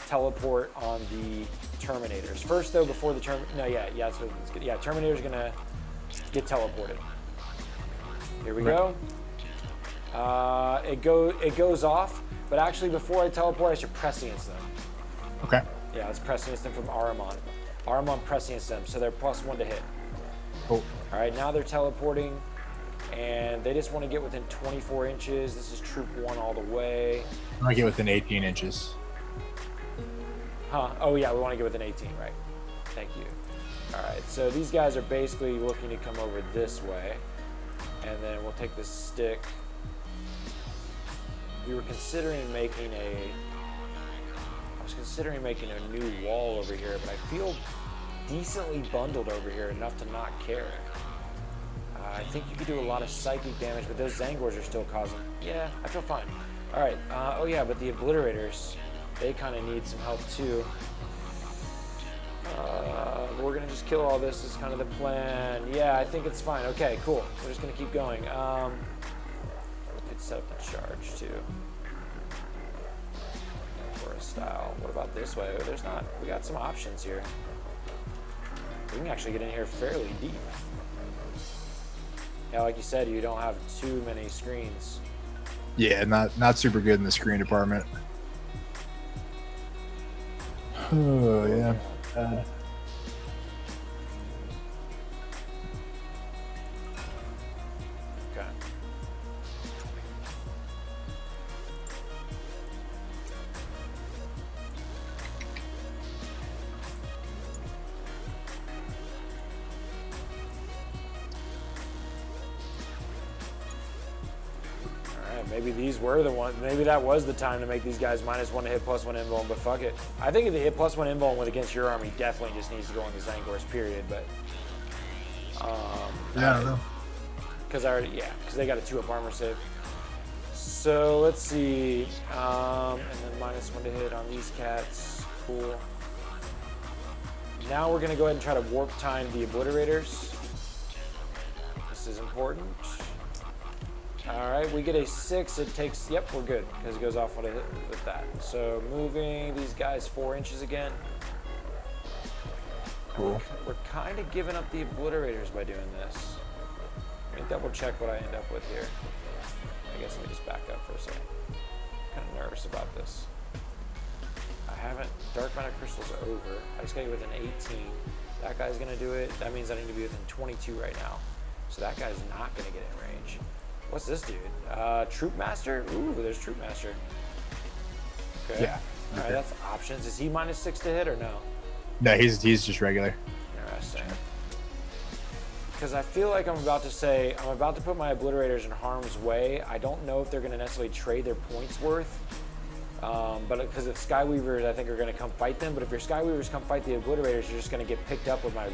A: teleport on the Terminators. First though, before the that's what it's good. Yeah, Terminator's gonna get teleported. Here we go. It goes off, but actually before I teleport, I should prescience them.
C: Okay.
A: Yeah, let's prescience them from Ahriman. Ahriman prescience them, so they're +1 to hit.
C: Cool.
A: All right, now they're teleporting, and they just want to get within 24 inches. This is troop 1 all the way.
C: I want to get within 18 inches.
A: Huh? Oh yeah, we want to get within 18, right? Thank you. All right, so these guys are basically looking to come over this way, and then we'll take this stick. We were considering making a new wall over here, but I feel decently bundled over here enough to not care. I think you could do a lot of psychic damage, but those Zangors are still causing. Yeah, I feel fine. All right. Oh yeah, but the Obliterators, they kind of need some help too. We're gonna just kill all this is kind of the plan. Yeah, I think it's fine. Okay, cool. We're just gonna keep going. We could set up the charge too. Style. What about this way? Oh, there's not. We got some options here. We can actually get in here fairly deep. Yeah, like you said, you don't have too many screens.
C: Yeah, not super good in the screen department. Oh yeah.
A: Okay. Maybe these were the ones. Maybe that was the time to make these guys -1 to hit +1 invuln, but fuck it. I think if they hit +1 invuln with against your army, definitely just needs to go on the Zangors, period. But
C: yeah, I don't know.
A: Because they got a 2-up armor save. So let's see, and then -1 to hit on these cats. Cool. Now we're gonna go ahead and try to warp time the Obliterators. This is important. All right, we get a 6. It takes, yep, we're good because it goes off when I hit with that. So moving these guys 4 inches again.
C: Cool.
A: We're kind of giving up the Obliterators by doing this. Let me double check what I end up with here. I guess let me just back up for a second. I'm kind of nervous about this. I haven't, Dark Matter Crystal's over. I just got to get within 18. That guy's gonna do it. That means I need to be within 22 right now. So that guy's not gonna get in range. What's this dude? Troop Master? Ooh, there's Troop Master. Okay.
C: Yeah.
A: All right, that's options. Is he -6 to hit or no?
C: No, he's just regular.
A: Interesting. Because I feel like I'm about to put my Obliterators in harm's way. I don't know if they're going to necessarily trade their points worth. But because if Skyweavers, I think, are going to come fight them. But if your Skyweavers come fight the Obliterators, you're just going to get picked up with my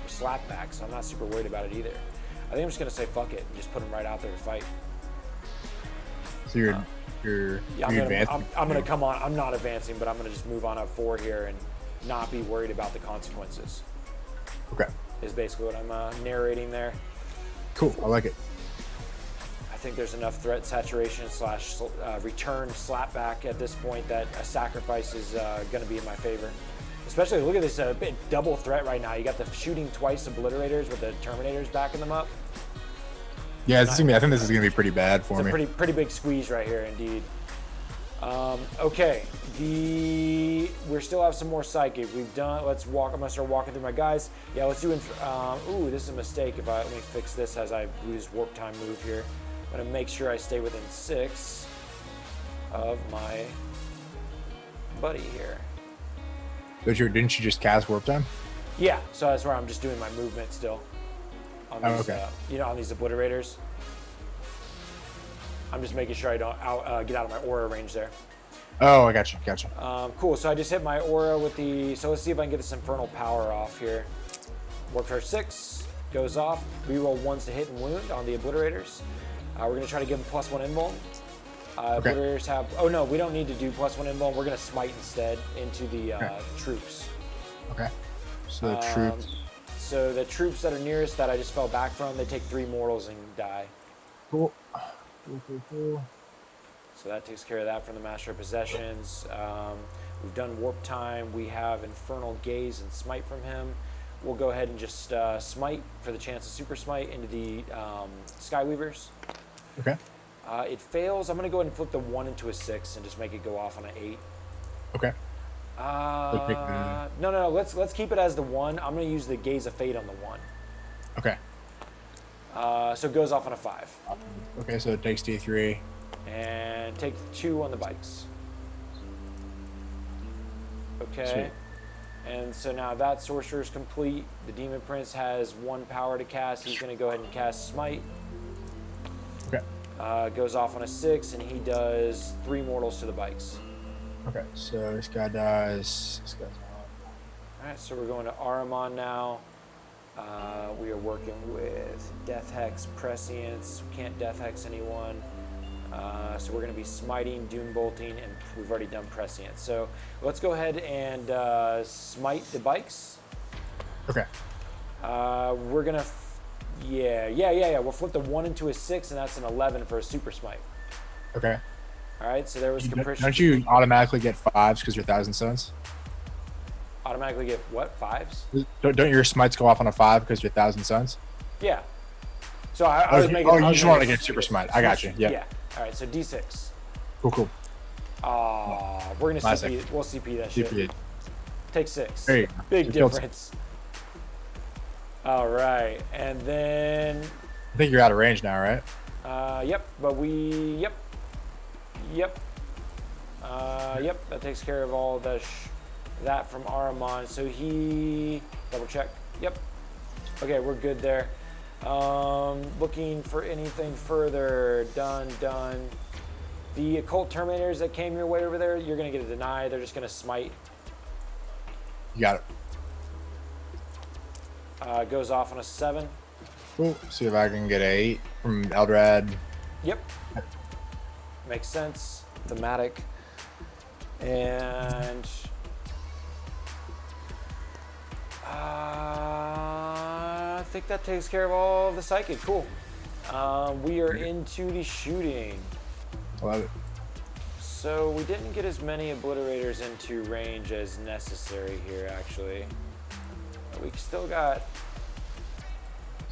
A: slap back. So I'm not super worried about it either. I think I'm just going to say fuck it and just put them right out there to fight.
C: So you're
A: I'm going to come on. I'm not advancing, but I'm going to just move on up 4 here and not be worried about the consequences.
C: Okay.
A: Is basically what I'm narrating there.
C: Cool. I like it.
A: I think there's enough threat saturation / return slapback at this point that a sacrifice is going to be in my favor. Especially, look at this double threat right now. You got the shooting twice Obliterators with the Terminators backing them up.
C: Yeah, I think this is gonna be pretty bad for me.
A: It's a pretty big squeeze right here, indeed. Okay, we still have some more psychic. We've done. Let's walk. I'm gonna start walking through my guys. Yeah, let's do. Ooh, this is a mistake. Let me fix this as I lose warp time move here. I'm gonna make sure I stay within 6 of my buddy here.
C: Didn't you just cast warp time?
A: Yeah, so that's where I'm just doing my movement still. On these, on these Obliterators. I'm just making sure I don't get out of my aura range there.
C: Oh, I gotcha.
A: Cool, so I just hit my aura with the... So let's see if I can get this Infernal Power off here. Warp Charge 6 goes off. Reroll 1s to hit and wound on the Obliterators. We're going to try to give them +1 invuln.
C: Okay.
A: Obliterators have... Oh, no, we don't need to do +1 invuln. We're going to smite instead into the troops.
C: Okay. So the troops...
A: So the troops that are nearest that I just fell back from, they take 3 mortals and die.
C: Cool.
A: So that takes care of that from the Master of Possessions. We've done Warp Time. We have Infernal Gaze and Smite from him. We'll go ahead and just Smite for the chance of Super Smite into the Skyweavers.
C: Okay.
A: It fails. I'm going to go ahead and flip the 1 into a 6 and just make it go off on an 8.
C: Okay.
A: No. Let's keep it as the 1. I'm going to use the Gaze of Fate on the 1.
C: Okay.
A: So it goes off on a 5.
C: Okay, so it takes D3.
A: And take 2 on the bikes. Okay.
C: Sweet.
A: And so now that sorcerer is complete. The Demon Prince has 1 power to cast. He's going to go ahead and cast Smite.
C: Okay.
A: Goes off on a 6, and he does 3 mortals to the bikes.
C: Okay, so this guy dies. This guy's on.
A: Alright, so we're going to Ahriman now. We are working with Death Hex, Prescience. We can't Death Hex anyone. So we're going to be smiting, Doom Bolting, and we've already done Prescience. So let's go ahead and smite the bikes.
C: Okay.
A: We're going to... Yeah. We'll flip the 1 into a 6, and that's an 11 for a Super Smite.
C: Okay.
A: All right, so there was compression.
C: Don't you automatically get 5s because you're 1,000 Suns?
A: Automatically get what? 5s?
C: Don't your smites go off on a 5 because you're 1,000 Suns?
A: Yeah. So I was making...
C: you just want to get Super Smite. I got you. Yep.
A: Yeah. All right, so D6.
C: Cool.
A: We're going to CP. We'll CP that shit.
C: CP.
A: Take 6.
C: There you go.
A: Big difference. All right, and then...
C: I think you're out of range now, right?
A: Yep, but we... Yep. That takes care of all of that from Ahriman. So he... Double check. Yep. Okay, we're good there. Looking for anything further. Done. The Occult Terminators that came your way over there, you're going to get a deny. They're just going to smite.
C: You got it.
A: Goes off on a 7.
C: Cool. See if I can get an 8 from Eldrad.
A: Yep. Makes sense. Thematic. And... I think that takes care of all of the psychic. Cool. We are into the shooting.
C: I love it.
A: So we didn't get as many Obliterators into range as necessary here, actually. We still got...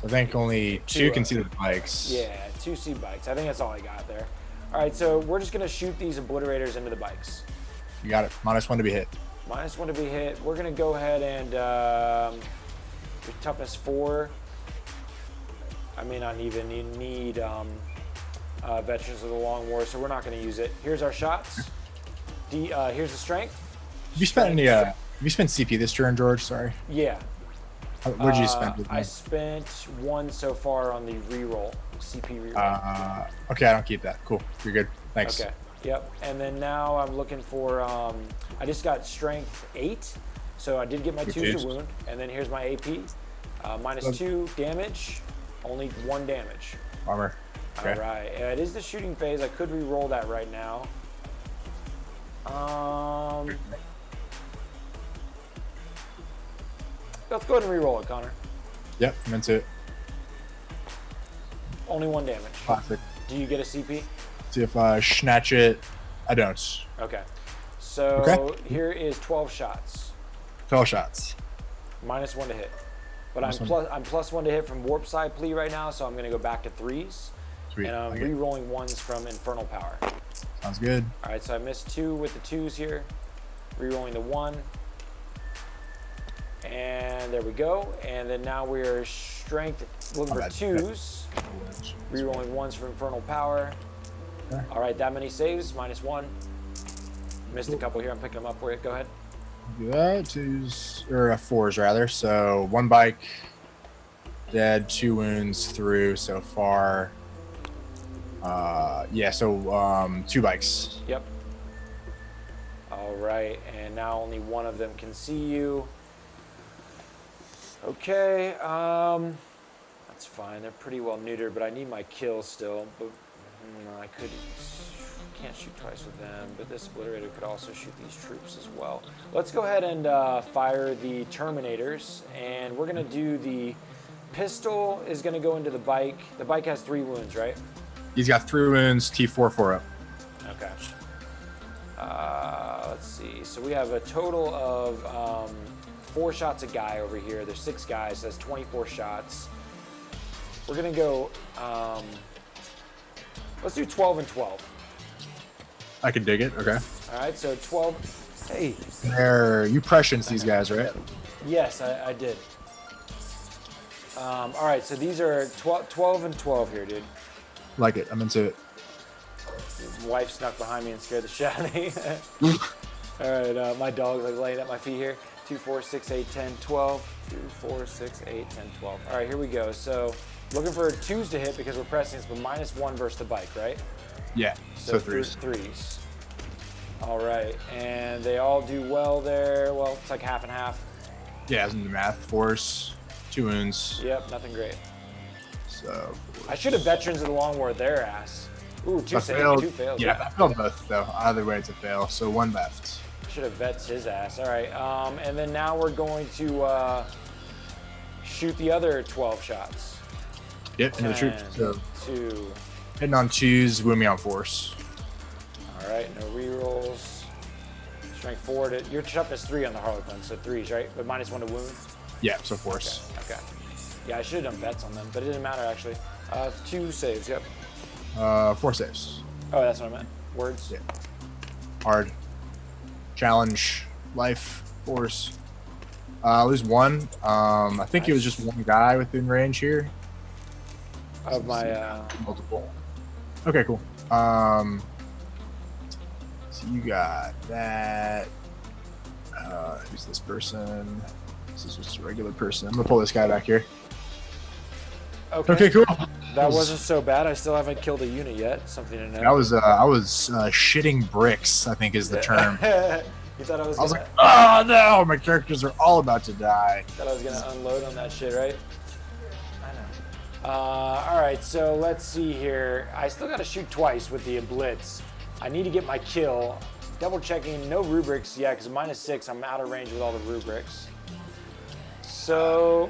C: So I think only 2 can see the bikes.
A: Yeah, 2 see bikes. I think that's all I got there. All right, so we're just going to shoot these Obliterators into the bikes.
C: You got it. -1 to be hit.
A: -1 to be hit. We're going to go ahead and toughness 4. I may not even need Veterans of the Long War, so we're not going to use it. Here's our shots. Here's the strength.
C: Have you spent any? Have you spent CP this turn, George? Sorry.
A: Yeah.
C: What did you spend? With me?
A: I spent 1 so far on the reroll, CP reroll.
C: Okay, I don't keep that. Cool. You're good. Thanks.
A: Okay. Yep. And then now I'm looking for. I just got strength 8, so I did get my 2s to wound. And then here's my AP, -2 damage, only 1 damage.
C: Armor. Okay.
A: All right. It is the shooting phase. I could re-roll that right now. Let's go ahead and re-roll it, Connor.
C: Yep, I'm into it.
A: Only 1 damage.
C: Classic.
A: Do you get a CP?
C: See if I snatch it. I don't.
A: Okay. So here is 12 shots.
C: 12 shots.
A: -1 to hit. But I'm
C: -1.
A: +1 to hit from Warp Side Plea right now, so I'm going to go back to 3s.
C: Sweet.
A: And I'm re-rolling 1s from Infernal Power.
C: Sounds good.
A: All right, so I missed 2 with the 2s here. Re-rolling the 1. And there we go. And then now we're strength looking for 2s. Re-rolling 1s from Infernal Power.
C: Okay.
A: All right, that many saves, -1. Missed a couple here. I'm picking them up for you. Go ahead.
C: Do that. 2s or 4s rather. So 1 bike, dead, 2 wounds through so far. Yeah. So 2 bikes.
A: Yep. All right, and now only 1 of them can see you. Okay, that's fine. They're pretty well neutered, but I need my kill still. But can't shoot twice with them. But this obliterator could also shoot these troops as well. Let's go ahead and fire the Terminators, and we're gonna do the pistol is gonna go into the bike. The bike has 3 wounds, right?
C: He's got 3 wounds. T4 4 up.
A: Okay. Let's see. So we have a total of 4 shots a guy over here. There's 6 guys. So that's 24 shots. We're gonna go. Let's do 12 and 12.
C: I can dig it. Okay.
A: All right. So 12. Hey.
C: You prescience these guys, right?
A: Yes, I did. All right. So these are 12 and 12 here, dude.
C: Like it. I'm into it.
A: Your wife snuck behind me and scared the shit out of me. All right. My dog's like laying at my feet here. 2, 4, 6, 8, 10, 12. 2, 4, 6, 8, 10, 12. All right, here we go. So looking for 2s to hit because we're pressing this, but -1 versus the bike, right?
C: Yeah. So 3s.
A: 3s. All right, and they all do well there. Well, it's like half and half.
C: Yeah, it's in the math. 4s, 2 wounds.
A: Yep, nothing great.
C: So.
A: I should have veterans of the Long War their ass. Ooh, 2
C: failed.
A: 2 fails.
C: Yeah, I failed both though. Either way, it's a fail. So 1 left.
A: Should have vets his ass. All right, and then now we're going to shoot the other 12 shots.
C: Yep, into the troops. So
A: 2.
C: hitting on 2s, wound me on 4s.
A: All right, no rerolls. Strength 4 to your toughness 3 on the Harlequins, so 3s, right? But -1 to wound.
C: Yeah, so 4s.
A: Okay. Yeah, I should have done bets on them, but it didn't matter actually. 2 saves. Yep.
C: 4 saves.
A: Oh, that's what I meant. Words.
C: Yeah. Hard. Challenge. Life. Force. Lose 1. I think it was just 1 guy within range here.
A: Of my
C: multiple. Okay, cool. So you got that. Who's this person? This is just a regular person. I'm gonna pull this guy back here. Okay, cool.
A: That wasn't so bad. I still haven't killed a unit yet. Something to know.
C: I was shitting bricks, I think is the term.
A: You thought I was
C: like, oh no, my characters are all about to die.
A: Thought I was gonna unload on that shit, right? I know. All right, so let's see here. I still gotta shoot twice with the Blitz. I need to get my kill. Double checking, no rubrics yet, because -6, I'm out of range with all the rubrics. So,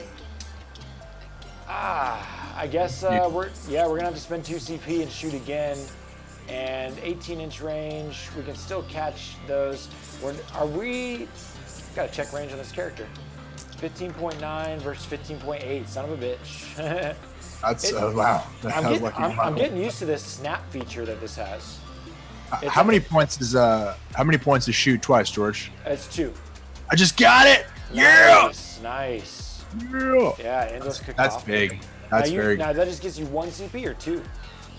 A: I guess we're gonna have to spend 2 CP and shoot again. And 18-inch range, we can still catch those. Gotta check range on this character. 15.9 versus 15.8, son of a bitch.
C: That's wow.
A: I'm getting used to this snap feature that this has.
C: How many points is shoot twice, George?
A: It's 2.
C: I just got it.
A: Nice.
C: Yeah.
A: Yeah, endless cacophony.
C: That's big. That's very good.
A: Now that just gives you 1 CP or 2?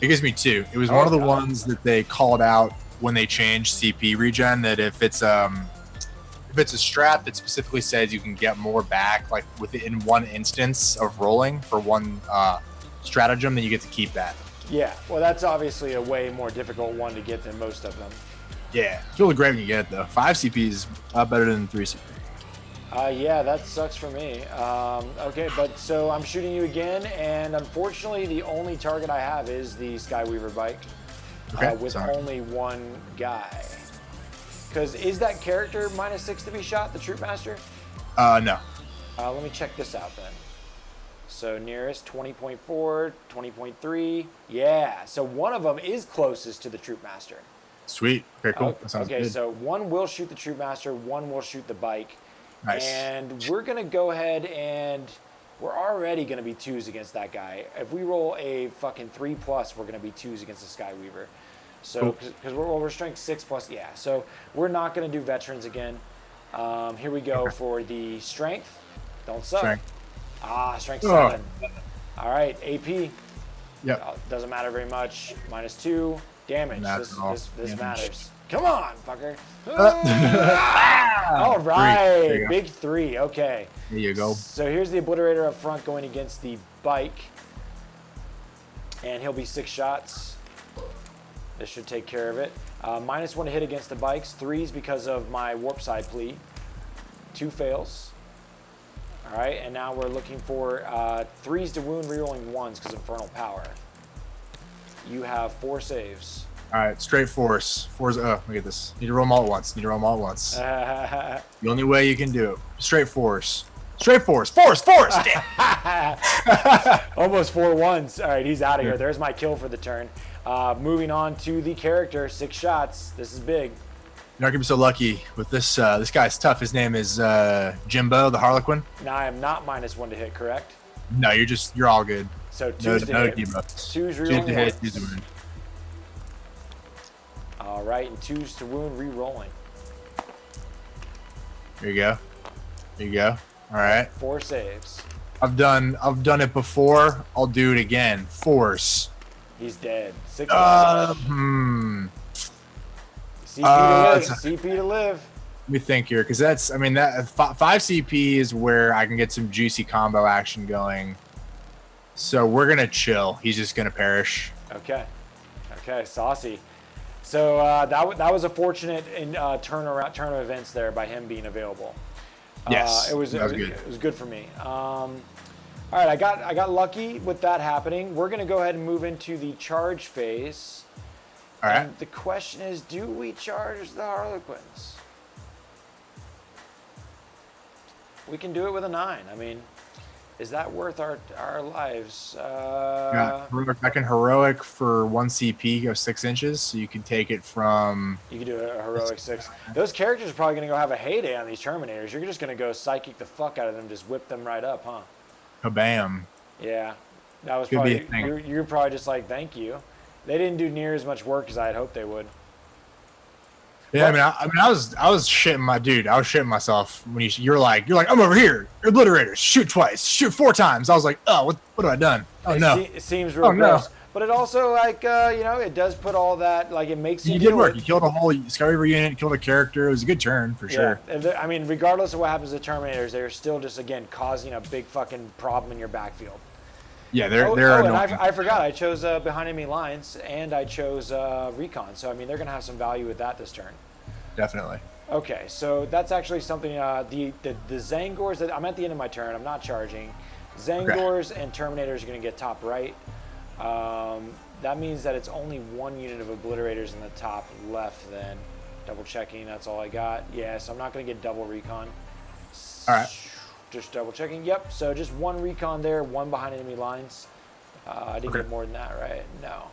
C: It gives me 2. It was one of the ones that they called out when they changed CP regen, that if it's a strat that specifically says you can get more back, like within 1 instance of rolling for 1 stratagem, then you get to keep that.
A: Yeah, well, that's obviously a way more difficult one to get than most of them.
C: Yeah, it's really great when you get it though. 5 CP is a lot better than 3 CP.
A: Yeah, that sucks for me. Okay, but so I'm shooting you again, and unfortunately, the only target I have is the Skyweaver bike
C: Okay,
A: with
C: sorry.
A: only one guy. Because is that character -6 to be shot, the Troop Master?
C: No.
A: Let me check this out then. So nearest 20.4, 20.3. Yeah, so one of them is closest to the Troop Master.
C: Sweet. Okay, cool. That sounds
A: Okay,
C: good.
A: so one will shoot the Troop Master, one will shoot the bike.
C: Nice.
A: And we're going to go ahead and we're already going to be 2s against that guy. If we roll a fucking 3+, we're going to be 2s against the Skyweaver. So, because we're strength 6+, yeah. So we're not going to do veterans again. Here we go for the strength. Don't suck.
C: Strength.
A: Strength 7. All right, AP.
C: Yep.
A: Doesn't matter very much. -2. Damage. This matters. Come on, fucker. All right, big 3. Okay.
C: There you go.
A: So here's the Obliterator up front going against the bike. And he'll be 6 shots. This should take care of it. -1 to hit against the bikes. 3s because of my warp side plea. 2 fails. All right, and now we're looking for 3s to wound, rerolling 1s because of Infernal Power. You have 4 saves.
C: All right, straight force. Force. Look at this. Need to roll them all at once. The only way you can do it. Straight force. Straight force. Force. Damn.
A: Almost 4 1s. All right, he's out of here. There's my kill for the turn. Moving on to the character. 6 shots. This is big.
C: You're not gonna be so lucky with this. This guy's tough. His name is Jimbo, the Harlequin.
A: Now I am not -1 to hit, correct?
C: No, you're all good.
A: So 2s to hit.
C: Debuffs.
A: 2s
C: to
A: rerolling
C: hit.
A: 1s.
C: 2s to wound.
A: All right, and 2s to wound, rerolling.
C: There you go. All right.
A: 4 saves.
C: I've done it before. I'll do it again. Force.
A: He's dead. 6 CP to live. CP to live.
C: Let me think here, because that 5 CP is where I can get some juicy combo action going. So we're gonna chill. He's just gonna perish.
A: Okay, saucy. So that was a fortunate turn of events there by him being available.
C: Yes,
A: it was
C: good.
A: It was good for me. All right, I got lucky with that happening. We're gonna go ahead and move into the charge phase.
C: All right.
A: And the question is, do we charge the Harlequins? We can do it with a 9. I mean, is that worth our lives?
C: I can heroic for 1 CP, go 6 inches, so you can take it from.
A: You can do a heroic 6. Those characters are probably going to go have a heyday on these Terminators. You're just going to go psychic the fuck out of them, just whip them right up, huh?
C: Kabam.
A: Yeah, that was
C: Could be a
A: probably
C: thing.
A: you're probably just like, thank you. They didn't do near as much work as I had hoped they would.
C: Yeah, I was shitting my dude. I was shitting myself when you're like, I'm over here. You're obliterators. Shoot twice. Shoot 4 times. I was like, oh, what have I done? Oh no.
A: It seems real gross. But it also it does put all that it makes you.
C: You did work. You killed a whole Skyweaver unit. Killed a character. It was a good turn for sure.
A: I mean, regardless of what happens to Terminators, they're still just causing a big fucking problem in your backfield.
C: Yeah, they're
A: and I forgot. I chose behind enemy lines, and I chose recon. So I mean, they're gonna have some value with that this turn.
C: Definitely.
A: Okay, so that's actually something. The Zangors. That I'm at the end of my turn. I'm not charging. Zangors and Terminators are gonna get top right. That means that it's only 1 unit of Obliterators in the top left. Then double checking. That's all I got. Yeah, so I'm not gonna get double recon.
C: All right.
A: Just double checking. Yep. So just 1 recon there, 1 behind enemy lines. I didn't get more than that, right? No.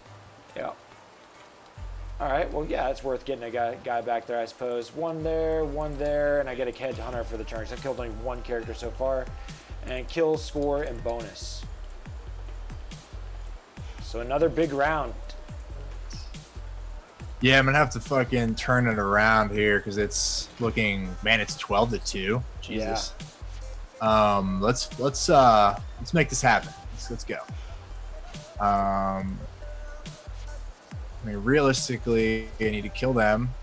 A: Yep. All right. Well, yeah, it's worth getting a guy back there, I suppose. 1 there, 1 there, and I get a headhunter for the turn. So I've killed only 1 character so far, and kill, score, and bonus. So another big round.
C: Yeah, I'm gonna have to fucking turn it around here because it's looking. Man, it's 12-2. Jesus. Yeah. Let's make this happen. Let's go. I mean, realistically, I need to kill them.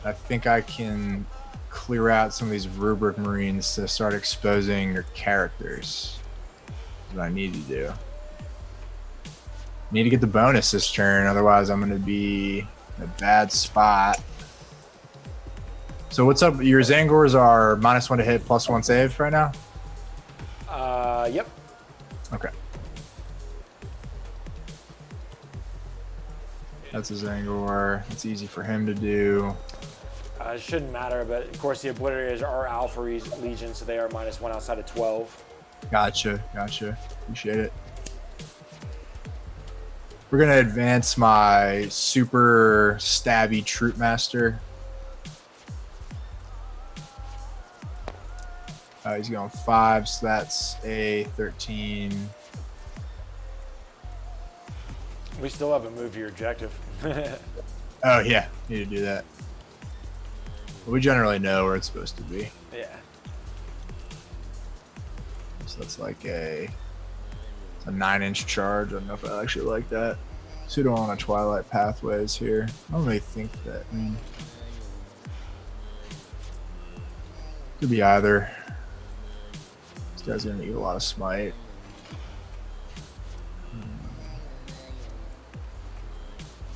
C: I think I can clear out some of these Rubric Marines to start exposing their characters. That's what I need to do. Need to get the bonus this turn, otherwise I'm going to be in a bad spot. So what's up? Your Zangors are -1 to hit, +1 save right now?
A: Yep.
C: Okay. That's a Zangor. It's easy for him to do.
A: It shouldn't matter, but of course the Obliterators are Alpha Legion, so they are -1 outside of 12.
C: Gotcha. Appreciate it. We're gonna advance my super stabby Troop Master. He's going 5, so that's a 13.
A: We still haven't moved your objective.
C: Oh yeah, need to do that. We generally know where it's supposed to be.
A: Yeah.
C: So that's like a 9-inch charge. I don't know if I actually like that. Pseudo on a Twilight Pathways here. I don't really think that. I mean, could be either. This guy's gonna need a lot of smite.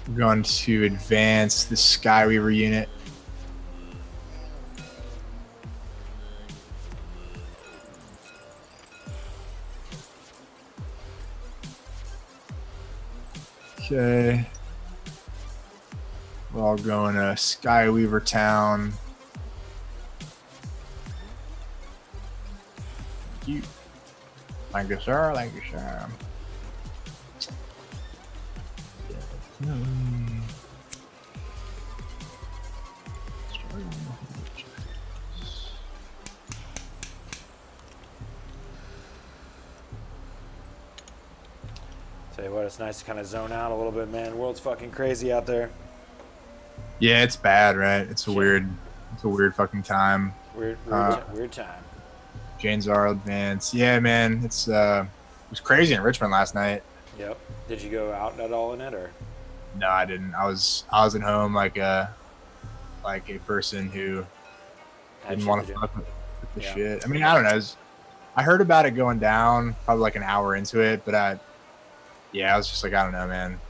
C: I'm going to advance the Skyweaver unit. Okay. We're all going to Skyweaver Town. Thank you. Thank you, sir. Thank you, sir.
A: Tell you what, it's nice to kind of zone out a little bit, man. The world's fucking crazy out there.
C: Yeah, it's bad, right? It's a weird fucking time.
A: Weird time.
C: Jane's are advance. Yeah, man, it was crazy in Richmond last night.
A: Yep. Did you go out at all in it, or?
C: No, I didn't. I was at home like a person who didn't want to fuck with the shit. I mean, I don't know. I heard about it going down probably like an hour into it, but I was just like, I don't know, man.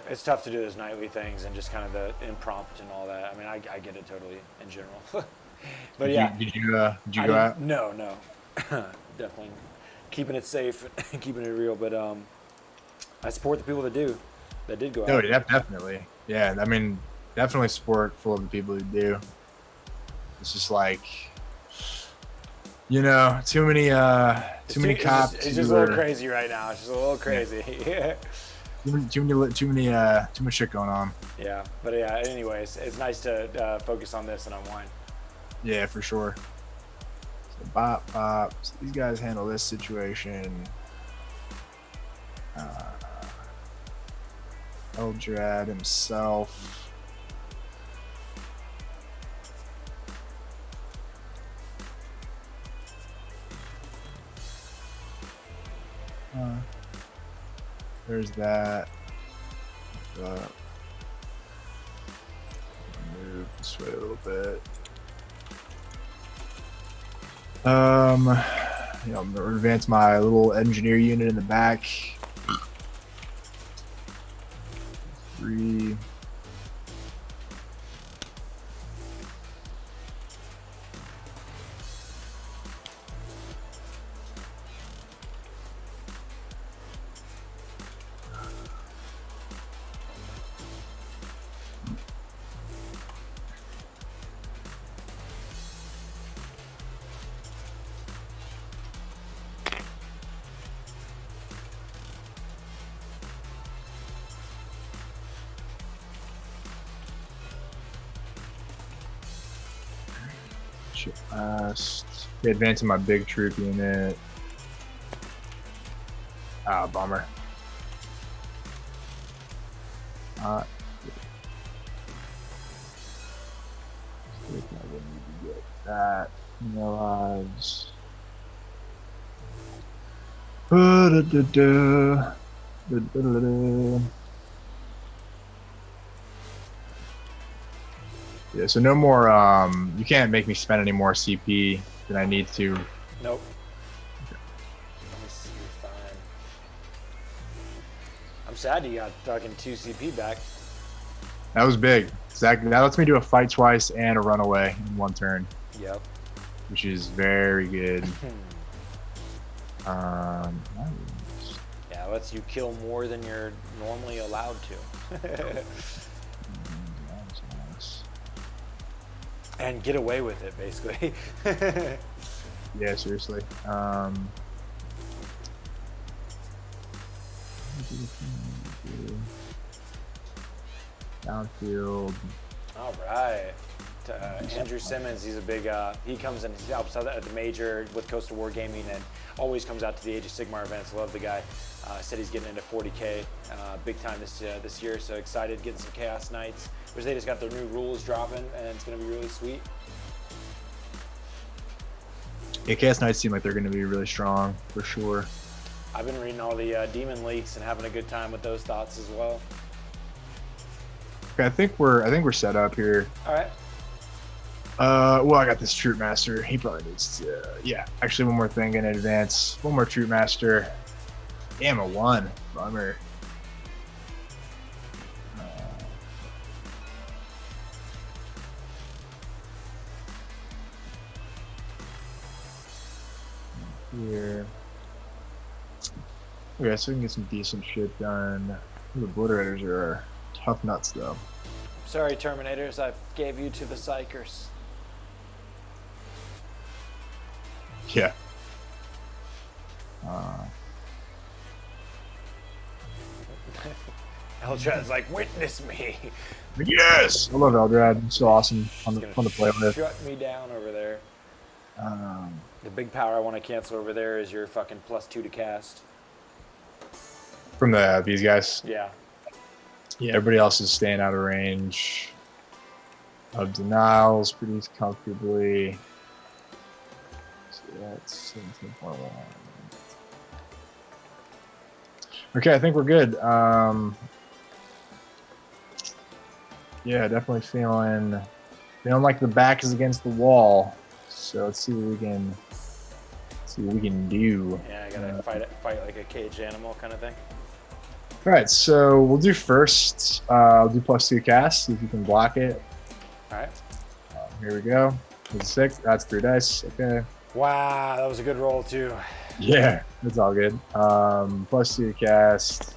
A: It's tough to do those nightly things and just kind of the impromptu and all that. I mean, I get it totally in general. But
C: did you go out?
A: No, definitely keeping it safe, keeping it real. But I support the people that did go out.
C: No, definitely. Yeah, I mean, definitely support full of the people who do. It's just like, too many cops.
A: It's just a little crazy right now. It's just a little crazy. Yeah.
C: Too much shit going on.
A: Yeah, but anyways, it's nice to focus on this and unwind.
C: Yeah, for sure. So bop. So these guys handle this situation. Eldrad himself. There's that. Move this way a little bit. I'm gonna advance my little engineer unit in the back. 3. Advancing my big troop unit. Bummer. That lives. Yeah, so no more, you can't make me spend any more CP than I need to.
A: Nope. Let me see if sad you got fucking 2 CP back.
C: That was big. That lets me do a fight twice and a runaway in one turn,
A: Yep.
C: which is very good.
A: Yeah, it lets you kill more than you're normally allowed to. And get away with it, basically.
C: Yeah, seriously. Downfield.
A: All right. Andrew Simmons, he's a big, he comes and he helps out at the major with Coastal Wargaming and always comes out to the Age of Sigmar events. Love the guy. Said he's getting into 40k big time this year, so excited getting some Chaos Knights, which they just got their new rules dropping, and it's going to be really sweet.
C: Yeah, Chaos Knights seem like they're going to be really strong for sure.
A: I've been reading all the demon leaks and having a good time with those thoughts as well.
C: Okay, I think we're set up here.
A: All right.
C: Well, I got this Troop Master. He probably needs to. Yeah, actually, one more thing in advance. One more Troop Master. Damn, a 1. Bummer. Here. Okay, so we can get some decent shit done. The Obliterators are tough nuts, though.
A: Sorry, Terminators, I gave you to the Psychers.
C: Yeah.
A: Eldrad's like, witness me.
C: Yes! I love Eldrad. He's so awesome. Fun to play with.
A: Shut me down over there.
C: Um,
A: The big power I want to cancel over there is your fucking +2 to cast.
C: from these guys.
A: Yeah.
C: Yeah, everybody else is staying out of range of denials pretty comfortably. So that's 17.1. Okay, I think we're good. Yeah, definitely feeling like the back is against the wall. So let's see what we can do.
A: Yeah, I gotta fight like a caged animal kind of thing.
C: All right, so we'll do first. I'll do +2 cast, see if you can block it.
A: All right.
C: Here we go. It's 6. That's 3 dice. Okay.
A: Wow, that was a good roll too.
C: Yeah, it's all good. +2 cast.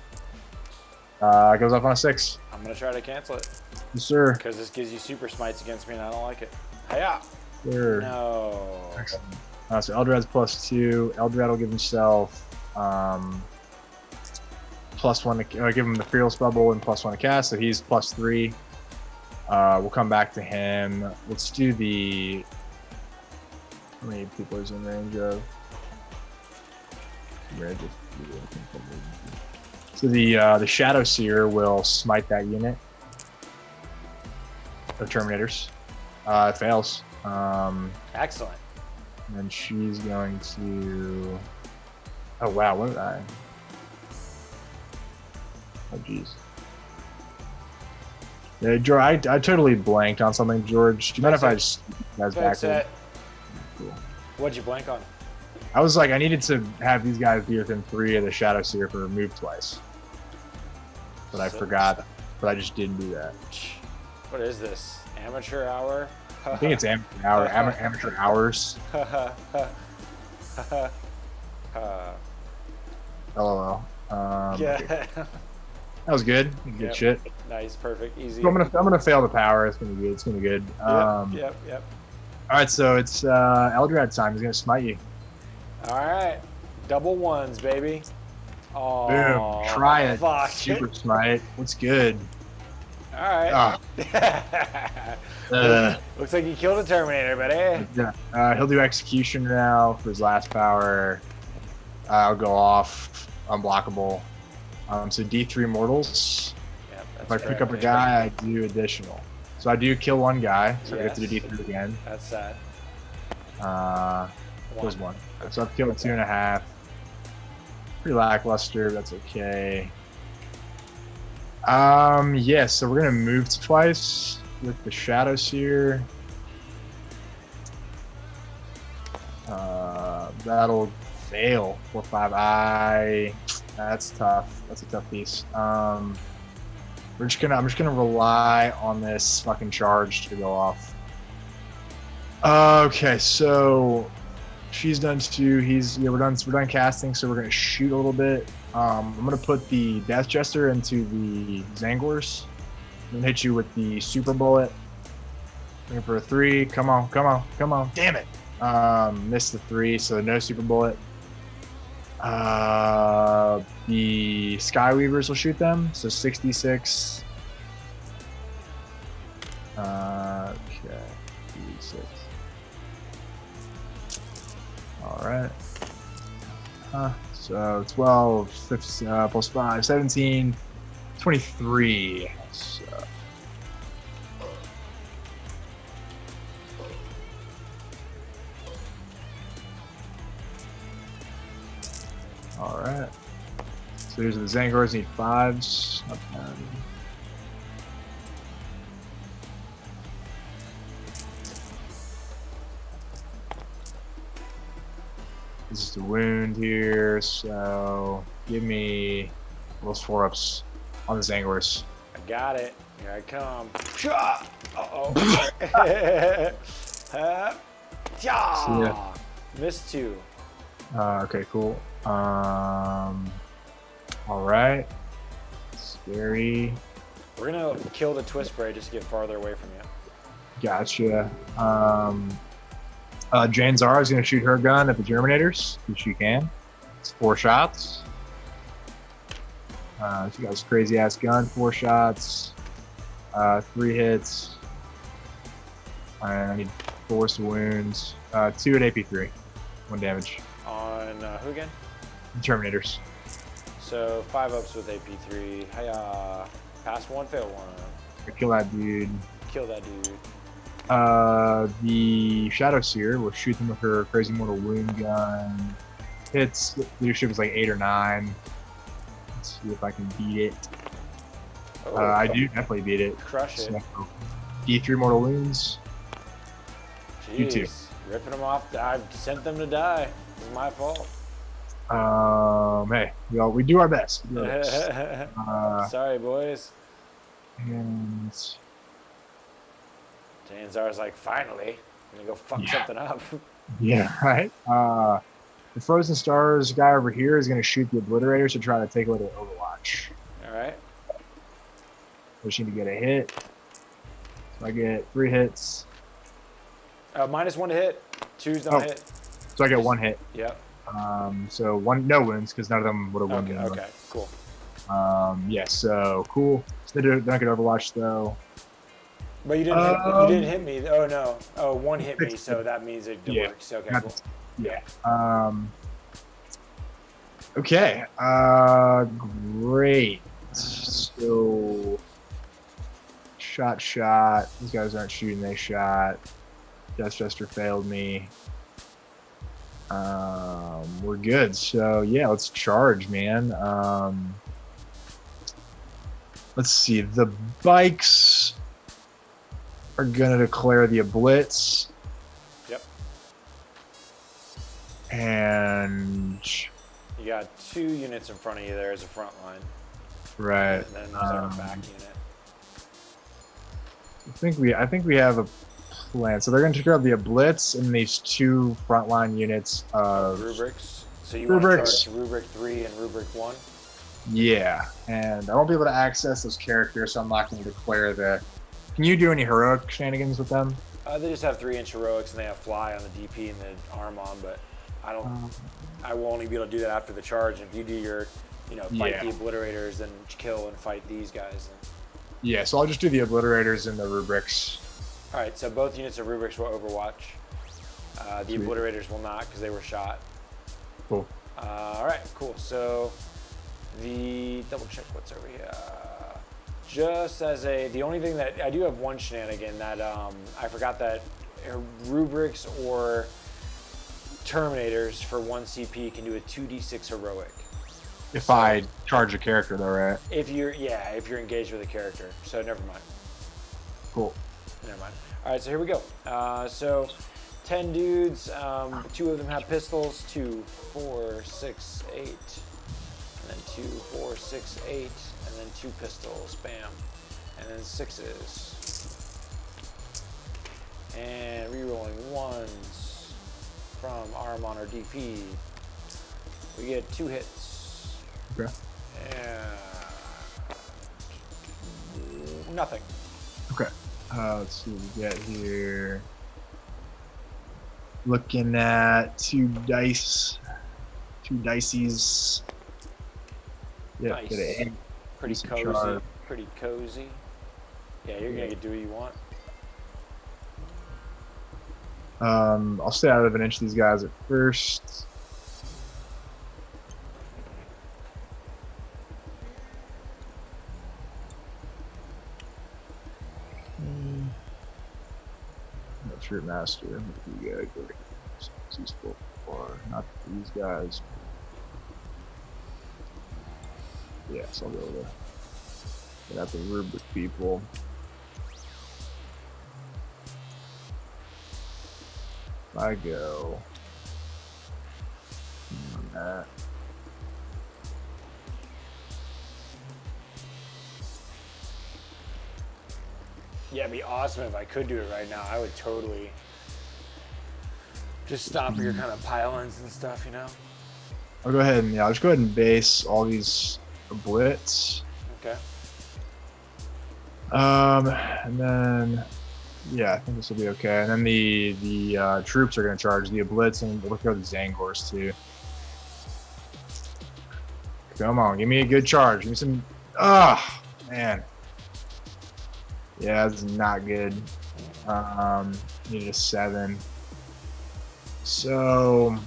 C: Goes off on a 6.
A: I'm gonna try to cancel it
C: Yes, sir.
A: because this gives you super smites against me and I don't like it. Hiya!
C: Sure.
A: No.
C: Excellent. So Eldrad's +2. Eldrad will give himself +1 to give him the Fearless Bubble and +1 to cast, so he's +3. We'll come back to him. Let's do the. How many people is in range of? So the Shadow Seer will smite that unit of Terminators. It fails.
A: Excellent.
C: And she's going to. Oh wow! What did I? Oh jeez. Yeah, George, I totally blanked on something, George. Do you mind if I just guys back
A: Fix it.
C: Cool.
A: What'd you blank on?
C: I was like, I needed to have these guys be within 3 of the Shadow Seer for remove twice, but I forgot. But I just didn't do that.
A: What is this? Amateur hour?
C: I think it's amateur hour. Amateur hours. LOL.
A: Yeah.
C: Okay. That was good. Good
A: Yep.
C: shit.
A: Nice, perfect, easy.
C: So I'm gonna fail the power. It's gonna be good. It's gonna be good.
A: Yep.
C: All right, so it's Eldrad time. He's gonna smite you.
A: All right. Double ones, baby. Oh,
C: Boom. Try it.
A: Fuck.
C: Super smite. What's good?
A: All right.
C: Ah.
A: Looks like you killed a Terminator, buddy.
C: Yeah. He'll do execution now for his last power. I'll go off unblockable. So D3 mortals.
A: Yep,
C: If I pick up a guy, I do additional. So I do kill one guy, so I get to do D3 again.
A: That's sad.
C: There's one. So I've killed 2.5. Pretty lackluster, that's okay. Yeah, so we're gonna move twice with the Shadow Seer. That'll fail. 4-5.
B: That's tough. That's a tough piece. I'm just gonna rely on this fucking charge to go off. Okay, so she's done too. We're done casting, so we're gonna shoot a little bit. I'm gonna put the Death Jester into the Zangors. I'm gonna hit you with the Super Bullet. Looking for a 3. Come on. Damn it. Missed the 3, so no Super Bullet. The Skyweavers will shoot them, so 66. Okay, 66. All right. So 12, 15, plus 5, 17, 23. So. All right. So here's the Zangors need 5s. Not bad. This is the wound here, so give me those 4-ups on the Zangors.
A: I got it. Here I come. Uh-oh. Yeah. Missed 2.
B: Okay, cool. All right. Scary.
A: We're gonna kill the twist spray just to get farther away from you.
B: Gotcha. Jane Zara is going to shoot her gun at the Germinators, if she can. It's 4 shots. She got this crazy ass gun, 4 shots, 3 hits. I need 4 wounds, 2 at AP3, 1 damage.
A: On who again?
B: Terminators.
A: So 5 ups with AP3. Hiya. Pass 1, fail 1.
B: Kill that dude.
A: Kill that dude.
B: The Shadow Seer will shoot them with her crazy mortal wound gun. Hits. Leadership is like 8 or 9. Let's see if I can beat it.
A: Oh,
B: I do definitely beat it.
A: Crush it.
B: So, D3 mortal wounds.
A: Jeez.
B: You too.
A: Ripping them off. I sent them to die. It's my fault.
B: Hey, we do our best. We do our best.
A: Sorry, boys.
B: And
A: Janzar's like, finally, I'm gonna go fuck something up.
B: yeah, right. The Frozen Stars guy over here is going to shoot the Obliterators to try to take away their Overwatch.
A: All right.
B: We just need to get a hit. So I get 3 hits.
A: -1 to hit. 2's don't hit.
B: So I get 1 hit.
A: Yep.
B: So no wins because none of them would have won.
A: Okay, cool.
B: Yeah, so cool. So they don't get Overwatch though.
A: But you didn't hit me. Oh no. Oh, 1 hit me, so that means it works. Okay, cool.
B: Yeah. Okay. Great. So shot. These guys aren't shooting, they shot. Death Jester failed me. We're good. So yeah, let's charge, man. Let's see. The bikes are gonna declare the Blitz.
A: Yep.
B: And
A: you got 2 units in front of you there as a front line.
B: Right.
A: And then there's our back unit.
B: I think we have a plan. So they're going to take out the Blitz and these 2 frontline units of
A: rubrics. So you want to charge rubric 3 and rubric 1?
B: Yeah, and I won't be able to access those characters, so I'm not going to declare the. Can you do any heroic shenanigans with them?
A: They just have 3-inch heroics and they have fly on the DP and the arm on, but I don't. I will only be able to do that after the charge. And if you do your, fight the Obliterators and kill and fight these guys.
B: Yeah, so I'll just do the Obliterators and the rubrics.
A: All right, so both units of rubrics will Overwatch. The Obliterators will not because they were shot.
B: Cool.
A: All right, cool. So the double check what's over here. Just as the only thing that I do have one shenanigan that I forgot that rubrics or Terminators for 1 CP can do a 2d6 heroic.
B: If I charge a character, though, right?
A: If you're engaged with a character. So never mind.
B: Cool.
A: Never mind. All right, so here we go. So 10 dudes. 2 of them have pistols. 2, 4, 6, 8, And then 2, 4, 6, 8, and then 2 pistols, bam. And then 6s. And rerolling 1s from Armon or DP. We get 2 hits.
C: Okay.
A: And nothing.
C: Okay. Let's see what we get here. Looking at 2 dice. 2 dices. Yeah,
A: Nice.
C: get it in.
A: Pretty
C: Decent
A: cozy.
C: charge.
A: Pretty cozy. Yeah, you're gonna do what you want.
C: I'll stay out of an inch of these guys at first. Troop master. We gotta go to useful for not these guys. Yes, I'll be able to get at the rubric people. I go on that.
A: Yeah, it'd be awesome if I could do it right now. I would totally just stop your kind of pile-ins and stuff, you know?
C: I'll go ahead and I'll just go ahead and base all these blitz.
A: Okay.
C: And then I think this will be okay. And then the troops are gonna charge the blitz, and look at the Zangors too. Come on, give me a good charge. Give me some. Man. Yeah, that's not good. Needed a 7. So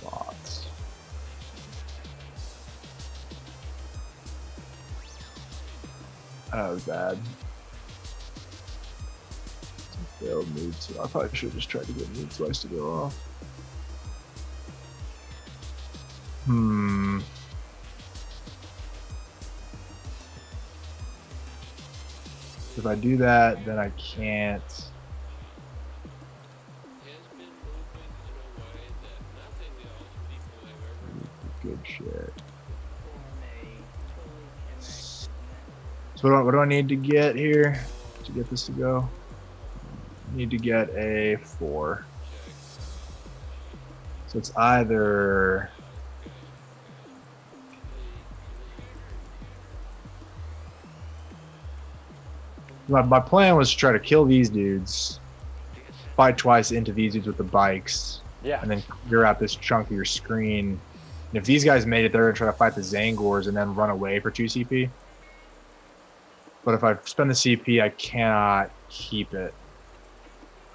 C: thoughts. That was bad. Failed move 2. I probably should have just tried to get move twice to go off. If I do that, then I can't. Good shit. So what do I need to get here to get this to go? I need to get a 4. So it's either my plan was to try to kill these dudes, fight twice into these dudes with the bikes, and then clear out this chunk of your screen. And if these guys made it, they're gonna try to fight the Zangors and then run away for 2 CP. But if I spend the CP, I cannot keep it.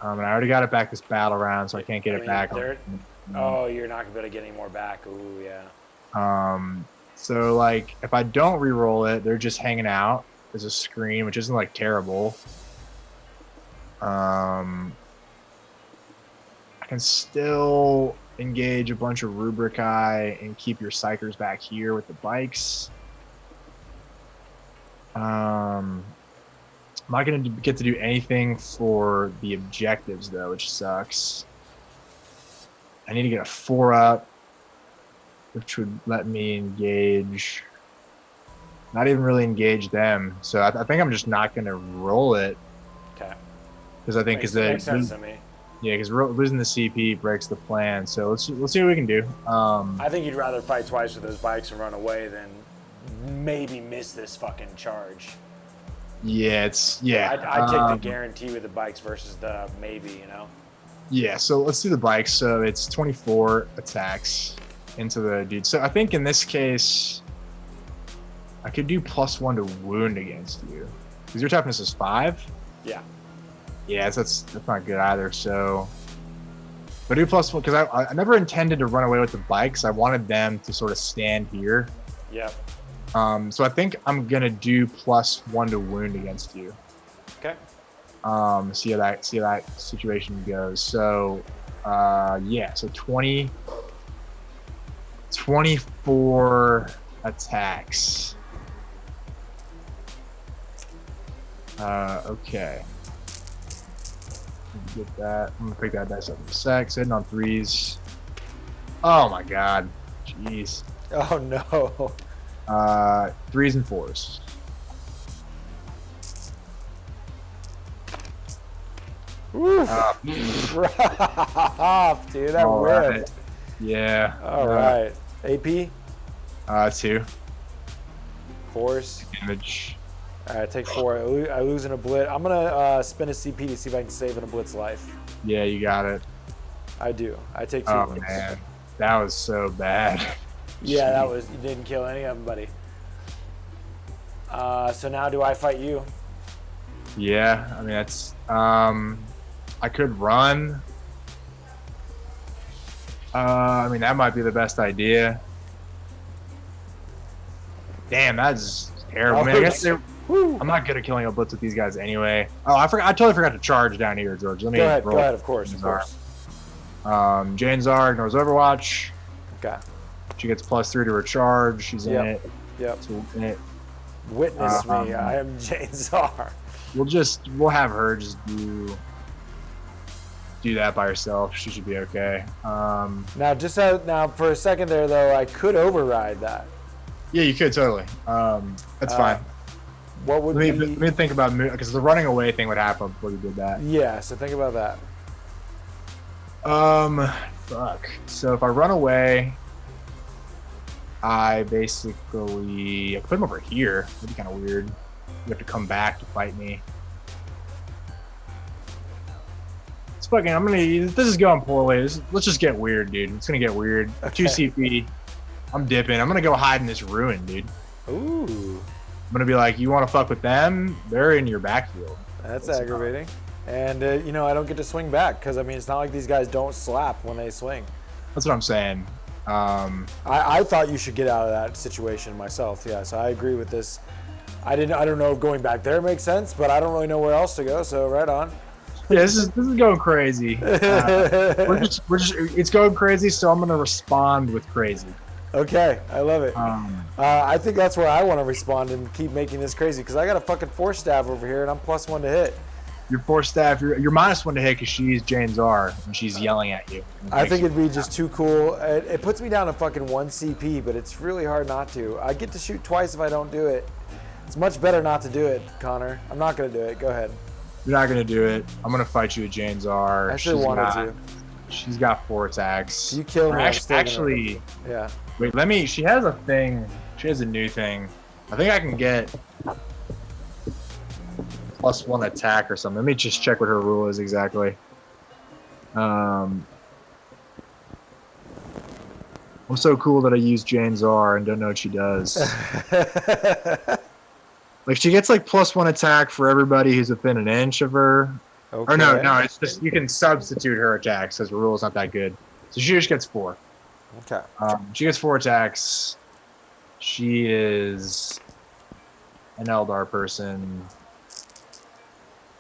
C: And I already got it back this battle round, so I can't get it back.
A: Oh, you're not gonna be able to get any more back. Ooh, yeah.
C: So like, if I don't re-roll it, they're just hanging out as a screen, which isn't like terrible. I can still engage a bunch of Rubrici and keep your Psychers back here with the bikes. I'm not going to get to do anything for the objectives though, which sucks. I need to get a 4 up, which would let me engage. Not even really engage them. So I think I'm just not going to roll it.
A: Okay.
C: Because I think
A: makes sense to me.
C: Yeah, because losing the CP breaks the plan. So let's see what we can do.
A: I think you'd rather fight twice with those bikes and run away than maybe miss this fucking charge.
C: Yeah,
A: I'd take the guarantee with the bikes versus the maybe, you know?
C: Yeah, so let's do the bikes. So it's 24 attacks into the dude. So I think in this case, I could do +1 to wound against you. Because your toughness is 5?
A: Yeah.
C: Yeah, that's not good either. So, but do +1 because I never intended to run away with the bikes. I wanted them to sort of stand here.
A: Yep.
C: So I think I'm gonna do +1 to wound against you.
A: Okay.
C: See how that situation goes. So, yeah. So 24 attacks. Okay. Get that. I'm gonna pick that dice up in a sec. Sitting on 3s. Oh my god. Jeez.
A: Oh no.
C: 3s and 4s.
A: Woof. Rough, dude. That
C: All
A: whipped.
C: right. Yeah.
A: All right. AP.
C: 2.
A: Force.
C: Damage.
A: All right, take 4. I lose in a blitz. I'm gonna spin a CP to see if I can save in a blitz life.
C: Yeah, you got it.
A: I do. I take 2
C: Oh
A: wounds.
C: man, that was so bad.
A: Yeah, that was. You didn't kill any of them, buddy. So now do I fight you?
C: Yeah, I mean that's. I could run. I mean that might be the best idea. Damn, that's terrible. Man, I guess I'm not good at killing a blitz with these guys anyway. Oh, I forgot. I totally forgot to charge down here, George. Let me
A: Go ahead.
C: roll.
A: Go ahead. Of course. Of course.
C: Jane Zar ignores Overwatch.
A: Okay.
C: She gets +3 to her charge. She's in it.
A: Yep.
C: So in it.
A: Witness me. I am Jane Zar.
C: We'll have her just do that by herself. She should be okay.
A: Now, now for a second there though, I could override that.
C: Yeah, you could totally. That's fine.
A: What would
C: Let me think about because the running away thing would happen before you did that.
A: Yeah. So think about that.
C: Fuck. So if I run away, I basically I put him over here. That'd be kind of weird. You have to come back to fight me. It's fucking. This is going poorly. Let's just get weird, dude. It's gonna get weird.
A: Okay.
C: 2 CP. I'm dipping. I'm gonna go hide in this ruin, dude.
A: Ooh.
C: I'm gonna be like, you want to fuck with them? They're in your backfield.
A: That's aggravating. And you know, I don't get to swing back because I mean, it's not like these guys don't slap when they swing.
C: That's what I'm saying.
A: I thought you should get out of that situation myself. Yeah, so I agree with this. I don't know if going back there makes sense, but I don't really know where else to go. So right on.
C: Yeah, this is going crazy. It's going crazy. So I'm gonna respond with crazy.
A: Okay, I love it. I think that's where I want to respond and keep making this crazy because I got a fucking force staff over here and I'm +1 to hit.
C: Your force staff, you're -1 to hit because she's Jane Zar and she's yelling at you.
A: I think it'd be just too cool. It puts me down to fucking 1 CP, but it's really hard not to. I get to shoot twice if I don't do it. It's much better not to do it, Connor. I'm not gonna do it. Go ahead.
C: You're not gonna do it. I'm gonna fight you with Jane Zar.
A: I should wanted to.
C: She's got 4 attacks.
A: You kill me.
C: Actually,
A: yeah.
C: Wait, she has a thing. She has a new thing. I think I can get +1 attack or something. Let me just check what her rule is exactly. I'm so cool that I use Jane Zar and don't know what she does. Like she gets like +1 attack for everybody who's within an inch of her.
A: Okay.
C: Or no, it's just you can substitute her attacks because the rule is not that good. So she just gets 4.
A: Okay.
C: She gets 4 attacks. She is an Eldar person.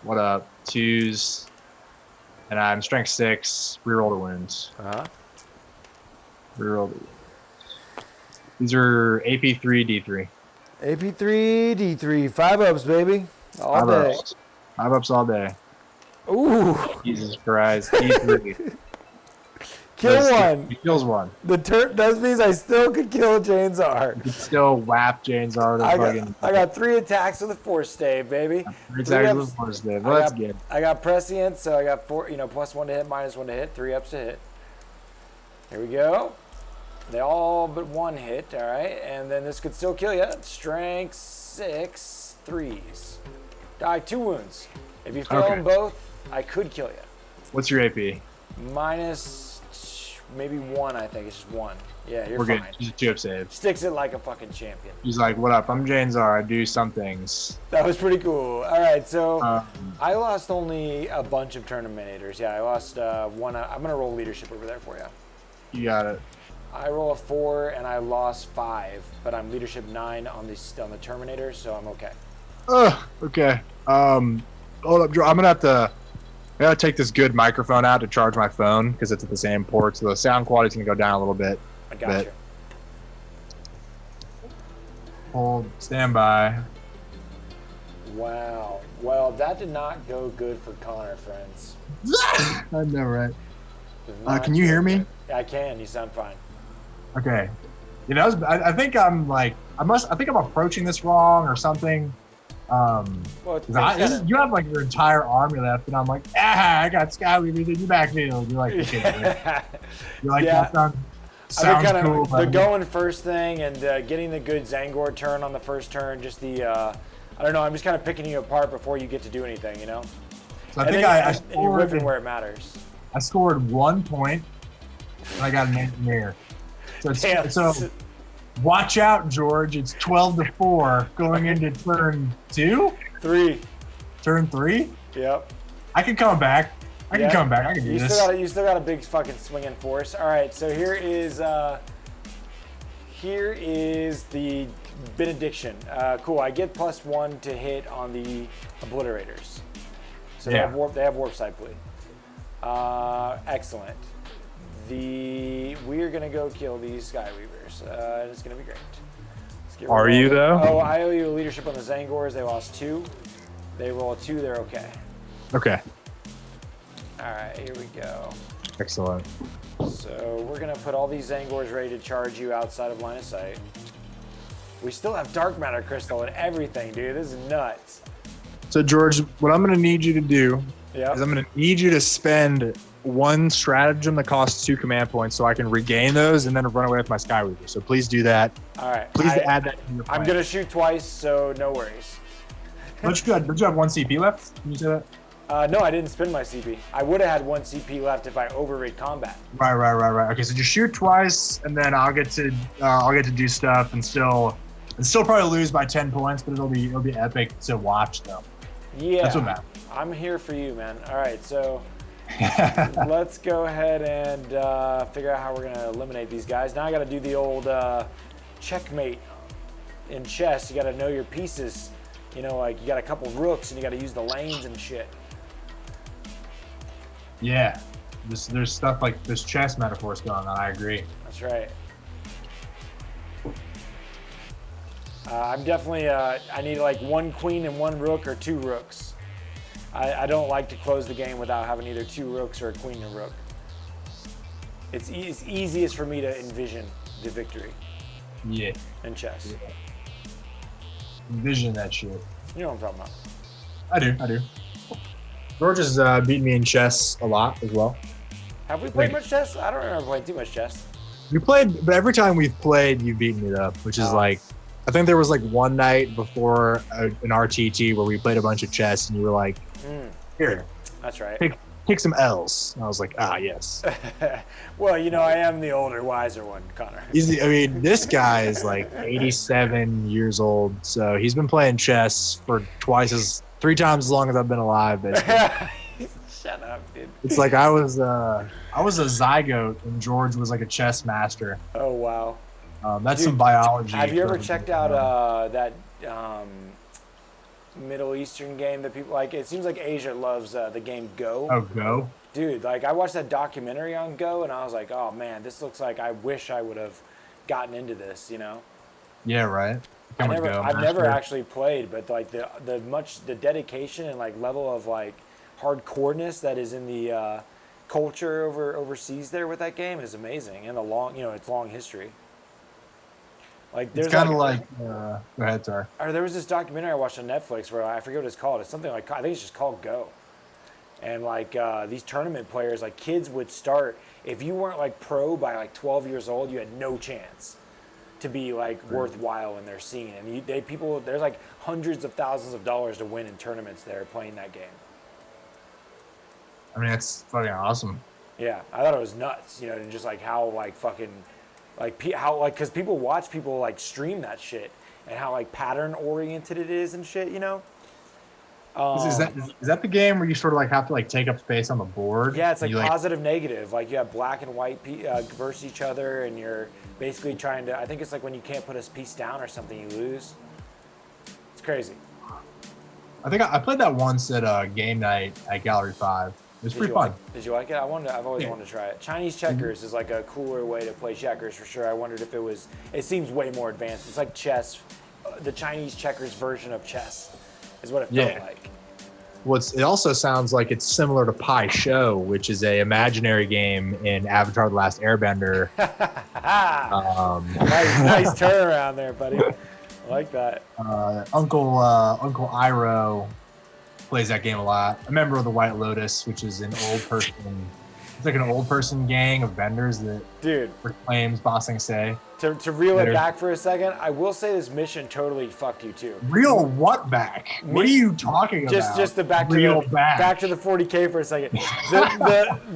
C: What up? 2s. And I'm strength 6. Reroll the wounds. Reroll the wounds. These are AP3, D3.
A: AP3, D3. 5 ups, baby. All day.
C: 5 ups all day.
A: Ooh.
C: Jesus Christ. D3.
A: Kill one.
C: He kills one.
A: That means I still could kill Jane Zar.
C: You could still whap Jane Zar.
A: I got 3 attacks with a force stave, baby.
C: 3 attacks with a force stave. Well, that's good.
A: I got prescient, so I got 4, +1 to hit, -1 to hit, 3 ups to hit. Here we go. They all but 1 hit, all right? And then this could still kill you. Strength 6, 3s. Die 2 wounds. If you fail them both, I could kill you.
C: What's your AP?
A: Minus maybe 1, I think. It's just 1. Yeah, you're
C: We're
A: fine.
C: good. Just a 2-up save.
A: Sticks it like a fucking champion.
C: He's like, what up? I'm Jane Zar. I do some things.
A: That was pretty cool. All right, so I lost only a bunch of Tournamentors. Yeah, I lost 1. I'm going to roll leadership over there for you.
C: You got it.
A: I roll a 4 and I lost 5, but I'm leadership 9 on the Terminator, so I'm okay.
C: Okay. Hold up, Drew. I gotta take this good microphone out to charge my phone because it's at the same port, so the sound quality's gonna go down a little bit.
A: I got you.
C: Hold, stand by.
A: Wow. Well, that did not go good for Connor, friends.
C: I know, right? Can you hear me?
A: I can. You sound fine.
C: Okay. You know, I think I'm like, I think I'm approaching this wrong or something.
A: Well,
C: You have like your entire army left, and I'm like, I got Skyweavers in your backfield. You're like, okay, you're like,
A: yeah.
C: that sounds cool.
A: The going first thing and getting the good Zangor turn on the first turn, just the, I don't know, I'm just kind of picking you apart before you get to do anything, you know?
C: So I think I
A: and you're ripping where it matters.
C: I scored 1 point, and I got an engineer. So watch out, George. It's 12-4 going into turn 2?
A: 3.
C: Turn 3?
A: Yep.
C: I can come back. I can come back. I can do this.
A: You still got a big fucking swinging force. All right, so here is the benediction. Cool. I get +1 to hit on the obliterators. So they have warp side plea. Excellent. We're gonna go kill these Skyweavers. It's gonna be great.
C: Are you though?
A: Oh, I owe you leadership on the Zangors. They lost 2. They roll a 2. They're okay.
C: Okay.
A: All right, here we go.
C: Excellent.
A: So we're gonna put all these Zangors ready to charge you outside of line of sight. We still have dark matter crystal and everything, dude. This is nuts.
C: So George, what I'm gonna need you to do is
A: Yep.
C: I'm gonna need you to spend 1 stratagem that costs 2 command points so I can regain those and then run away with my Skyweaver. So please do that.
A: All right.
C: Please add that to your plan.
A: I'm gonna shoot twice, so no worries.
C: Don't you have 1 CP left? Can you say that?
A: No, I didn't spend my CP. I would have had 1 CP left if I overrid combat.
C: Right. Okay, so just shoot twice, and then I'll get to do stuff and still probably lose by 10 points, but it'll be epic to watch though.
A: Yeah.
C: That's what matters.
A: I'm here for you, man. All right, so let's go ahead and figure out how we're gonna eliminate these guys. Now I got to do the old checkmate in chess. You got to know your pieces. You know, like you got a couple rooks and you got to use the lanes and shit.
C: Yeah, there's stuff like this chess metaphors going on. I agree.
A: That's right. I'm definitely, I need like 1 queen and 1 rook or 2 rooks. I don't like to close the game without having either 2 rooks or a queen and rook. It's easiest for me to envision the victory.
C: Yeah.
A: In chess.
C: Yeah. Envision that shit.
A: You know what I'm talking about.
C: I do. George has beaten me in chess a lot as well.
A: Have we played much chess? I don't remember playing too much chess.
C: We played, but every time we've played, you've beaten it up, which is like, I think there was like one night before an RTT where we played a bunch of chess, and you were like, "Here,
A: that's right.
C: Take some L's." And I was like, "Ah, yes."
A: Well, you know, I am the older, wiser one, Connor.
C: This guy is like 87 years old, so he's been playing chess for 3 times as long as I've been alive. Basically.
A: Shut up, dude.
C: It's like I was a zygote, and George was like a chess master.
A: Oh wow.
C: That's some biology.
A: Have you ever checked out that Middle Eastern game that people like? It seems like Asia loves the game Go.
C: Oh, Go?
A: Dude, like I watched that documentary on Go, and I was like, oh man, this looks like I wish I would have gotten into this, you know?
C: Yeah, right.
A: I've never actually played, but like the dedication and like level of like hardcoreness that is in the culture overseas there with that game is amazing, and it's long history. Like there's
C: kind of like go ahead, sorry.
A: Or there was this documentary I watched on Netflix where I forget what it's called. It's something like, I think it's just called Go. And like these tournament players, like kids would start, if you weren't like pro by like 12 years old, you had no chance to be like worthwhile in their scene. And there's like hundreds of thousands of dollars to win in tournaments there playing that game.
C: I mean, that's fucking awesome.
A: Yeah, I thought it was nuts, you know, and just like how like fucking because people watch people like stream that shit and how like pattern oriented it is and shit, you know.
C: Is that the game where you sort of like have to like take up space on the board?
A: Yeah, it's like positive, negative. Like you have black and white versus each other, and you're basically trying to. I think it's like when you can't put a piece down or something, you lose. It's crazy.
C: I think I played that once at game night at Gallery 5. It was pretty fun.
A: Did you like it? I've always wanted to try it. Chinese checkers is like a cooler way to play checkers for sure. I wondered if it seems way more advanced. It's like chess, the Chinese checkers version of chess is what it felt like.
C: it also sounds like it's similar to Pi Show, which is a imaginary game in Avatar: The Last Airbender.
A: Nice turnaround there, buddy. I like that.
C: Uncle Iroh plays that game a lot. A member of the White Lotus, which is an old person. It's like an old person gang of vendors that proclaims Ba Sing Se.
A: To reel it back for a second, I will say this mission totally fucked you too.
C: Reel what back? What are you talking about?
A: Just the back to the 40k for a second.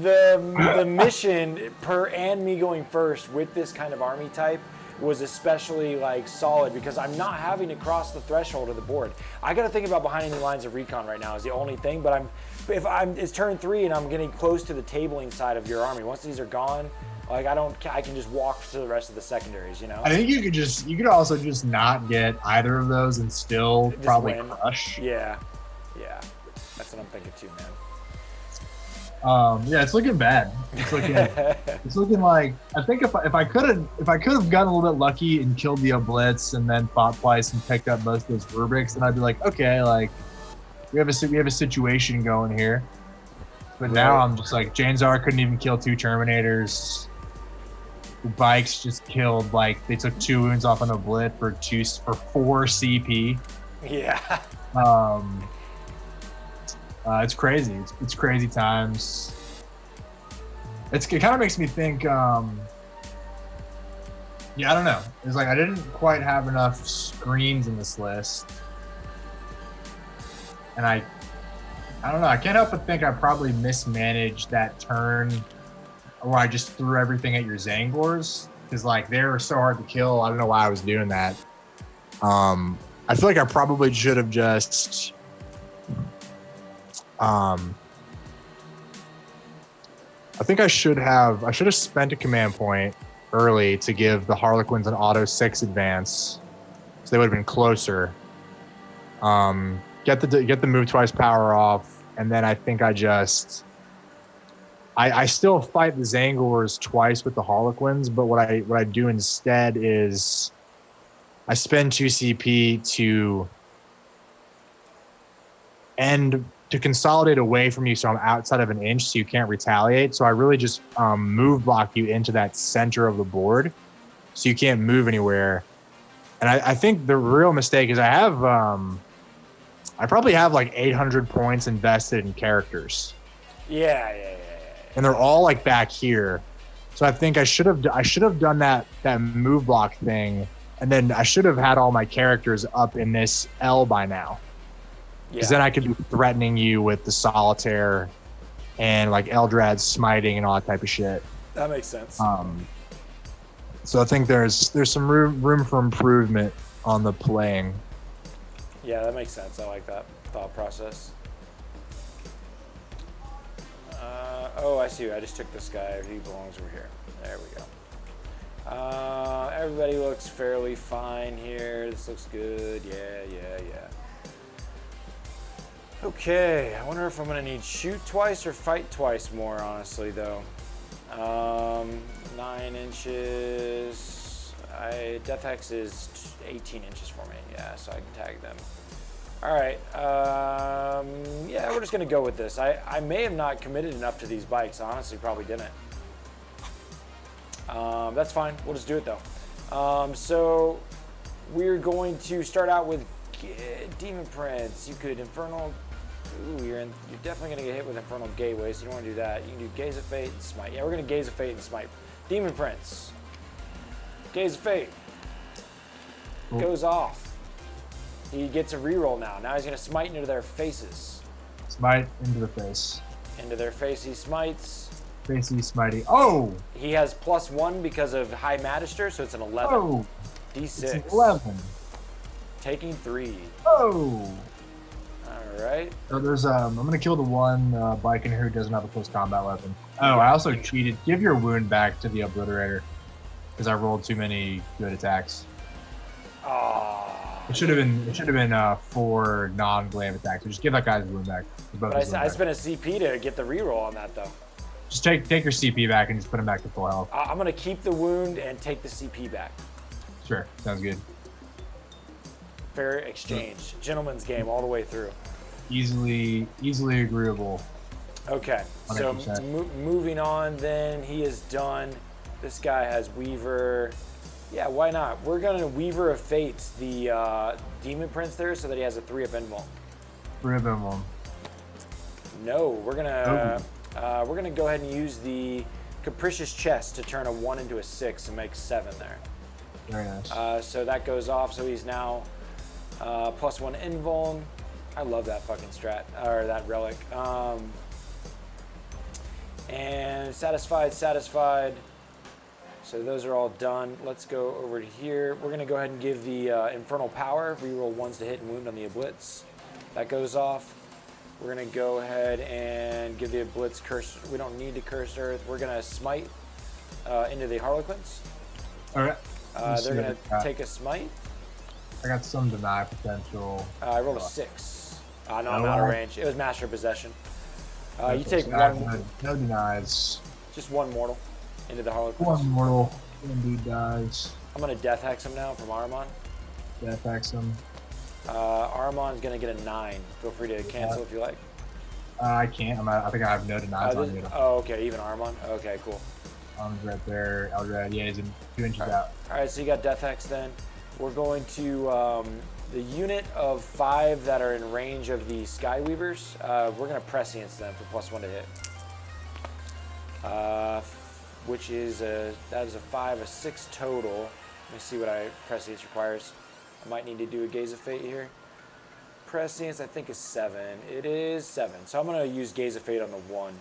A: The mission and me going first with this kind of army type was especially like solid because I'm not having to cross the threshold of the board. I got to think about behind any lines of recon right now is the only thing. But it's turn 3 and I'm getting close to the tabling side of your army. Once these are gone, like I can just walk to the rest of the secondaries. You know.
C: I think you could also just not get either of those and still just probably win. Crush.
A: Yeah, that's what I'm thinking too, man.
C: Yeah, it's looking bad. It's looking like I think if I could have gotten a little bit lucky and killed the Blitz and then fought twice and picked up most of those rubrics, then I'd be like, okay, like we have a situation going here. But now I'm just like Janzar couldn't even kill 2 Terminators. The bikes just killed they took 2 wounds off on a Blitz for 4 CP.
A: Yeah.
C: It's crazy. It's crazy times. It kind of makes me think. I don't know. It's like I didn't quite have enough screens in this list, and I don't know. I can't help but think I probably mismanaged that turn, where I just threw everything at your Zangors because they were so hard to kill. I don't know why I was doing that. I feel like I probably should have just. I think I should have spent a command point early to give the Harlequins an auto 6 advance, so they would have been closer. Get the move twice power off, and then I think I still fight the Zangors twice with the Harlequins, but what I do instead is I spend 2 CP to consolidate away from you so I'm outside of an inch so you can't retaliate. So I really just move block you into that center of the board so you can't move anywhere. And I think the real mistake is I probably have 800 points invested in characters.
A: Yeah.
C: And they're all back here. So I think I should have done that move block thing, and then I should have had all my characters up in this L by now. Because then I could be threatening you with the solitaire and Eldrad smiting and all that type of shit.
A: That makes sense.
C: So I think there's some room for improvement on the playing.
A: Yeah, that makes sense. I like that thought process. I see. I just took this guy. He belongs over here. There we go. Everybody looks fairly fine here. This looks good. Yeah. Okay, I wonder if I'm gonna need shoot twice or fight twice more, honestly, though. 9 inches. Death Hex is 18 inches for me, yeah, so I can tag them. All right, yeah, we're just gonna go with this. I may have not committed enough to these bikes, honestly, probably didn't. That's fine, we'll just do it though. So we're going to start out with Demon Prince. You could Infernal. Ooh, you're definitely gonna get hit with Infernal Gateway, so you don't want to do that. You can do Gaze of Fate and Smite. Yeah, we're gonna Gaze of Fate and Smite. Demon Prince. Gaze of Fate. Goes off. He gets a reroll now. Now he's gonna smite into their faces.
C: Smite into the face.
A: Into their face he smites.
C: Facey smitey. Oh!
A: He has +1 because of High Magister, so it's an 11.
C: Oh!
A: D6.
C: It's an 11.
A: Taking 3.
C: Oh!
A: Alright.
C: So there's I'm gonna kill the one Viking who doesn't have a close combat weapon. Oh, I also cheated. Give your wound back to the Obliterator because I rolled too many good attacks.
A: Oh.
C: It should have been 4 non-glaive attacks. So just give that guy's wound back.
A: But I spent a CP to get the reroll on that though.
C: Just take your CP back and just put him back to full health.
A: I'm gonna keep the wound and take the CP back.
C: Sure, sounds good.
A: Fair exchange. Gentleman's game all the way through.
B: Easily agreeable.
A: Okay, so
B: 100%.
A: moving on then, he is done. This guy has Weaver. Yeah, why not? We're gonna Weaver of Fates, the Demon Prince there, so that he has a 3-up invuln.
B: Rib him.
A: No, we're gonna go ahead and use the Capricious Chest to turn a 1 into a 6 and make 7 there.
B: Very nice.
A: So that goes off, so he's now +1 invuln. I love that fucking strat, or that relic. And satisfied. So those are all done. Let's go over to here. We're gonna go ahead and give the Infernal Power, reroll 1s to hit and wound on the Blitz. That goes off. We're gonna go ahead and give the Blitz Curse. We don't need to Curse Earth. We're gonna Smite into the Harlequins.
B: All right.
A: They're gonna take a Smite.
B: I got some deny potential.
A: I rolled a 6. No, I'm out of range. It was Master of Possession. You take
B: one. No denies.
A: just 1 mortal into the Harlequins.
B: One mortal. Indeed dies.
A: I'm gonna Death Hex him now from Aramon.
B: Death hex him.
A: Aramon's gonna get a 9. Feel free to cancel if you like.
B: I can't. I think I have no denies on you.
A: Oh, okay, even Aramon. Okay, cool.
B: Right there. Eldred. Yeah, he's 2 inches out.
A: All right, so you got Death Hex then. We're going to the unit of 5 that are in range of the Skyweavers. We're gonna Prescience them for +1 to hit. Which is that is a 5, a 6 total. Let me see what Prescience requires. I might need to do a Gaze of Fate here. Prescience, I think, is 7. It is 7. So I'm gonna use Gaze of Fate on the 1.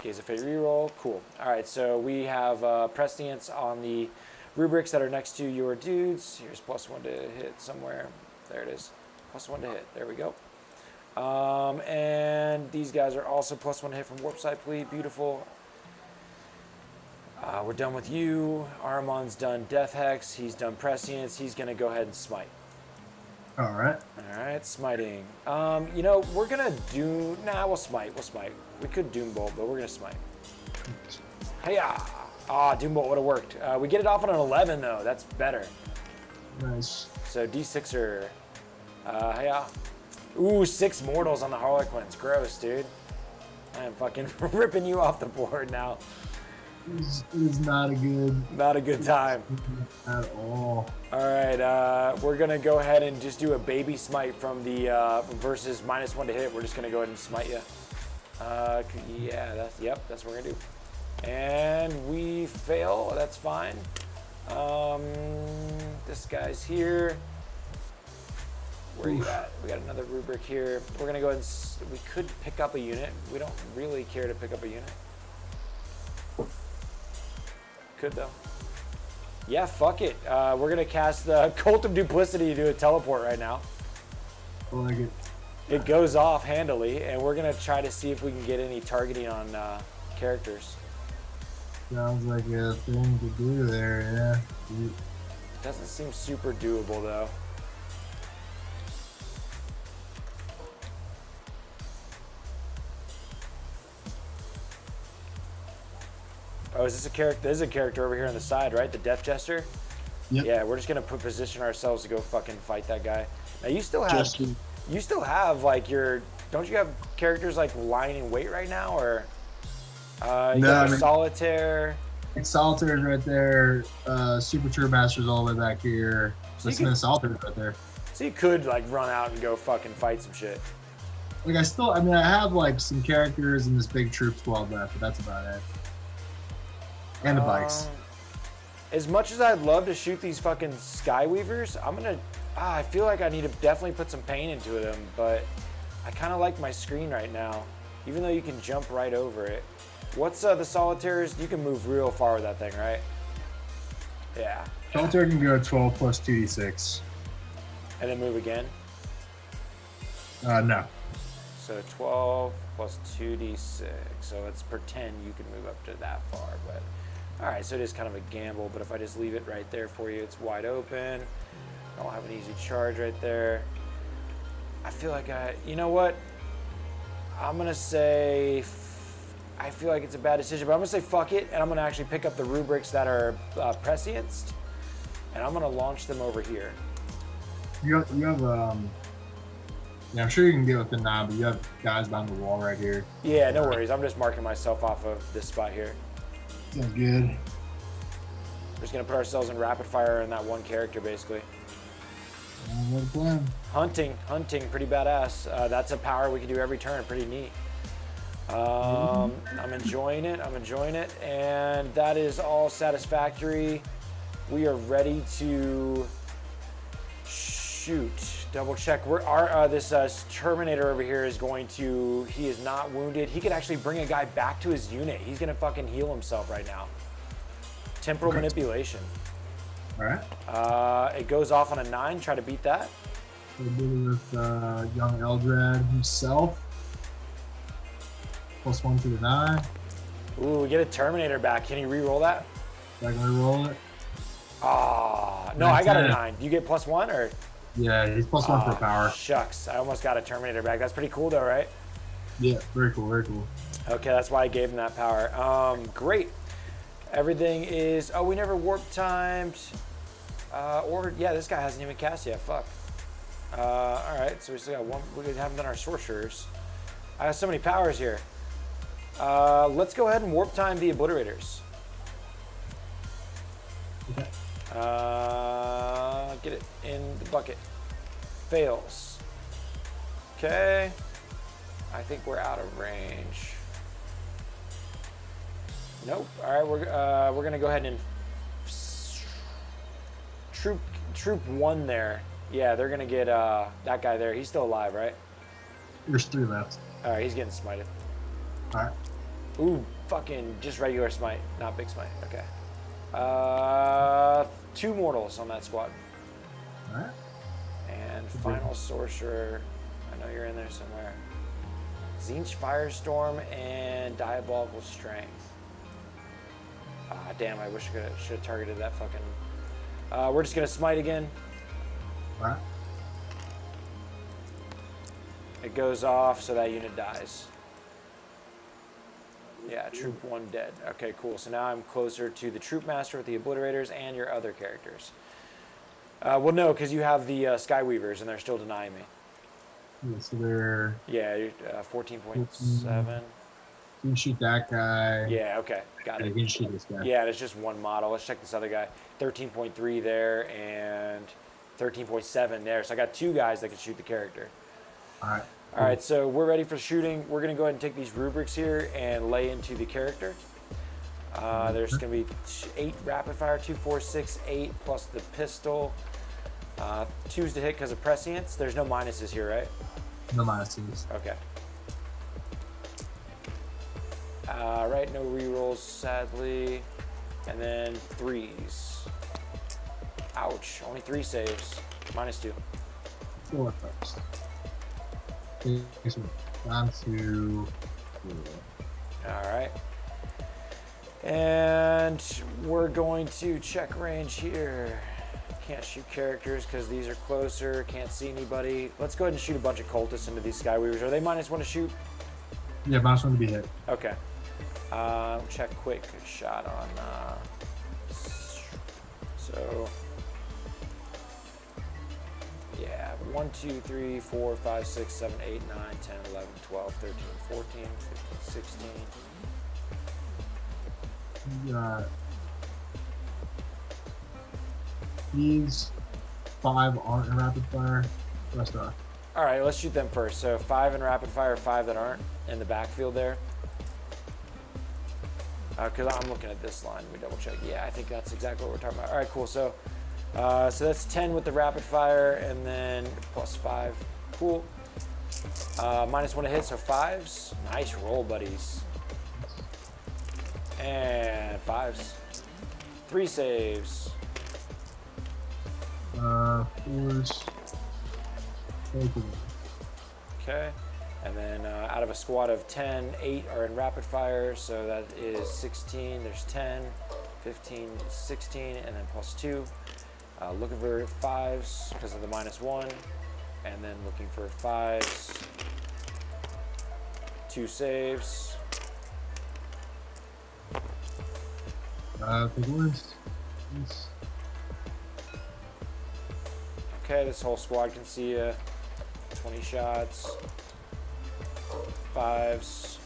A: Gaze of Fate reroll. Cool. All right, so we have Prescience on the rubrics that are next to your dudes. Here's +1 to hit somewhere. There it is. +1 to hit. There we go. And these guys are also +1 to hit from Warp Side Plea. Beautiful. We're done with you. Aramon's done Death Hex. He's done Prescience. He's going to go ahead and Smite.
B: All right.
A: All right, smiting. You know, we're going to do... Nah, we'll Smite. We could Doom Bolt, but we're going to Smite. Hey-ya! Doom Bolt would have worked. We get it off on an 11, though. That's better.
B: Nice.
A: So, D6er. Hey-ya. Ooh, 6 mortals on the Harlequins. Gross, dude. I am fucking ripping you off the board now.
B: It is not a good
A: time
B: at all.
A: All right, we're gonna go ahead and just do a baby smite from the versus -1 to hit. We're just gonna go ahead and smite you. Yeah, that's what we're gonna do. And we fail. That's fine. This guy's here. Where are you at? We got another rubric here. We're gonna go ahead and we could pick up a unit. We don't really care to pick up a unit. Could though. Yeah, fuck it. We're gonna cast the Cult of Duplicity to do a teleport right now.
B: I like it.
A: It goes off handily, and we're gonna try to see if we can get any targeting on characters.
B: Sounds like a thing to do there, yeah.
A: Doesn't seem super doable though. Oh, is this a character? There's a character over here on the side, right? The Death Jester?
B: Yep.
A: Yeah, we're just gonna position ourselves to go fucking fight that guy. Now you still have like don't you have characters like lying in wait right now, or you got Solitaire?
B: Solitaire's right there. Super True Master's all the way back here.
A: So
B: Listen to Solitaire's right there.
A: So you could like run out and go fucking fight some shit.
B: Like I have like some characters in this big troop squad left, but that's about it. And the bikes.
A: As much as I'd love to shoot these fucking Skyweavers, I feel like I need to definitely put some pain into them, but I kind of like my screen right now, even though you can jump right over it. What's the Solitaires? You can move real far with that thing, right? Yeah.
B: Solitaire can go 12 plus 2d6.
A: And then move again?
B: No.
A: So 12 plus 2d6. So it's per 10 you can move up to that far, but... All right, so it is kind of a gamble, but if I just leave it right there for you, it's wide open. I don't have an easy charge right there. I feel like you know what? I'm gonna say, I feel like it's a bad decision, but I'm gonna say fuck it, and I'm gonna actually pick up the rubrics that are prescienced, and I'm gonna launch them over here.
B: You have Yeah, I'm sure you can get within 9, but you have guys behind the wall right here.
A: Yeah, no worries. I'm just marking myself off of this spot here.
B: Sounds good.
A: We're just gonna put ourselves in rapid fire in that one character, basically.
B: What a plan.
A: Hunting, pretty badass. That's a power we can do every turn. Pretty neat. I'm enjoying it. And that is all satisfactory. We are ready to shoot. Double check. This Terminator over here is going to. He is not wounded. He could actually bring a guy back to his unit. He's gonna fucking heal himself right now. Temporal manipulation.
B: All right.
A: It goes off on a 9. Try to beat that.
B: We'll do it with young Eldrad himself. +1 to the 9.
A: Ooh, we get a Terminator back. Can you re-roll that?
B: So I can re-roll it.
A: Ah, no, I got a 9. You get +1 or?
B: Yeah, he's +1 for power.
A: Shucks, I almost got a Terminator back. That's pretty cool though, right?
B: Yeah, very cool, very cool.
A: Okay, that's why I gave him that power. Great. Everything is. Oh, we never warp timed. Yeah, this guy hasn't even cast yet. Fuck. All right, so we still got one. We haven't done our sorcerers. I have so many powers here. Let's go ahead and warp time the obliterators.
B: Okay.
A: Get it in the bucket. Fails. Okay. I think we're out of range. Nope. All right, we're gonna go ahead and troop 1 there. Yeah, they're gonna get that guy there. He's still alive, right?
B: There's 3 left.
A: All right, he's getting smited.
B: All right.
A: Ooh, fucking just regular smite, not big smite. Okay. 2 mortals on that squad.
B: All right.
A: And final sorcerer. I know you're in there somewhere. Zinch Firestorm and Diabolical Strength. Ah, damn! I wish I should have targeted that fucking. We're just gonna smite again.
B: All right.
A: It goes off, so that unit dies. Yeah, troop 1 dead. Okay, cool. So now I'm closer to the troop master with the obliterators and your other characters. Well, no, because you have the Skyweavers and they're still denying me.
B: Yeah, so they're.
A: Yeah, 14.7.
B: You can shoot that guy.
A: Yeah, okay, got
B: And
A: it.
B: you can shoot this guy.
A: Yeah, it's just one model. Let's check this other guy. 13.3 there and 13.7 there. So I got 2 guys that can shoot the character.
B: All right.
A: All right, so we're ready for shooting. We're going to go ahead and take these rubrics here and lay into the character. There's going to be 8 rapid fire, 2, 4, 6, 8 plus the pistol. 2's to hit because of prescience. There's no minuses here, right?
B: No minuses.
A: Okay. Right, no rerolls, sadly. And then 3s. Ouch, only 3 saves. -2.
B: 4 first. Down to.
A: All right. And we're going to check range here. Can't shoot characters because these are closer. Can't see anybody. Let's go ahead and shoot a bunch of cultists into these Skyweavers. Are they -1 to shoot?
B: Yeah, -1 to be hit.
A: Okay. Check quick shot on. So. Yeah, 1, 2, 3, 4, 5, 6, 7, 8, 9, 10, 11, 12, 13, 14, 15, 16.
B: These 5 aren't in rapid fire. Rest are.
A: All right, let's shoot them first. So 5 in rapid fire, 5 that aren't in the backfield there. Because I'm looking at this line. Let me double check. Yeah, I think that's exactly what we're talking about. All right, cool. So that's 10 with the rapid fire, and then +5. Cool. -1 to hit, so 5s. Nice roll, buddies. And 5s. 3 saves.
B: 4s.
A: Okay. And then out of a squad of 10, 8 are in rapid fire, so that is 16. There's 10, 15, 16, and then +2. Looking for 5s because of the -1, and then looking for 5s. 2 saves.
B: The worst.
A: Okay, this whole squad can see you. 20 shots. 5s.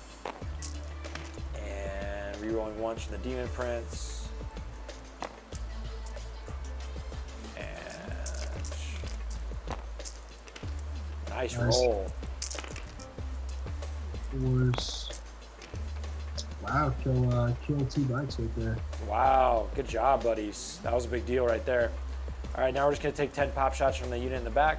A: And rerolling 1s from the Demon Prince. And nice roll.
B: 4s. Wow, kill 2 bikes right there.
A: Wow, good job, buddies. That was a big deal right there. All right, now we're just gonna take 10 pop shots from the unit in the back.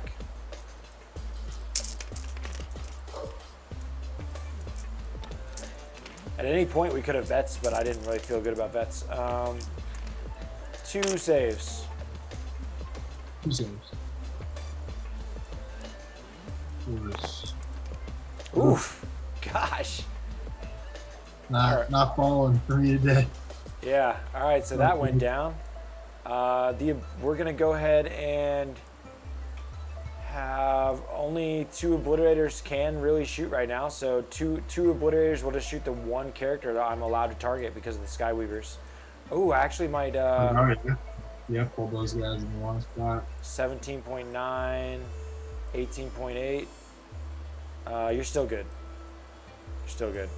A: At any point, we could have vets, but I didn't really feel good about vets. 2 saves.
B: 2 saves. 4s.
A: Oof, gosh.
B: Not falling for me today.
A: Yeah, all right, so that went down. We're gonna go ahead and have only 2 obliterators can really shoot right now. So two obliterators will just shoot the 1 character that I'm allowed to target because of the Skyweavers. Oh, I actually might.
B: Yeah, pull those guys in the one spot.
A: 17.9, 18.8. You're still good. You're still good.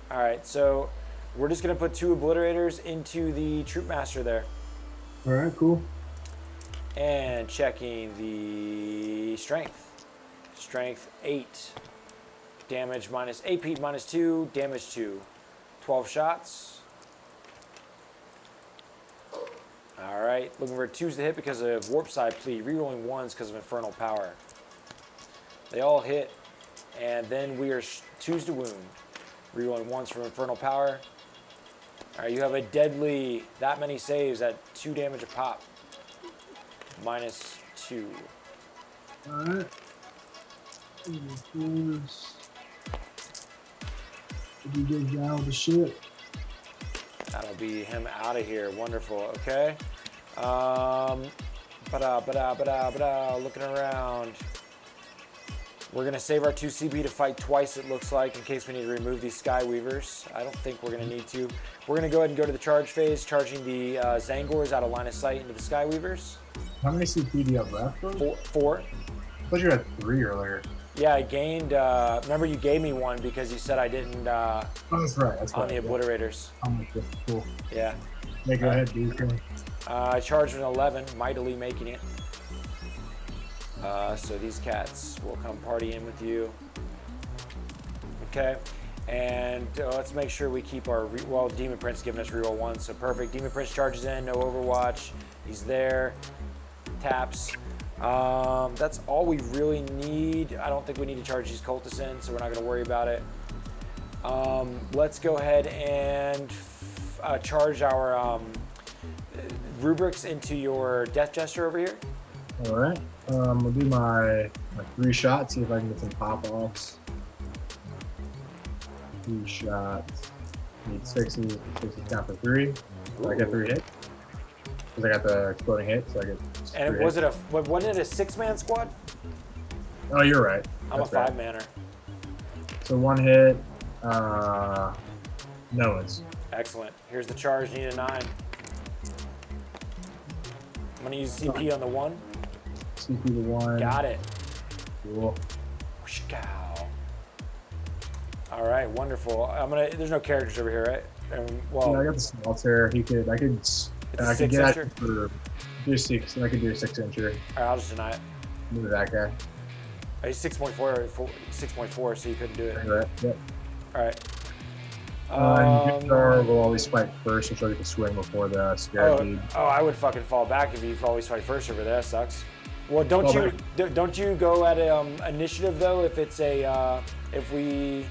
A: All right, so we're just gonna put 2 obliterators into the troop master there.
B: All right, cool.
A: And checking the strength. Strength 8. Damage minus AP minus 2. Damage 2. 12 shots. All right, looking for 2s to hit because of warp side pleat. Rerolling 1s because of infernal power. They all hit, and then we are 2s to wound. Rerolling 1s from infernal power. All right, you have a deadly, that many saves at 2 damage a pop. Minus 2.
B: All right. 4s. If you get down with the shit.
A: That'll be him out of here. Wonderful. Okay. Looking around. We're going to save our 2 CP to fight twice, it looks like, in case we need to remove these Skyweavers. I don't think we're going to need to. We're going to go ahead and go to the charge phase, charging the Zangors out of line of sight into the Skyweavers.
B: How many CP do you have left?
A: 4.
B: I thought you had 3 earlier.
A: Yeah, I gained. Remember, you gave me 1 because you said I didn't.
B: Oh, that's right.
A: On the obliterators.
B: Cool.
A: Yeah.
B: Yeah, go ahead, dude.
A: I charged an 11, mightily making it. So these cats will come party in with you. Okay. And let's make sure we keep our, Demon Prince giving us reroll 1, so perfect. Demon Prince charges in, no Overwatch. He's there. Taps. That's all we really need. I don't think we need to charge these cultists in, so we're not going to worry about it. Let's go ahead and charge our rubrics into your Death Jester over here.
B: All right. We'll do my 3 shots, see if I can get some pop-offs. 3 shots. Need 6s. 6s count for 3. I get 3 hits. Because I got the exploding hit, so I get 3
A: And
B: hits.
A: wasn't it a 6-man squad?
B: Oh, you're right.
A: I'm
B: That's
A: a 5-manner.
B: So 1 hit. No one's.
A: Excellent. Here's the charge, need a 9. I'm going to use CP on the 1.
B: CP to 1.
A: Got it.
B: Cool.
A: Whoosh-cow. All right, wonderful. There's no characters over here, right?
B: Yeah, I got the Smelter. I could get
A: 6-incher?
B: it for do 6, and I could do a 6-incher.
A: All right, I'll just deny it.
B: Move that guy.
A: Oh, he's 6.4, so you couldn't do it.
B: Right. Yep.
A: All right.
B: And Victor will always fight first, so she'll get to swing before the scare lead.
A: Oh, I would fucking fall back if you always fight first over there. That sucks. Well, don't you go at initiative though if it's if we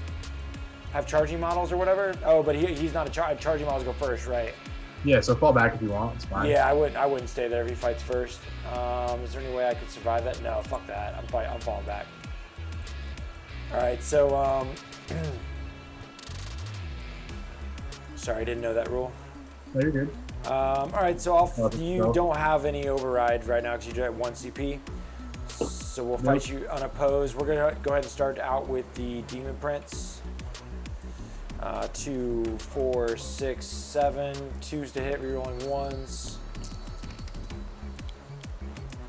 A: have charging models or whatever? Oh, but he's not charging models go first, right?
B: Yeah, so fall back if you want. It's fine.
A: Yeah, I wouldn't stay there if he fights first. Is there any way I could survive that? No, fuck that. I'm falling back. All right, so sorry, I didn't know that rule.
B: No, you're good.
A: All right, so you don't have any override right now because you have 1 CP. So we'll fight you unopposed. We're gonna go ahead and start out with the Demon Prince. 2, 4, 6, 7. 2s to hit, rerolling 1s.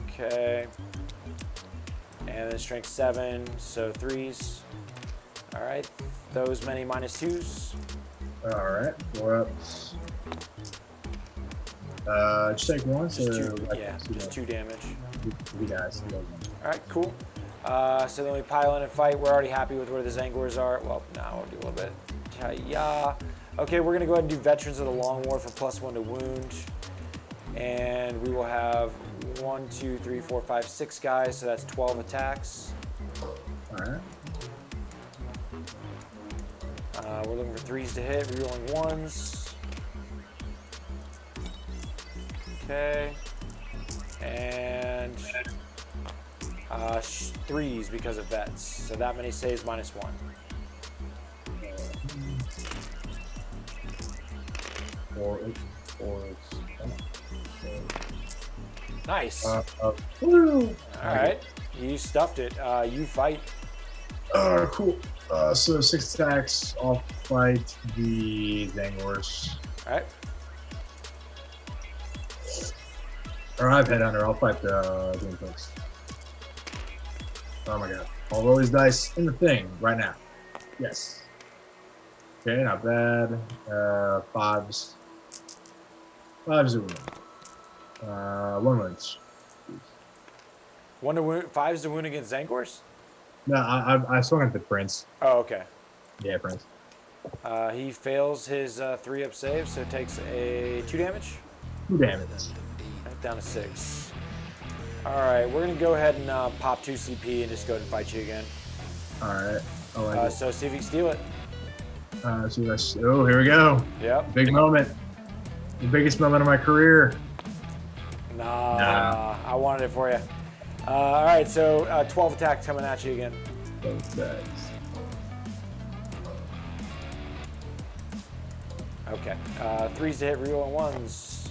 A: Okay. And then strength 7, so 3s. All right, those many -2s.
B: All right, 4-ups. Just take one.
A: Just
B: So
A: two, yeah, just 2 damage.
B: You guys.
A: All right, cool. So then we pile in and fight. We're already happy with where the Zangors are. Well, now we'll do a little bit. Yeah. Okay, we're gonna go ahead and do Veterans of the Long War for +1 to wound. And we will have 1, 2, 3, 4, 5, 6 guys, so that's 12 attacks.
B: All right.
A: We're looking for 3s to hit, rerolling 1s. Okay. And 3s because of vets. So that many saves -1.
B: Four.
A: Nice.
B: Woo!
A: All right. You stuffed it. You fight.
B: Cool. So 6 attacks. I'll fight the Zangors.
A: All right.
B: Or I have Headhunter. I'll fight the Doomfolks. Oh my god. I'll roll these dice in the thing right now. Yes. Okay, not bad. 5s. 5s to wound. 1 wounds.
A: 1 to wound, 5s to wound against Zangors?
B: No, I swung at the Prince.
A: Oh, okay.
B: Yeah, Prince.
A: He fails his 3-up save, so takes a 2 damage.
B: 2 damage.
A: Right, down to 6. All right, we're gonna go ahead and pop 2 CP and just go ahead and fight you again.
B: All right. I like it.
A: So see if you can steal it.
B: Oh, here we go.
A: Yep.
B: Big moment. The biggest moment of my career.
A: Nah, I wanted it for you. All right, so 12 attacks coming at you again.
B: Both dice.
A: Okay, 3s to hit, reroll 1s.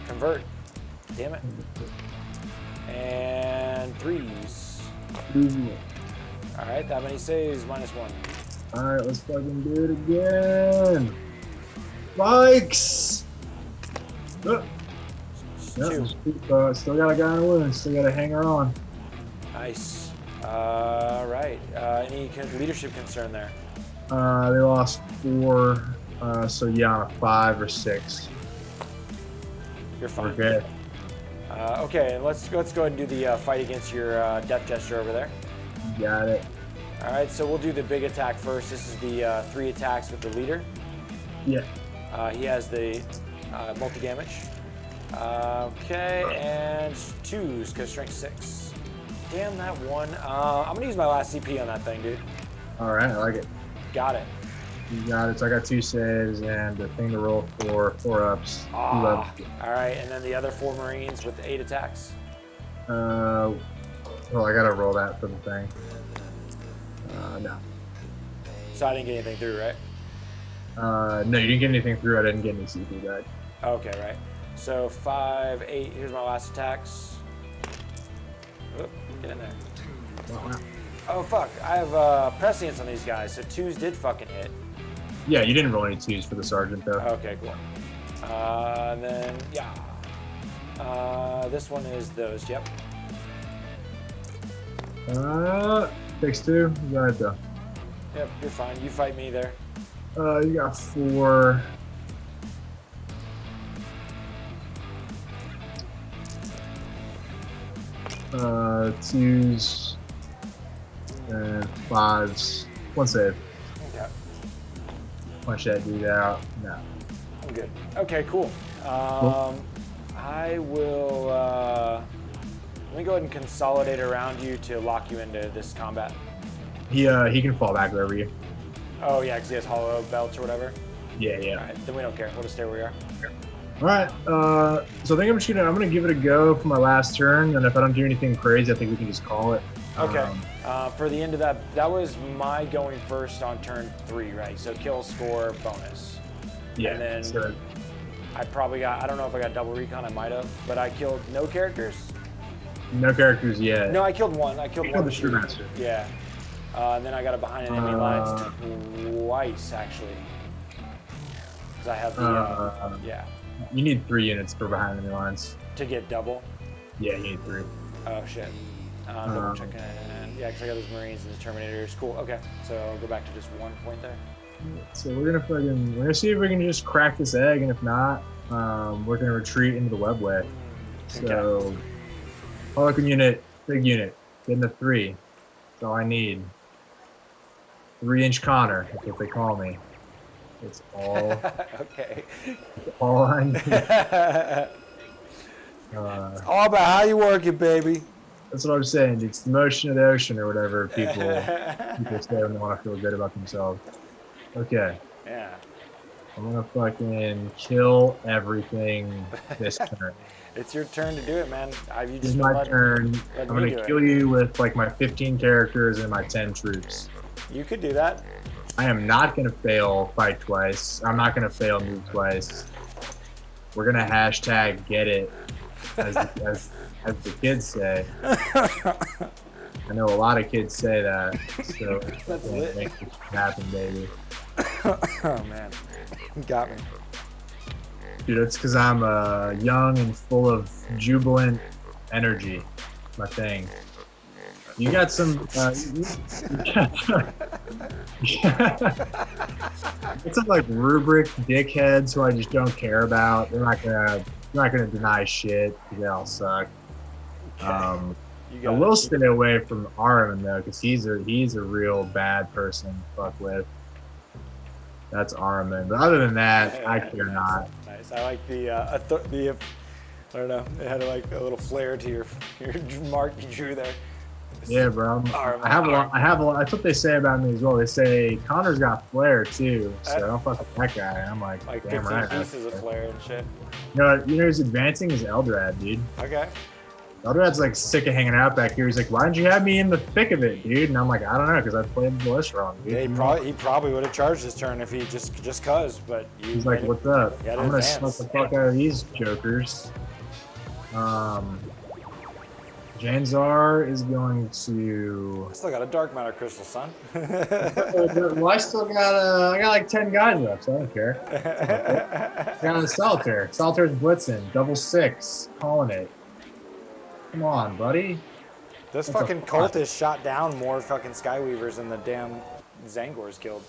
A: Convert. Damn it. And 3s. All right, that many saves, -1.
B: All right, let's fucking do it again. Bikes.
A: Two.
B: Still got a guy in a wound. Still got a hanger on.
A: Nice. All right. Any leadership concern there?
B: They lost 4. So yeah, on a 5 or 6.
A: You're fine.
B: Okay.
A: Okay, let's go ahead and do the fight against your Death Gesture over there.
B: Got it.
A: All right, so we'll do the big attack first. This is the 3 attacks with the leader.
B: Yeah.
A: He has the multi-damage. Okay, and 2s, because strength 6. Damn, that one. I'm going to use my last CP on that thing, dude.
B: All right, I like it.
A: Got it.
B: You got it. So I got 2 saves and the thing to roll for 4-ups.
A: All right, and then the other 4 Marines with 8 attacks.
B: Well, I gotta roll that for the thing. No.
A: So I didn't get anything through, right?
B: No, you didn't get anything through. I didn't get any CP back.
A: Okay, right. So 5, 8. Here's my last attacks. Oop, get in there.
B: Wow.
A: Oh, fuck. I have prescience on these guys, so 2s did fucking hit.
B: Yeah, you didn't roll any 2s for the sergeant, though.
A: Okay, cool. And then, yeah. This one is those, yep.
B: Takes 2. You got it, though.
A: Yep, you're fine. You fight me there.
B: You got 4. Twos and 5s. 1 save.
A: Okay,
B: Punch that dude out. No.
A: I'm good. Okay, cool. I will, let me go ahead and consolidate around you to lock you into this combat.
B: He can fall back over you.
A: Oh, yeah, because he has hollow belts or whatever.
B: Yeah.
A: All right, then we don't care. We'll just stay where we are.
B: All right. So I think I'm gonna give it a go for my last turn, and if I don't do anything crazy, I think we can just call it.
A: Okay. For the end of that was my going first on turn 3, right? So kill, score, bonus.
B: Yeah.
A: And then
B: so,
A: I probably got, I don't know if I got double recon, I might have, but I killed no characters.
B: no characters yet.
A: No, I killed one. I killed
B: You
A: one.
B: killed the Shootmaster.
A: Yeah. And then I got it behind enemy lines twice, actually. Because I have the, yeah,
B: You need 3 units for behind enemy lines.
A: to get double.
B: Yeah, you need 3.
A: Oh shit. Double checking. Yeah, because I got those Marines and the Terminators. Cool. Okay, so I'll go back to just 1 point there.
B: So we're gonna see if we can just crack this egg, and if not, we're gonna retreat into the webway. So, Harlequin unit, big unit, getting a 3. That's all I need. 3-inch Connor, that's what they call me. It's all.
A: Okay.
B: All I need.
A: It's all about how you work it, baby.
B: That's what I'm saying. It's the motion of the ocean, or whatever people say when they want to feel good about themselves. Okay.
A: Yeah.
B: I'm gonna fucking kill everything this turn.
A: It's your turn to do it, man.
B: This is my turn. I'm gonna kill you with like my 15 characters and my 10 troops.
A: You could do that.
B: I am not gonna fail fight twice. I'm not gonna fail move twice. We're gonna hashtag get it, as the kids say. I know a lot of kids say that, so
A: That's
B: lit. Make it happen, baby.
A: Oh man, you got me.
B: Dude, it's because I'm young and full of jubilant energy. My thing. You got some. It's some like rubric dickheads who I just don't care about. They're not gonna deny shit. They all suck. I will stay away from Armin though, because he's a real bad person to fuck with. That's Armin. But other than that, I care not.
A: Nice. I like the I don't know. It had like a little flair to your mark you drew there.
B: Yeah, bro. I have a lot. That's what they say about me as well. They say Connor's got flair too, so I don't fuck with that guy. I'm like damn
A: 15
B: right.
A: pieces of flair and shit.
B: You know who's advancing is Eldrad, dude.
A: Okay.
B: Eldrad's like sick of hanging out back here. He's like, why didn't you have me in the thick of it, dude? And I'm like, I don't know, because I played the list wrong, dude.
A: Yeah, he probably would have charged his turn if he just cause, but
B: he's like, what's up? I'm gonna smoke the fuck out of these jokers. Janzar is going to.
A: I still got a dark matter crystal, son.
B: Well, I got like 10 guys left, so I don't care. I got a Solitaire. Solitaire's blitzing, double 6, calling it. Come on, buddy.
A: This fucking cultist shot down more fucking Skyweavers than the damn Zangors killed.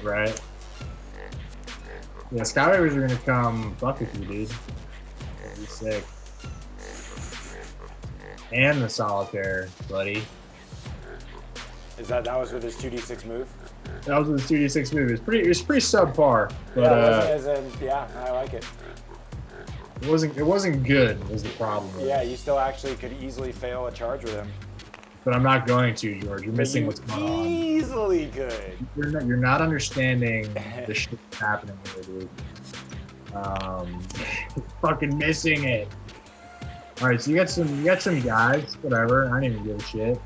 B: Right. Yeah, Skyweavers are gonna come fuck with you, dude. That'd be sick. And the Solitaire, buddy.
A: That was with his 2d6 move?
B: That was with his 2d6 move. It was pretty subpar. But,
A: yeah, I like it.
B: It wasn't good, was the problem.
A: Yeah, you still actually could easily fail a charge with him.
B: But I'm not going to, George. You're missing what's going on.
A: Easily good.
B: You're not understanding the shit that's happening here, dude. Fucking missing it. All right, so you got some guys, whatever. I don't even give a shit.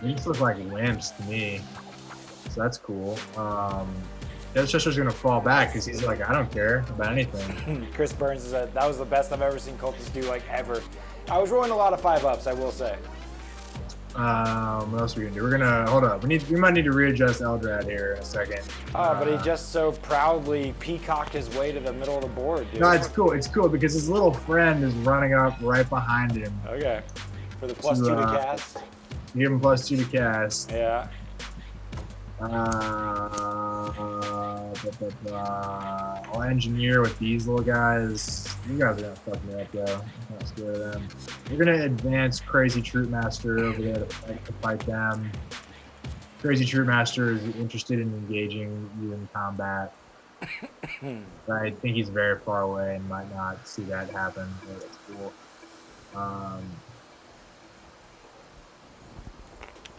B: They just look like wimps to me, so that's cool. Death Chester's gonna fall back because he's like, I don't care about anything.
A: Chris Burns that was the best I've ever seen cultists do like ever. I was rolling a lot of 5-ups, I will say.
B: What else are we gonna do? We're gonna hold up. We might need to readjust Eldrad here in a second.
A: But he just so proudly peacocked his way to the middle of the board, dude.
B: No, it's cool. It's cool because his little friend is running up right behind him.
A: Okay. For the +2 to cast.
B: Give him +2 to cast.
A: Yeah.
B: I'll engineer with these little guys. You guys are gonna fuck me up though. I'm not scared of them. We're gonna advance Crazy Troop Master over there to fight them. Crazy Troop Master is interested in engaging you in combat. But I think he's very far away and might not see that happen. So that's cool.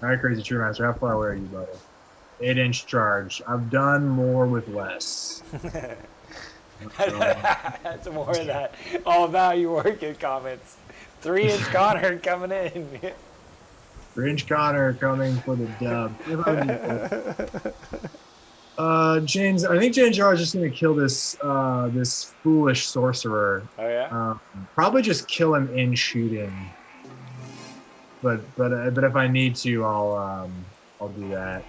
B: Alright, Crazy Troop Master, how far away are you, buddy? 8-inch charge. I've done more with less.
A: That's more of that all about you working comments. 3-inch Connor coming in.
B: 3-inch Connor coming for the dub. James, I think Janjar is just gonna kill this this foolish sorcerer.
A: Oh yeah.
B: Probably just kill him in shooting. But if I need to, I'll do that.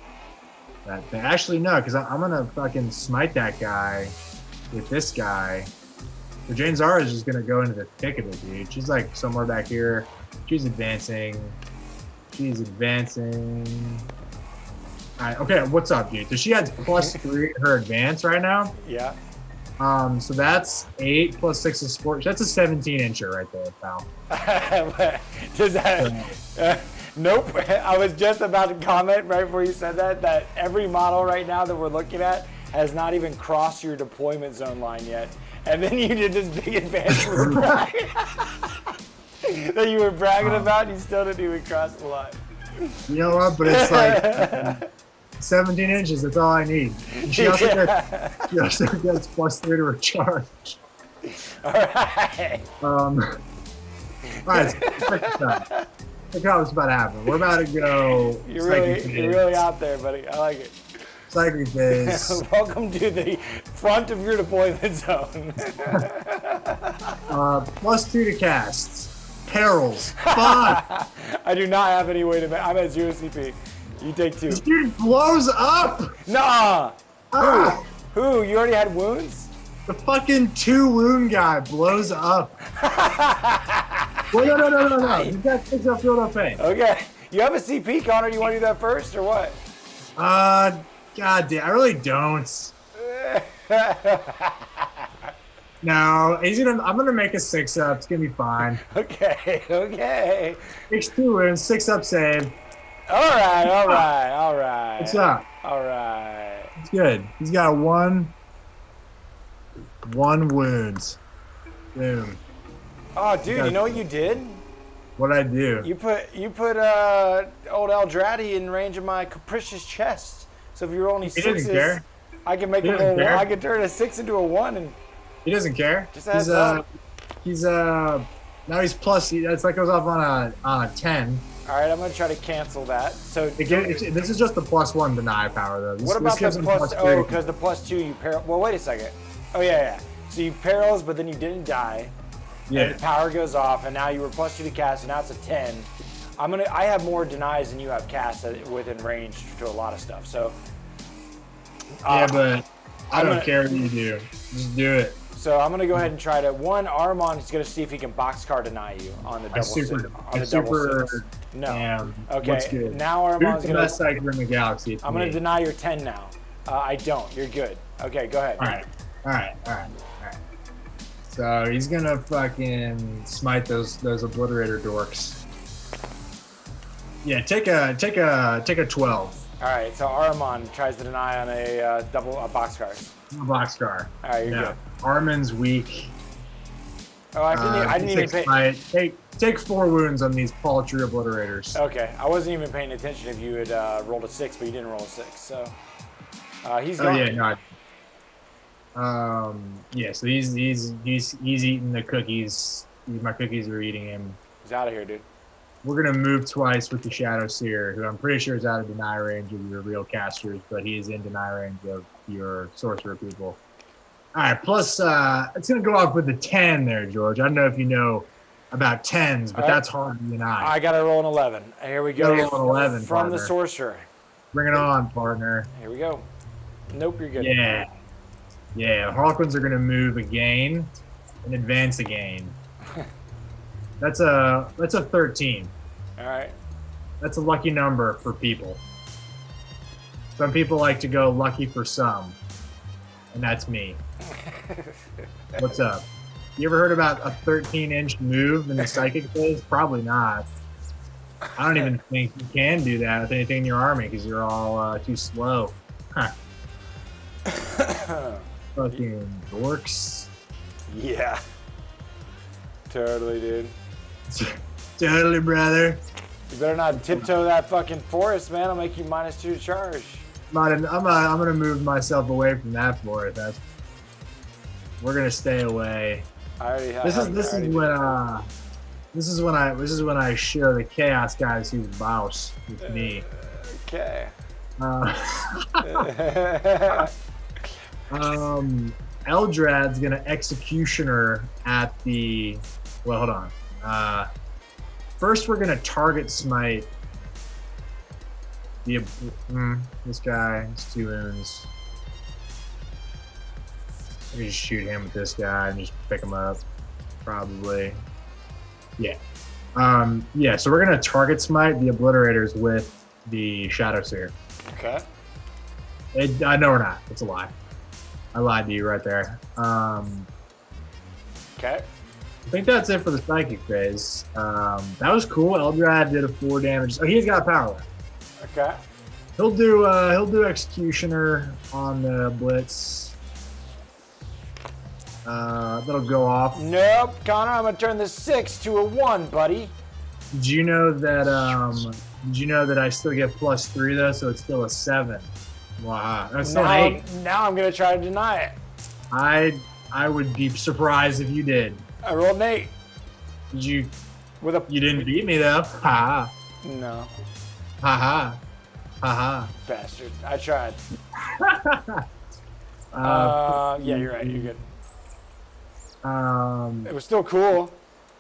B: That thing. Actually, no, because I'm gonna fucking smite that guy with this guy, So Jane Zara is just gonna go into the thick of it, dude. She's like somewhere back here. She's advancing. She's advancing. All right, okay, what's up, dude? So she has +3 in her advance right now.
A: Yeah.
B: So that's 8 + 6 is sport. That's a 17-incher right there, pal.
A: Does that? Nope. I was just about to comment right before you said that every model right now that we're looking at has not even crossed your deployment zone line yet. And then you did this big advance you were bragging that you were bragging about, and you still didn't even cross the line.
B: You know what? But it's like 17 inches. That's all I need. She also, she also gets +3 to her charge.
A: All right.
B: All right. Check this out. Look how it's about to happen. We're about to go.
A: You're really out there, buddy. I like it.
B: Cycling phase.
A: Welcome to the front of your deployment zone.
B: +2 to casts. Perils. Fuck.
A: I do not have any way to. I'm at 0 CP. You take 2.
B: This dude blows up.
A: Nah.
B: Ah,
A: Who? You already had wounds?
B: the fucking 2 wound guy blows up. Well, no. He's got 6 up field up pain.
A: Okay. You have a CP, Connor. You want to do that first or what?
B: God damn, I really don't. No, I'm gonna make a 6 up. It's gonna be fine.
A: Okay.
B: Takes 2 wounds, 6 up save.
A: All right.
B: What's up?
A: All right.
B: It's good. He's got one wounds. Boom.
A: Oh, dude, you know what you did?
B: What'd I do?
A: You put old Eldradi in range of my capricious chest. So if you're only
B: He doesn't
A: 6s,
B: care.
A: I can make
B: He
A: him
B: doesn't care.
A: I can turn a 6 into a 1 and
B: He doesn't care.
A: Just heads up.
B: He's now he's plus. That's like goes off on a 10.
A: all right, I'm gonna try to cancel that. So
B: This is just the +1 deny power though.
A: what about
B: gives
A: the
B: him
A: plus?
B: +3.
A: Oh, because the +2 you peril. Well, wait a second. Oh yeah. So you perils, but then you didn't die.
B: Yeah.
A: And the power goes off, and now you were +2 to cast, and now it's a 10. I have more denies than you have casts within range to a lot of stuff. So.
B: Yeah, but I
A: I'm
B: don't
A: gonna-
B: care what you do. Just do it.
A: So I'm gonna go ahead and try to Armand is gonna see if he can boxcar deny you on the double. Six. No.
B: Damn.
A: Okay.
B: What's good?
A: Now
B: Who's
A: Armand's
B: the
A: gonna.
B: best cycler in the galaxy? It's
A: I'm gonna
B: me.
A: deny your 10 now. I don't. You're good. Okay, go ahead.
B: All right. So he's gonna fucking smite those obliterator dorks. Yeah, take a 12.
A: All right. So Armand tries to deny on a boxcar.
B: Boxcar.
A: All right, you're good.
B: Armin's weak.
A: Oh, I didn't even pay.
B: Smite. Take 4 wounds on these paltry obliterators.
A: Okay, I wasn't even paying attention if you had rolled a 6, but you didn't roll a 6. So he's
B: Oh
A: gone.
B: yeah, no. Yeah, so he's eating the cookies. My cookies are eating him.
A: He's out of here, dude.
B: We're gonna move twice with the Shadow Seer, who I'm pretty sure is out of deny range of your real casters, but he is in deny range of your sorcerer people. All right, plus it's gonna go off with the 10 there, George. I don't know if you know about 10s, but
A: All right.
B: that's hard to deny.
A: I got to roll an 11. Here we go.
B: Gotta roll an 11,
A: from the
B: partner.
A: sorcerer.
B: Bring it on, partner.
A: Here we go. Nope, you're good.
B: Yeah. Yeah, Harlequins are gonna move again and advance again. That's a 13.
A: All right.
B: That's a lucky number for people. Some people like to go lucky for some, and that's me. What's up? You ever heard about a 13-inch move in the psychic phase? Probably not. I don't even think you can do that with anything in your army because you're all too slow. Huh. Fucking dorks.
A: Yeah. Totally, dude.
B: Totally, brother.
A: You better not tiptoe that fucking forest, man. I'll make you -2 to charge.
B: I'm gonna move myself away from that forest. We're gonna stay away. This is when I show the chaos guys who's boss with me.
A: Okay.
B: Eldrad's gonna executioner at the. Well, hold on. First, we're gonna target smite. This guy has 2 wounds. I can just shoot him with this guy and just pick him up, probably. Yeah. Yeah, so we're going to target smite the obliterators with the Shadow Seer.
A: Okay.
B: I know we're not. It's a lie. I lied to you right there.
A: Okay.
B: I think that's it for the psychic phase. That was cool. Eldrad did a 4 damage. Oh, he's got power.
A: Okay.
B: He'll do Executioner on the blitz. That'll go off.
A: Nope, Connor. I'm gonna turn the 6 to a 1, buddy.
B: Did you know that? Did you know that I still get +3 though, so it's still a 7. Wow, that's still an 8.
A: Now I'm gonna try to deny it.
B: I would be surprised if you did.
A: I rolled an 8.
B: Did you?
A: With a
B: You didn't beat me though. Ha
A: no,
B: ha ha ha
A: bastard. I tried.
B: ha.
A: Yeah, you're right. You're good.
B: Um,
A: It was still cool.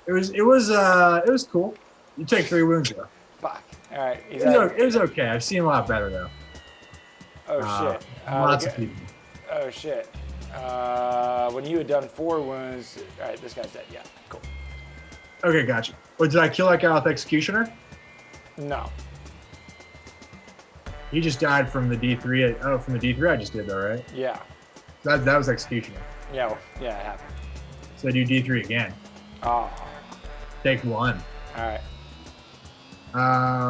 B: it was cool. You take 3 wounds though.
A: Fuck. All right.
B: It was okay. I've seen a lot better though.
A: Oh shit.
B: Lots of people.
A: Oh shit. When you had done 4 wounds. All right. This guy's dead. Yeah. Cool.
B: Okay, gotcha. But did I kill that guy with Executioner?
A: No.
B: He just died from the D3. Oh, from the D3 I just did though, right?
A: Yeah.
B: That was Executioner.
A: Yeah. Well, yeah. It happened.
B: So I do D3 again.
A: Oh.
B: Take 1.
A: All right.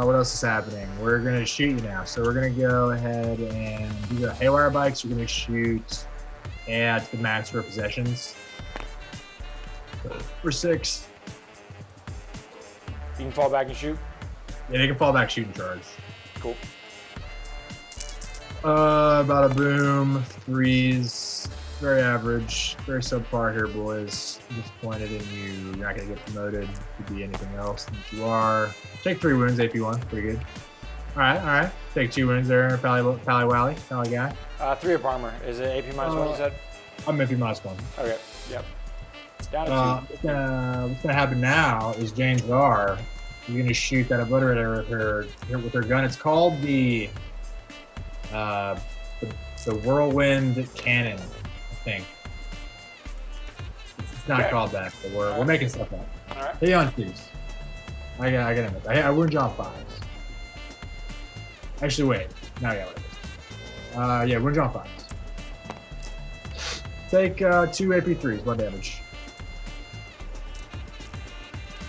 B: What else is happening? We're gonna shoot you now. So we're gonna go ahead and do the Haywire Bikes. We're gonna shoot add to the max for possessions. For 6.
A: You can fall back and shoot.
B: Yeah, they can fall back, shoot, and charge.
A: Cool.
B: Bada boom. 3s. Very average. Very subpar here, boys. Disappointed in you. You're not gonna get promoted to be anything else than you are. Take 3 wounds, AP1. Pretty good. Alright. Take 2 wounds there, Pally guy.
A: 3 up armor. Is it AP -1? You said.
B: I'm AP -1.
A: Okay. Yep. Down to 2.
B: What's gonna happen now is Jane Czar. You're gonna shoot that obliterator with her gun. It's called the whirlwind cannon, I think. It's not called that, but we're making stuff up.
A: All right.
B: Hit on 2s. I got him. I wound you on 5s. Actually, wait. Now I got it. Yeah, wound you on 5s. Take 2 AP3s, 1 damage.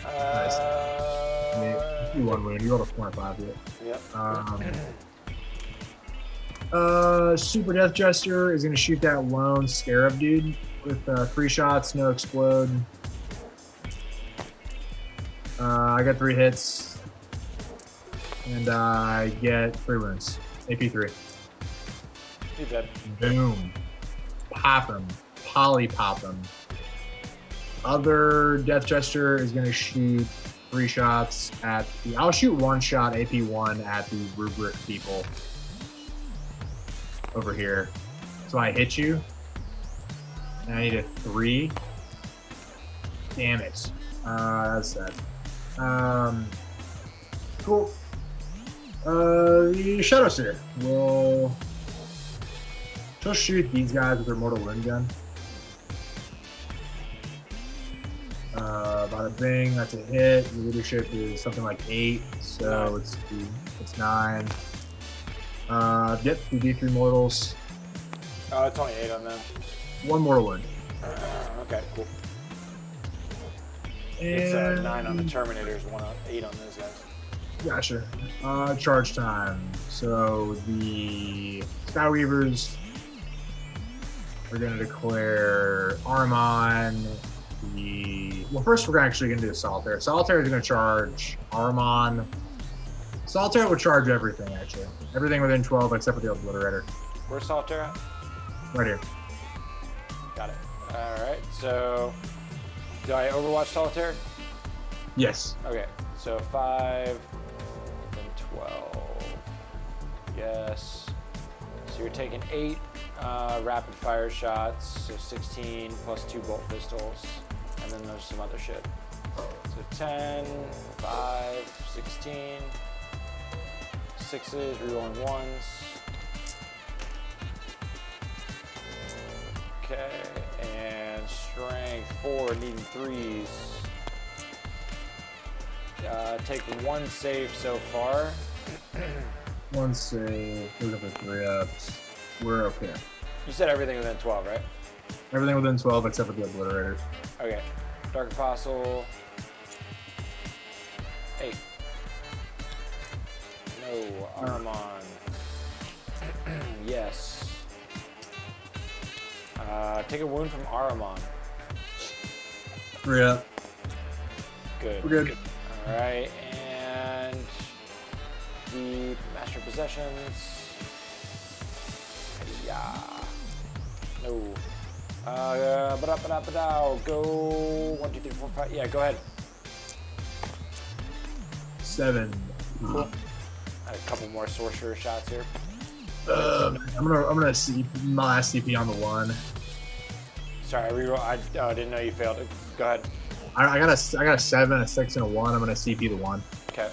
B: Nice. You 1 wound. You rolled a 4 and 5 yet.
A: Yep.
B: Super Death Jester is going to shoot that lone Scarab dude with 3 shots, no explode. I got 3 hits, and I get 3 wounds. AP3.
A: You dead.
B: Boom. Pop him. Poly pop him. Other Death Jester is going to shoot 3 shots at the. I'll shoot 1 shot AP1 at the rubric people over here. So I hit you. And I need a 3. Damn it. That's sad. Cool. The Shadow Seer will. She'll shoot these guys with her Mortal Wound gun. Bada bing, that's a hit. The leadership is something like 8, so it's 9. Yep, 2 D3 mortals.
A: Oh, it's only 8 on them.
B: 1 mortal wound.
A: Okay, cool.
B: And
A: It's 9 on the Terminators, 8 on those guys.
B: Gotcha. Charge time. So the Skyweavers are going to declare Armon. Well, first we're actually going to do Solitaire. Solitaire is going to charge Armon. Solitaire will charge everything, actually. Everything within 12 except for the Obliterator.
A: Where's Solitaire at?
B: Right here.
A: Got it. Alright, so do I Overwatch Solitaire?
B: Yes.
A: Okay, so 5, then 12. Yes. So you're taking 8 rapid fire shots, so 16 plus 2 bolt pistols, and then there's some other shit. So 10, 5, 16, 6s, rerolling 1s. Okay, 24, needing 3s. Take 1 save so far.
B: 1 save. Looking for 3-ups. We're okay.
A: You said everything within 12, right?
B: Everything within 12 except for the obliterators.
A: Okay. Dark Apostle. 8. No. Armon. Yes. Take a wound from Aramon.
B: 3-up.
A: Good.
B: We're good.
A: All right, and the Master of Possessions. Yeah. No. Go 1, 2, 3, 4, 5. Yeah, go ahead.
B: 7.
A: Cool. A couple more sorcerer shots here.
B: I'm gonna see my last CP on the 1.
A: Sorry, I reroll. I didn't know you failed it. Go ahead.
B: I got a 7, a 6, and a 1. I'm gonna CP the 1.
A: Okay.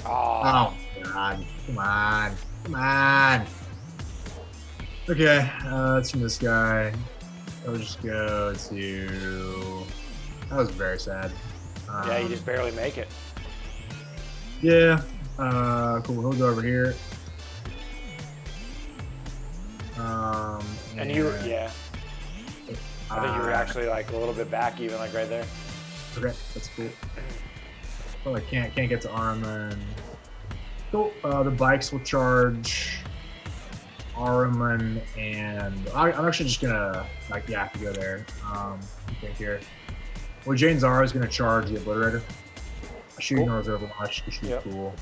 B: Oh God! Come on! Come on! Okay, that's from this guy. I'll just go to. That was very sad.
A: Yeah, you just barely make it.
B: Yeah. Cool. He'll go over here.
A: And you, yeah. I think you were actually like a little bit back, even like right there.
B: Okay, that's cool. Oh, I can't get to Armin. Cool. The bikes will charge Armin, and I'm actually just gonna like have to go there. I think here. Well, Jane Zara is gonna charge the obliterator. She ignores Overwatch because she's cool.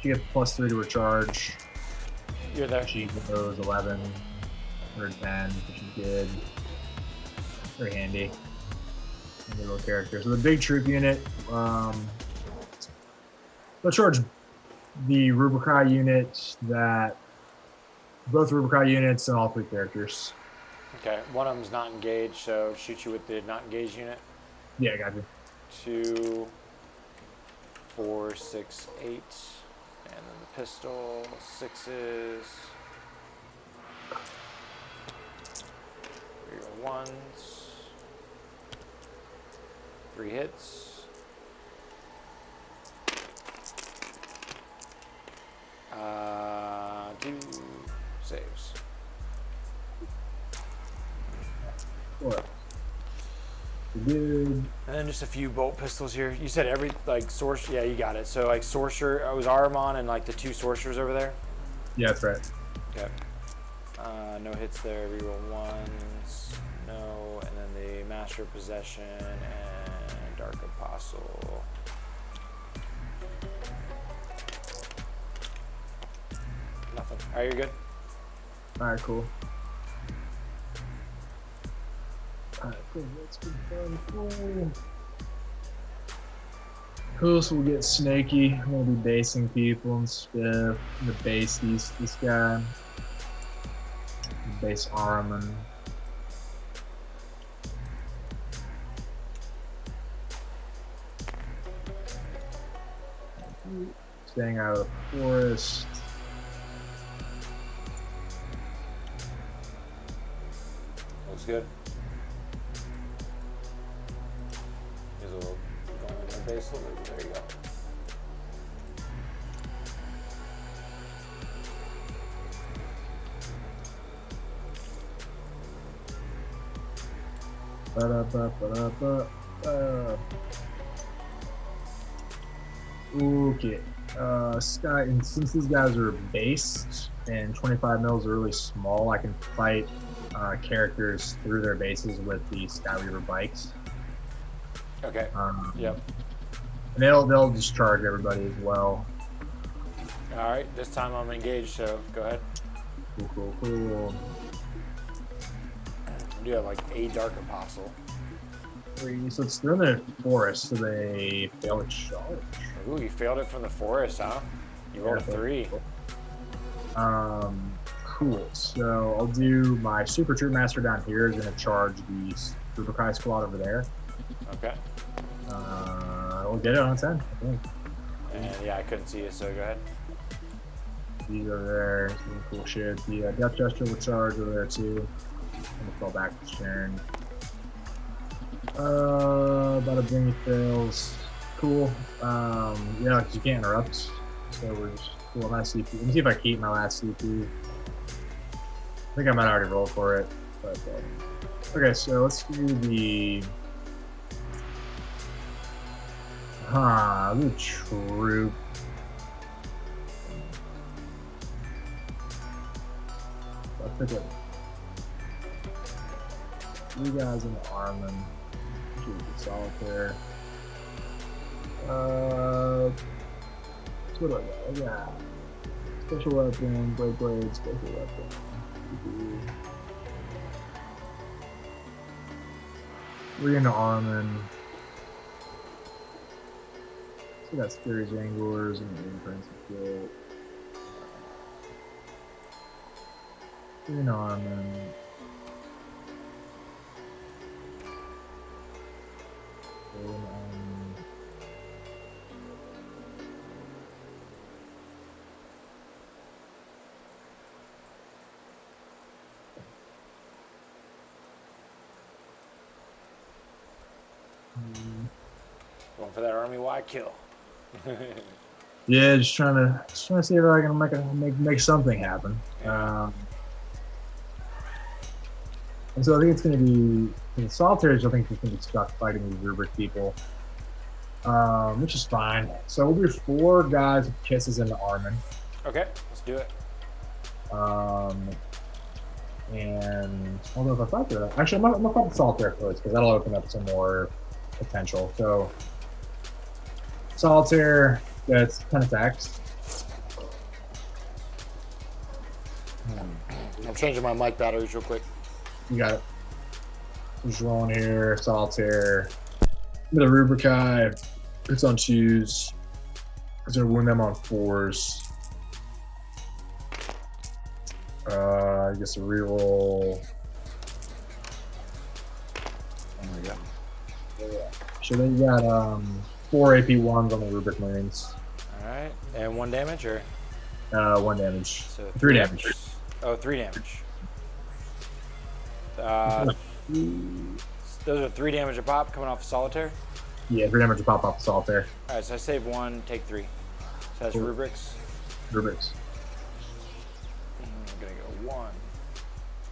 B: She gets +3 to her charge.
A: You're there.
B: She goes 11 or 10, which is good. Very handy. Handy little character. So the big troop unit, they'll charge the Rubrikai unit that both Rubrikai units and all 3 characters.
A: Okay, one of them's not engaged, so shoot you with the not engaged unit.
B: Yeah, I got you.
A: 2, 4, 6, 8, and then the pistol 6s. 3 1s. 3 hits. 2 saves.
B: 4. Good.
A: And then just a few bolt pistols here. You said every like source. Yeah, you got it. So like sorcerer, it was Aramon and like the 2 sorcerers over there.
B: Yeah, that's right.
A: Okay. No hits there. Reroll 1s. No, and then the Master of Possession and Dark Apostle. Nothing. All right, you're good.
B: All right, cool. Alright, cool. That's good fun. Cool. Cool, so we'll get snaky. I'm gonna be basing people and stuff. I'm gonna base this guy. Base Araman. Staying out of the forest.
A: Looks good. Here's a little going in the base a little bit. There you go.
B: Okay. Sky, and since these guys are based and 25 mils are really small, I can fight characters through their bases with the Skyweaver bikes.
A: Okay. Yep.
B: And they'll discharge everybody as well.
A: All right. This time I'm engaged, so go ahead.
B: Cool.
A: I do have like a Dark Apostle.
B: So they're in the forest, so they fail to charge.
A: Ooh, you failed it from the forest, huh? You rolled a 3.
B: Cool. So I'll do my Super Troop Master down here is going to charge the Rubrikai squad over there.
A: Okay.
B: We'll get it on 10, I think.
A: And yeah, I couldn't see it, so go ahead.
B: These over there, some cool shit. The Death Gesture will charge over there too. gonna fall back to Sharon. About to bring you fails. Cool. Yeah, because you can't interrupt. So we're just cool. My CP. Let me see if I keep my last CP. I think I might already roll for it. But okay, so let's do the the troop. I'll pick it. 3 guys in the Armin. Shoot the solitaire. What do I got? Yeah. Special weapon, blade, special weapon. 3 in the Armin. So that's Fury's Anglers and the Imprints of Guilt. 3 in the Armin.
A: Going for that army-wide kill.
B: Yeah, just trying to see if I can make something happen. And so I think it's going to be in solitaires. I think it's going to be stuck fighting these rubric people, which is fine. So we'll do 4 guys with kisses in the Armin.
A: Okay, let's do it.
B: And I don't know if I thought that. Actually, I'm gonna fight the solitaire first because that'll open up some more potential. So solitaire, that's 10 attacks.
A: I'm changing my mic batteries real quick.
B: You got it. Just rolling here, solitaire. The Rubrici, it's on 2s. It's gonna win them on 4s. I guess a reroll. Oh my god. Yeah. So then you got 4 AP1s on the Rubric Marines.
A: Alright. And 1 damage or?
B: 1 damage.
A: So
B: 3 damage.
A: Oh, 3 damage. Those are 3 damage a pop coming off of solitaire?
B: Yeah, 3 damage to pop off the solitaire.
A: Alright, so I save 1, take 3. So that's
B: Cool.
A: rubrics.
B: Rubrics.
A: I'm gonna go 1,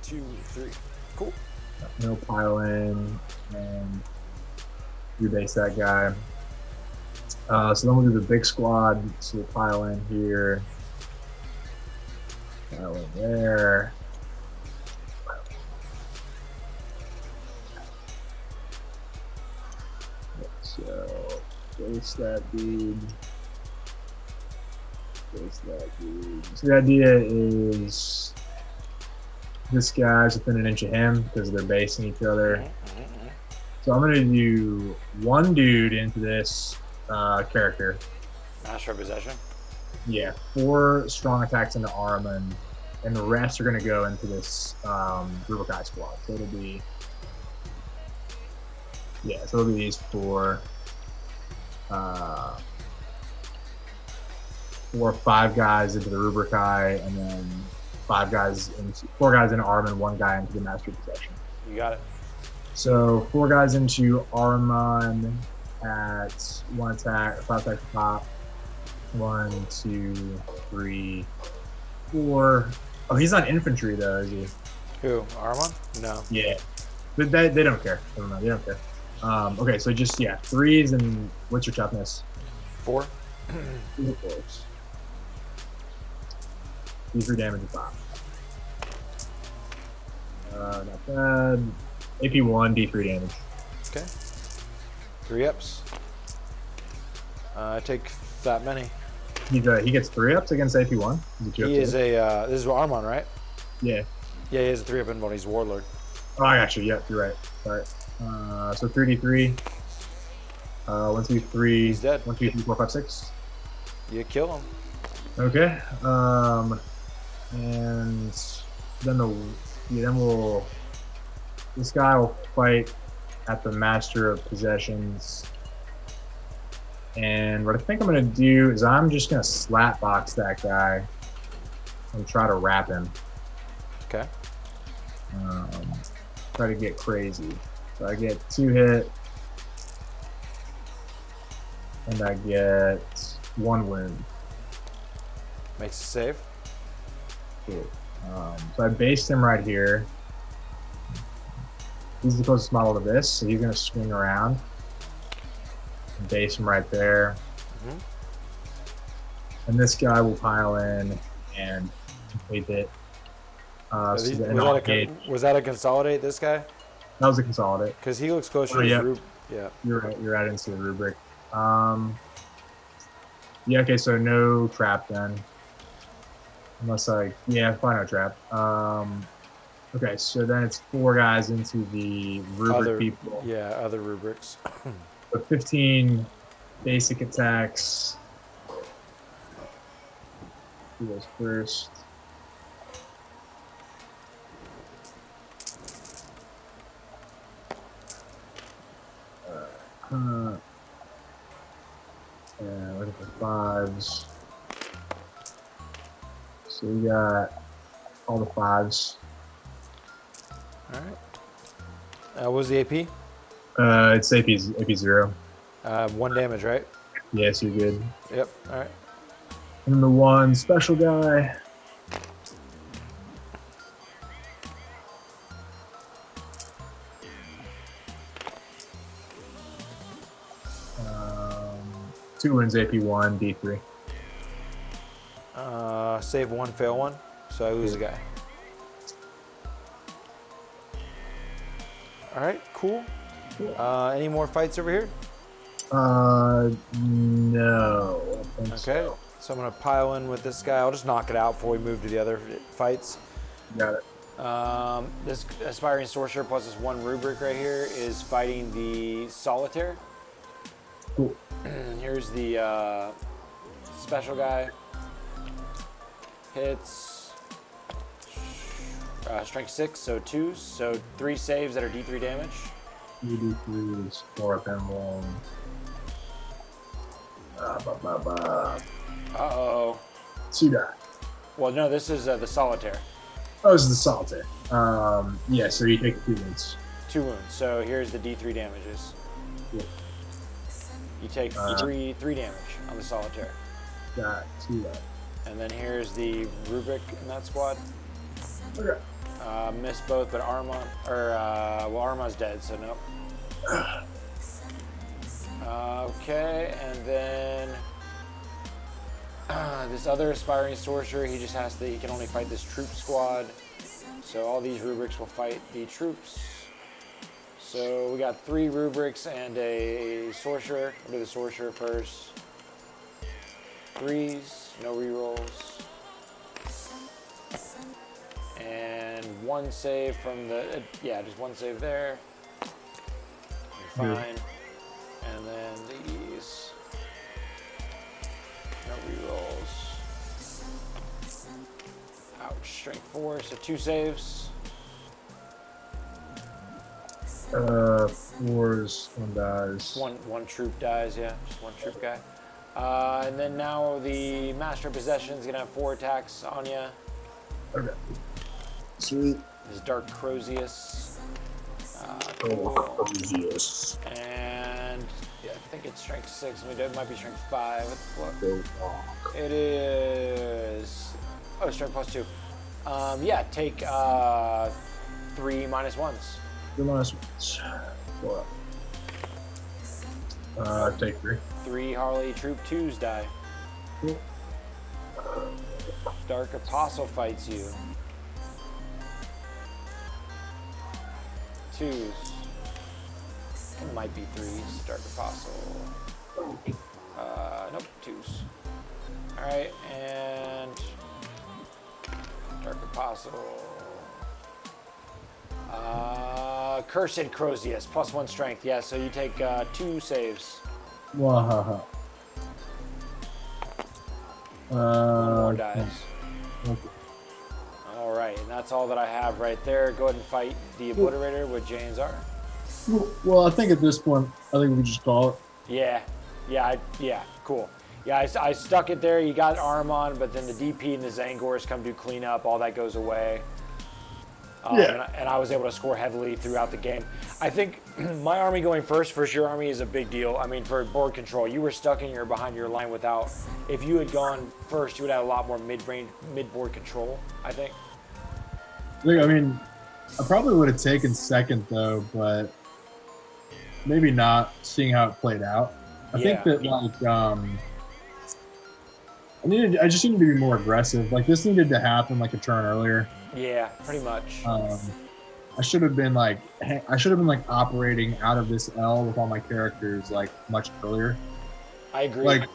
A: 2, 3. Cool.
B: No pile in and rebase that guy. So then we'll do the big squad. So we'll pile in here. Pile in there. So base that dude. Base that dude. So the idea is this guy's within an inch of him because they're basing each other. So I'm gonna do 1 dude into this character.
A: Master of possession.
B: Yeah, 4 strong attacks into Armin, and the rest are gonna go into this Rubrici squad. So it'll be these 4, 4 or 5 guys into the Rubrici, and then 4 guys into Armin, 1 guy into the Master of Possession.
A: You got it.
B: So 4 guys into Armin at 1 attack, 5 attacks pop. 1, 2, 3, 4. Oh, he's on infantry though, is he?
A: Who? Armon? No.
B: Yeah. But they don't care. I don't know. They don't care. Okay, so just 3s and what's your toughness?
A: 4.
B: 3 4s. D3 damage and pop. Not bad. AP1, D3 damage.
A: Okay. 3 ups. I take that many.
B: He gets 3 ups against AP1.
A: He is a. This is Armon, right?
B: Yeah.
A: Yeah, he has a 3 up invuln. He's Warlord.
B: Oh, I got you. Yeah, you're right. Sorry. So 3d3. 1, 2, 3.
A: He's dead.
B: 1, 2, 3, 4, 5, 6.
A: You kill him.
B: Okay. And then this guy will fight at the Master of Possessions. And what I think I'm gonna do is I'm just gonna slap box that guy and try to wrap him.
A: Okay.
B: try to get crazy. So I get 2 hit, and I get 1 wound.
A: Makes a save.
B: Cool. So I based him right here. He's the closest model to this, so he's going to swing around. Base him right there. And this guy will pile in and complete it.
A: Was that a consolidate, this guy?
B: That was a consolidate.
A: Because he looks closer to
B: yeah.
A: the rubric. Yeah.
B: You're right. You're right into the rubric. Yeah, okay, so no trap then. Unless probably no trap. Okay, so then it's 4 guys into the rubric people.
A: Yeah, other rubrics.
B: So 15 basic attacks. Who goes first? And looking for 5s. So we got all the 5s.
A: All right. What was the AP?
B: It's AP 0.
A: 1 damage, right?
B: Yes, you're good.
A: Yep. All right.
B: And the 1 special guy. Two wins, AP 1, D3.
A: Save 1, fail 1. So I lose a guy. All right, cool. Any more fights over here?
B: No. I think
A: Okay, so I'm gonna pile in with this guy. I'll just knock it out before we move to the other fights.
B: Got it.
A: This aspiring sorcerer plus this 1 rubric right here is fighting the solitaire.
B: Cool.
A: Here's the special guy. Hits strength 6, so 2s, so 3 saves that are D3 damage.
B: 3 D3s, 4 up and 1.
A: Uh-oh.
B: 2 die.
A: Well, no, this is the solitaire.
B: Oh, this is the solitaire. Yeah, so you take 2 wounds.
A: 2 wounds, so here's the D3 damages.
B: Cool.
A: You take 3 damage on the solitaire.
B: Got 2 left.
A: And then here's the rubric in that squad.
B: Okay.
A: Missed both, but Arma's dead, so nope. Okay, and then this other aspiring sorcerer, he can only fight this troop squad. So all these rubrics will fight the troops. So we got 3 rubrics and a sorcerer. We'll do the sorcerer first. 3s, no rerolls. And 1 save from the, just 1 save there. You're fine. And then these, no rerolls. Ouch, strength 4, so 2 saves.
B: 4s, 1 dies.
A: One troop dies, yeah, just 1 troop guy. And then now the Master of Possession is gonna have 4 attacks on you.
B: Okay. Sweet.
A: This is Dark Crozius.
B: Crozius.
A: And yeah, I think it's strength 6. It might be strength 5.
B: Go walk.
A: It is. Oh, strength plus 2. Take 3 minus 1s.
B: 3 minus 1s. What? Take 3.
A: 3 Harley Troop 2s die.
B: Cool.
A: Dark Apostle fights you. 2s. It might be 3s. Dark Apostle. Nope, 2s. Alright, and Dark Apostle. Cursed Crozius, plus 1 strength. Yeah, so you take 2 saves.
B: Wahaha.
A: 1 more dies.
B: Okay.
A: All right, and that's all that I have right there. Go ahead and fight the Obliterator with J and Zar.
B: Well, I think at this point, I think we just call it.
A: Yeah, cool. Yeah, I stuck it there. You got Arm on, but then the DP and the Zangors come do cleanup. All that goes away. And I was able to score heavily throughout the game. I think my army going first versus your army is a big deal. I mean, for board control, you were stuck behind your line without. If you had gone first, you would have a lot more mid-board control, I think.
B: I mean, I probably would have taken second though, but maybe not, seeing how it played out. I think that I just needed to be more aggressive. Like, this needed to happen like a turn earlier.
A: Yeah, pretty much.
B: I should have been like operating out of this L with all my characters like much earlier.
A: I agree.
B: Like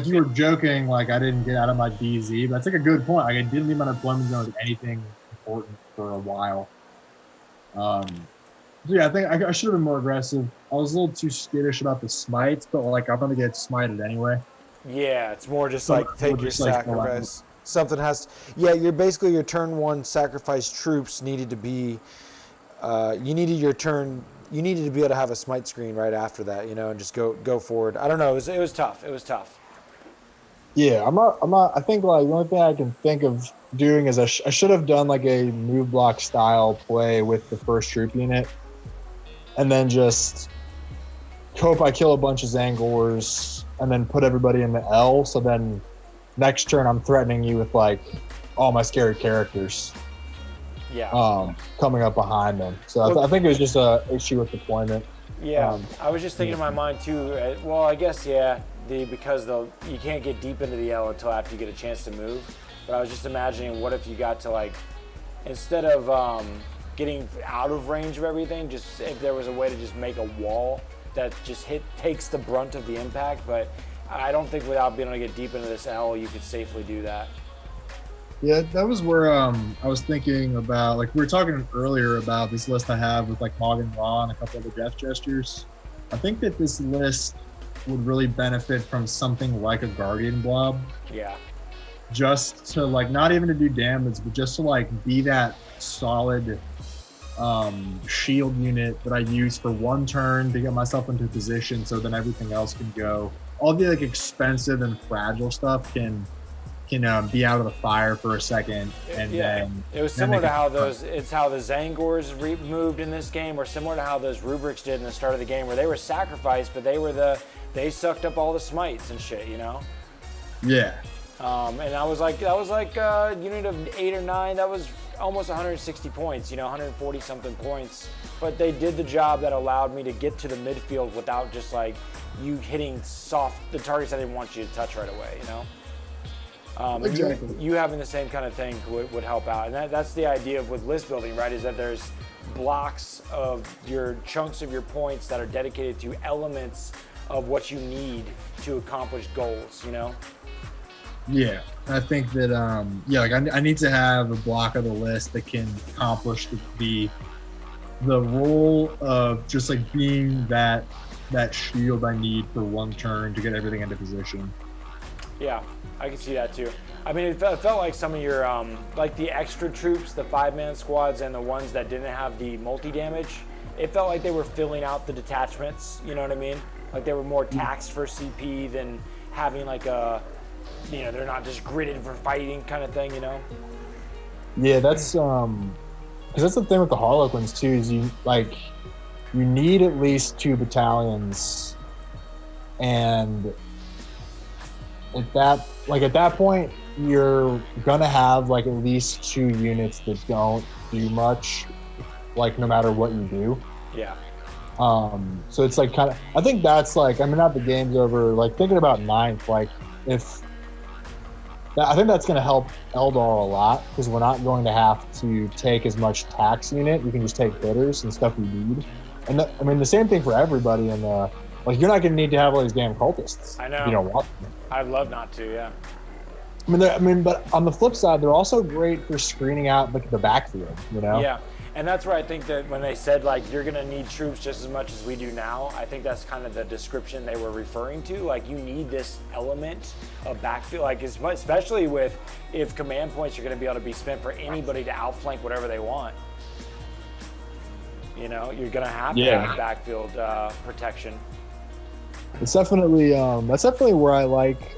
B: you were joking, like I didn't get out of my DZ, but that's like a good point. Like, I didn't leave my deployment zone with anything important for a while. So yeah, I think I should have been more aggressive. I was a little too skittish about the smites, but like I'm gonna get smited anyway.
A: Yeah, it's more just like take your sacrifice. Something has. You're basically your turn one sacrifice troops needed to be. You needed your turn. You needed to be able to have a smite screen right after that, and just go forward. I don't know. It was tough. It was tough.
B: Yeah, I'm not. I think like the only thing I can think of doing is I should have done like a move block style play with the first troop unit, and then just hope I kill a bunch of Zangors and then put everybody in the L. So then next turn I'm threatening you with like all my scary characters.
A: Yeah.
B: Coming up behind them. So I think it was just a issue with deployment.
A: Yeah. I was just thinking in my mind too. Well, I guess because you can't get deep into the L until after you get a chance to move. But I was just imagining, what if you got to like, instead of getting out of range of everything, just if there was a way to just make a wall that just takes the brunt of the impact. But I don't think without being able to get deep into this L, you could safely do that.
B: Yeah, that was where I was thinking about, like we were talking earlier about this list I have with like Mog and Ra and a couple of the death gestures. I think that this list would really benefit from something like a Guardian Blob.
A: Yeah.
B: Just to like, not even to do damage, but just to like be that solid shield unit that I use for one turn to get myself into position, so then everything else can go. All the like expensive and fragile stuff can be out of the fire for a second, and then
A: it was similar to how the Zangors moved in this game, or similar to how those rubrics did in the start of the game, where they were sacrificed, but they sucked up all the smites and shit,
B: Yeah.
A: And that was like a unit of 8 or 9. That was almost 160 points, 140 something points. But they did the job that allowed me to get to the midfield without just like you hitting the targets I didn't want you to touch right away,
B: Exactly.
A: You having the same kind of thing would help out. And that's the idea with list building, right? Is that there's blocks of your chunks of your points that are dedicated to elements of what you need to accomplish goals,
B: Yeah, I think that I need to have a block of the list that can accomplish the role of just like being that shield I need for one turn to get everything into position.
A: Yeah, I can see that too. I mean, it felt like some of your like the extra troops, the 5-man squads, and the ones that didn't have the multi-damage, it felt like they were filling out the detachments, you know what I mean? Like they were more taxed for CP than having like a, they're not just gridded for fighting kind of thing,
B: Yeah, that's because that's the thing with the Harlequins too, is you need at least 2 battalions, and at that point you're gonna have like at least 2 units that don't do much, like no matter what you do.
A: Yeah.
B: So it's like kind of, I think that's like, I mean, not the game's over, like thinking about 9th, like I think that's going to help Eldar a lot, because we're not going to have to take as much tax unit. We can just take bitters and stuff we need. And I mean, the same thing for everybody in the, like, you're not going to need to have all these damn cultists.
A: I know.
B: If you don't want them.
A: I'd love not to, yeah.
B: But on the flip side, they're also great for screening out like the backfield,
A: Yeah. And that's where I think that when they said, like, you're going to need troops just as much as we do now, I think that's kind of the description they were referring to. Like, you need this element of backfield, like, especially if command points are going to be able to be spent for anybody to outflank whatever they want. You're going to have to have backfield protection.
B: It's definitely, that's definitely where I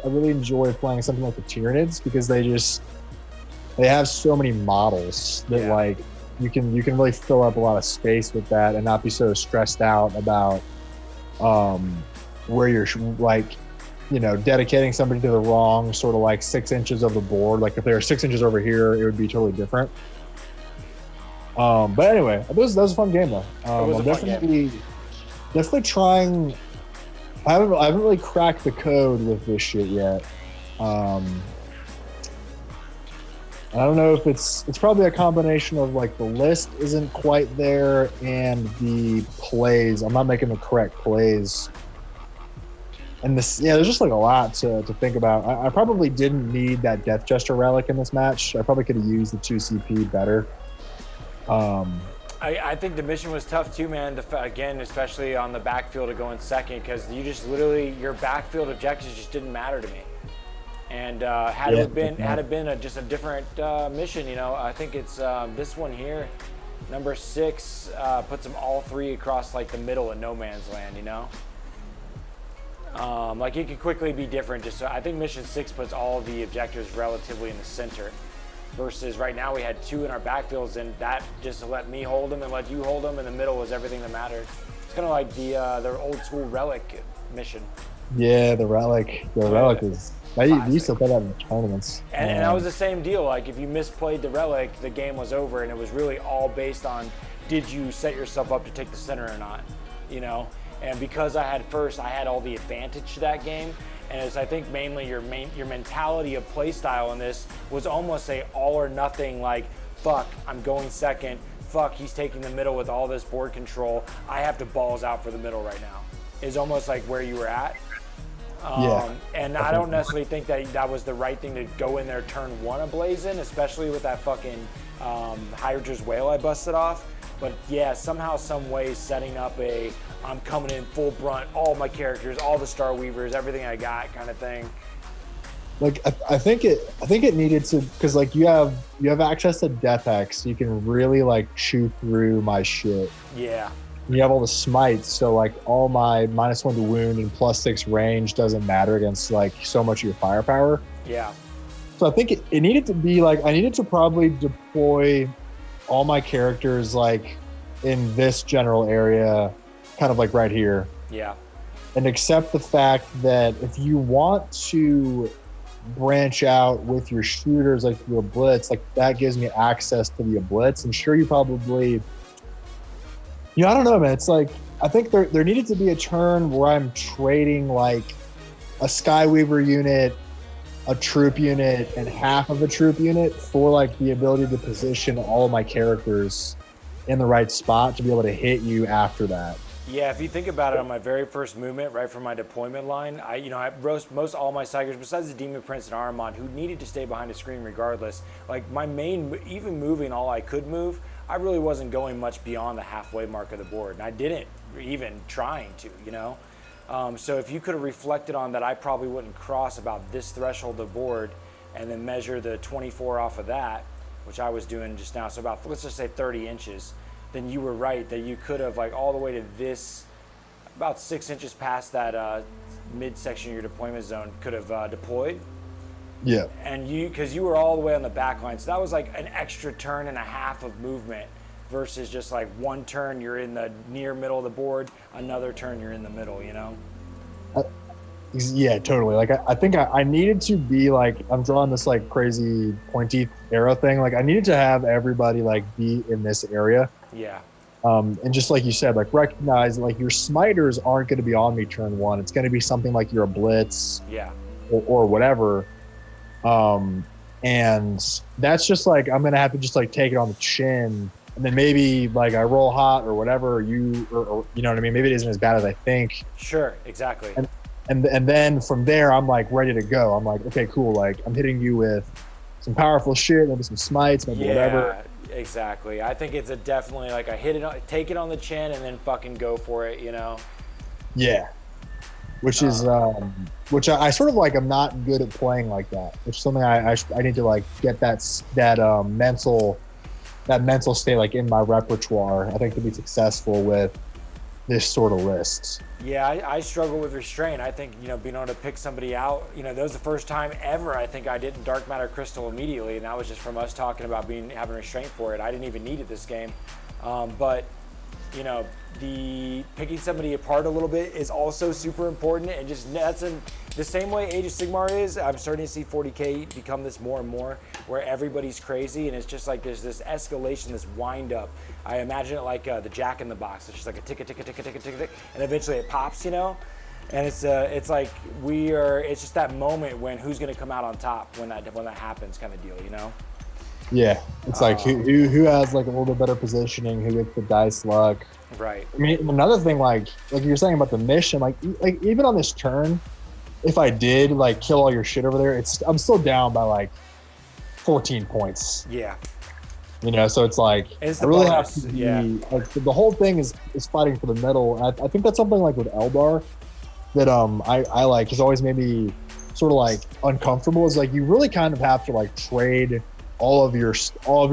B: really enjoy playing something like the Tyranids, because they have so many models that you can really fill up a lot of space with that and not be so stressed out about where you're like, dedicating somebody to the wrong sort of like 6 inches of the board. Like if they're 6 inches over here, it would be totally different. But anyway, that was a fun game though. I'm definitely trying. I haven't really cracked the code with this shit yet. I don't know if it's probably a combination of like the list isn't quite there and the plays. I'm not making the correct plays. And there's just like a lot to think about. I probably didn't need that Death Jester relic in this match. I probably could have used the 2 CP better.
A: I think the mission was tough too, man. Again, especially on the backfield to go in second, because you just literally, your backfield objectives just didn't matter to me. And had it been just a different mission, I think it's this one here, number 6, puts them all 3 across like the middle in no man's land, like it could quickly be different. I think mission 6 puts all the objectives relatively in the center, versus right now we had 2 in our backfields, and that just let me hold them and let you hold them, and the middle was everything that mattered. It's kind of like the old school relic mission.
B: Yeah, the relic is. I used to play that in tournaments.
A: And that was the same deal. Like if you misplayed the relic, the game was over, and it was really all based on did you set yourself up to take the center or not, And because I had first, I had all the advantage to that game. And it's, I think, mainly your mentality of play style in this was almost a all or nothing, like, fuck, I'm going second. Fuck, he's taking the middle with all this board control. I have to balls out for the middle right now. Is almost like where you were at. And I don't necessarily think that was the right thing to go in there turn 1 ablazing, especially with that fucking Hydra's Whale I busted off. But yeah, somehow, some way, setting up I'm coming in full brunt, all my characters, all the Star Weavers, everything I got, kind of thing.
B: Like I think it needed to, because like you have access to Death X, so you can really like chew through my shit.
A: Yeah.
B: You have all the smites, so like all my -1 to wound and +6 range doesn't matter against like so much of your firepower.
A: Yeah.
B: So I think it needed to be like, I needed to probably deploy all my characters like in this general area, kind of like right here.
A: Yeah.
B: And accept the fact that if you want to branch out with your shooters, like your blitz, like that gives me access to the blitz. And sure, you probably, I don't know, man. It's like, I think there needed to be a turn where I'm trading like a Skyweaver unit, a troop unit, and half of a troop unit for like the ability to position all of my characters in the right spot to be able to hit you after that.
A: Yeah, if you think about it, on my very first movement, right from my deployment line, I roast most all my Psychers, besides the Demon Prince and Armand, who needed to stay behind a screen regardless. Like my main, even moving all I could move, I really wasn't going much beyond the halfway mark of the board, and I didn't even trying to, So if you could have reflected on that, I probably wouldn't cross about this threshold of the board, and then measure the 24 off of that, which I was doing just now, so about, let's just say 30 inches. Then you were right that you could have like all the way to this, about 6 inches past that midsection of your deployment zone, could have deployed.
B: Yeah.
A: And because you were all the way on the back line, so that was like an extra turn and a half of movement, versus just like one turn you're in the near middle of the board, another turn you're in the middle,
B: Yeah, totally. Like I think I needed to be like, I'm drawing this like crazy pointy arrow thing. Like I needed to have everybody like be in this area.
A: Yeah.
B: And just like you said, like recognize like your smiters aren't going to be on me turn 1. It's going to be something like you're a blitz.
A: Yeah.
B: Or whatever. And that's just like, I'm going to have to just like take it on the chin, and then maybe like I roll hot or whatever, or you know what I mean? Maybe it isn't as bad as I think.
A: Sure. Exactly.
B: And then from there, I'm like ready to go. I'm like, okay, cool. Like I'm hitting you with some powerful shit, maybe some smites, maybe whatever.
A: Exactly. I think it's definitely like take it on the chin and then fucking go for it,
B: Yeah. Which is, which I sort of like, I'm not good at playing like that, which is something I need to like get that mental state like in my repertoire, I think, to be successful with this sort of list.
A: Yeah, I struggle with restraint. I think, being able to pick somebody out, that was the first time ever I think I didn't Dark Matter Crystal immediately, and that was just from us talking about having restraint for it. I didn't even need it this game. But the picking somebody apart a little bit is also super important, and just that's in the same way Age of Sigmar is. I'm starting to see 40k become this more and more, where everybody's crazy, and it's just like there's this escalation, this wind up. I imagine it like the Jack in the Box. It's just like a tick, tick, tick, tick, tick, tick, and eventually it pops, and it's like it's just that moment when who's going to come out on top when that happens, kind of deal,
B: Yeah, it's like who has like a little bit better positioning, who gets the dice luck.
A: Right.
B: I mean, another thing, like you're saying about the mission, like even on this turn, if I did like kill all your shit over there, I'm still down by like 14 points.
A: Yeah.
B: So it's like
A: it's
B: I really
A: bonus.
B: have to be,
A: Yeah.
B: like the whole thing is fighting for the middle. And I think that's something like with Eldar that I like has always made me sort of like uncomfortable. Is like you really kind of have to like trade all of your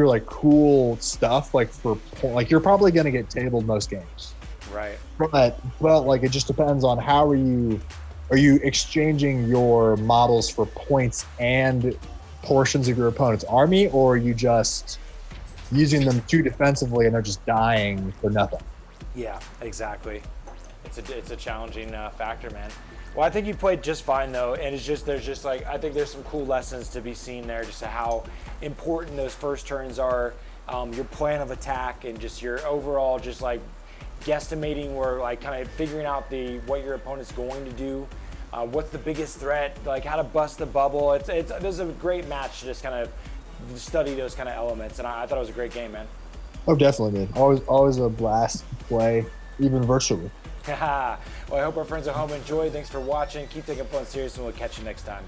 B: like cool stuff like for like you're probably going to get tabled most games,
A: Right.
B: but like it just depends on how are you exchanging your models for points and portions of your opponent's army, or are you just using them too defensively and they're just dying for nothing?
A: Yeah, exactly. It's a challenging factor, man. Well, I think you played just fine though, and I think there's some cool lessons to be seen there, just how important those first turns are, your plan of attack, and just your overall just like guesstimating or like kind of figuring out what your opponent's going to do, what's the biggest threat, like how to bust the bubble. This is a great match to just kind of study those kind of elements, and I thought it was a great game, man.
B: Oh, definitely, man. Always a blast to play, even virtually.
A: Well, I hope our friends at home enjoyed. Thanks for watching. Keep taking fun serious, and we'll catch you next time.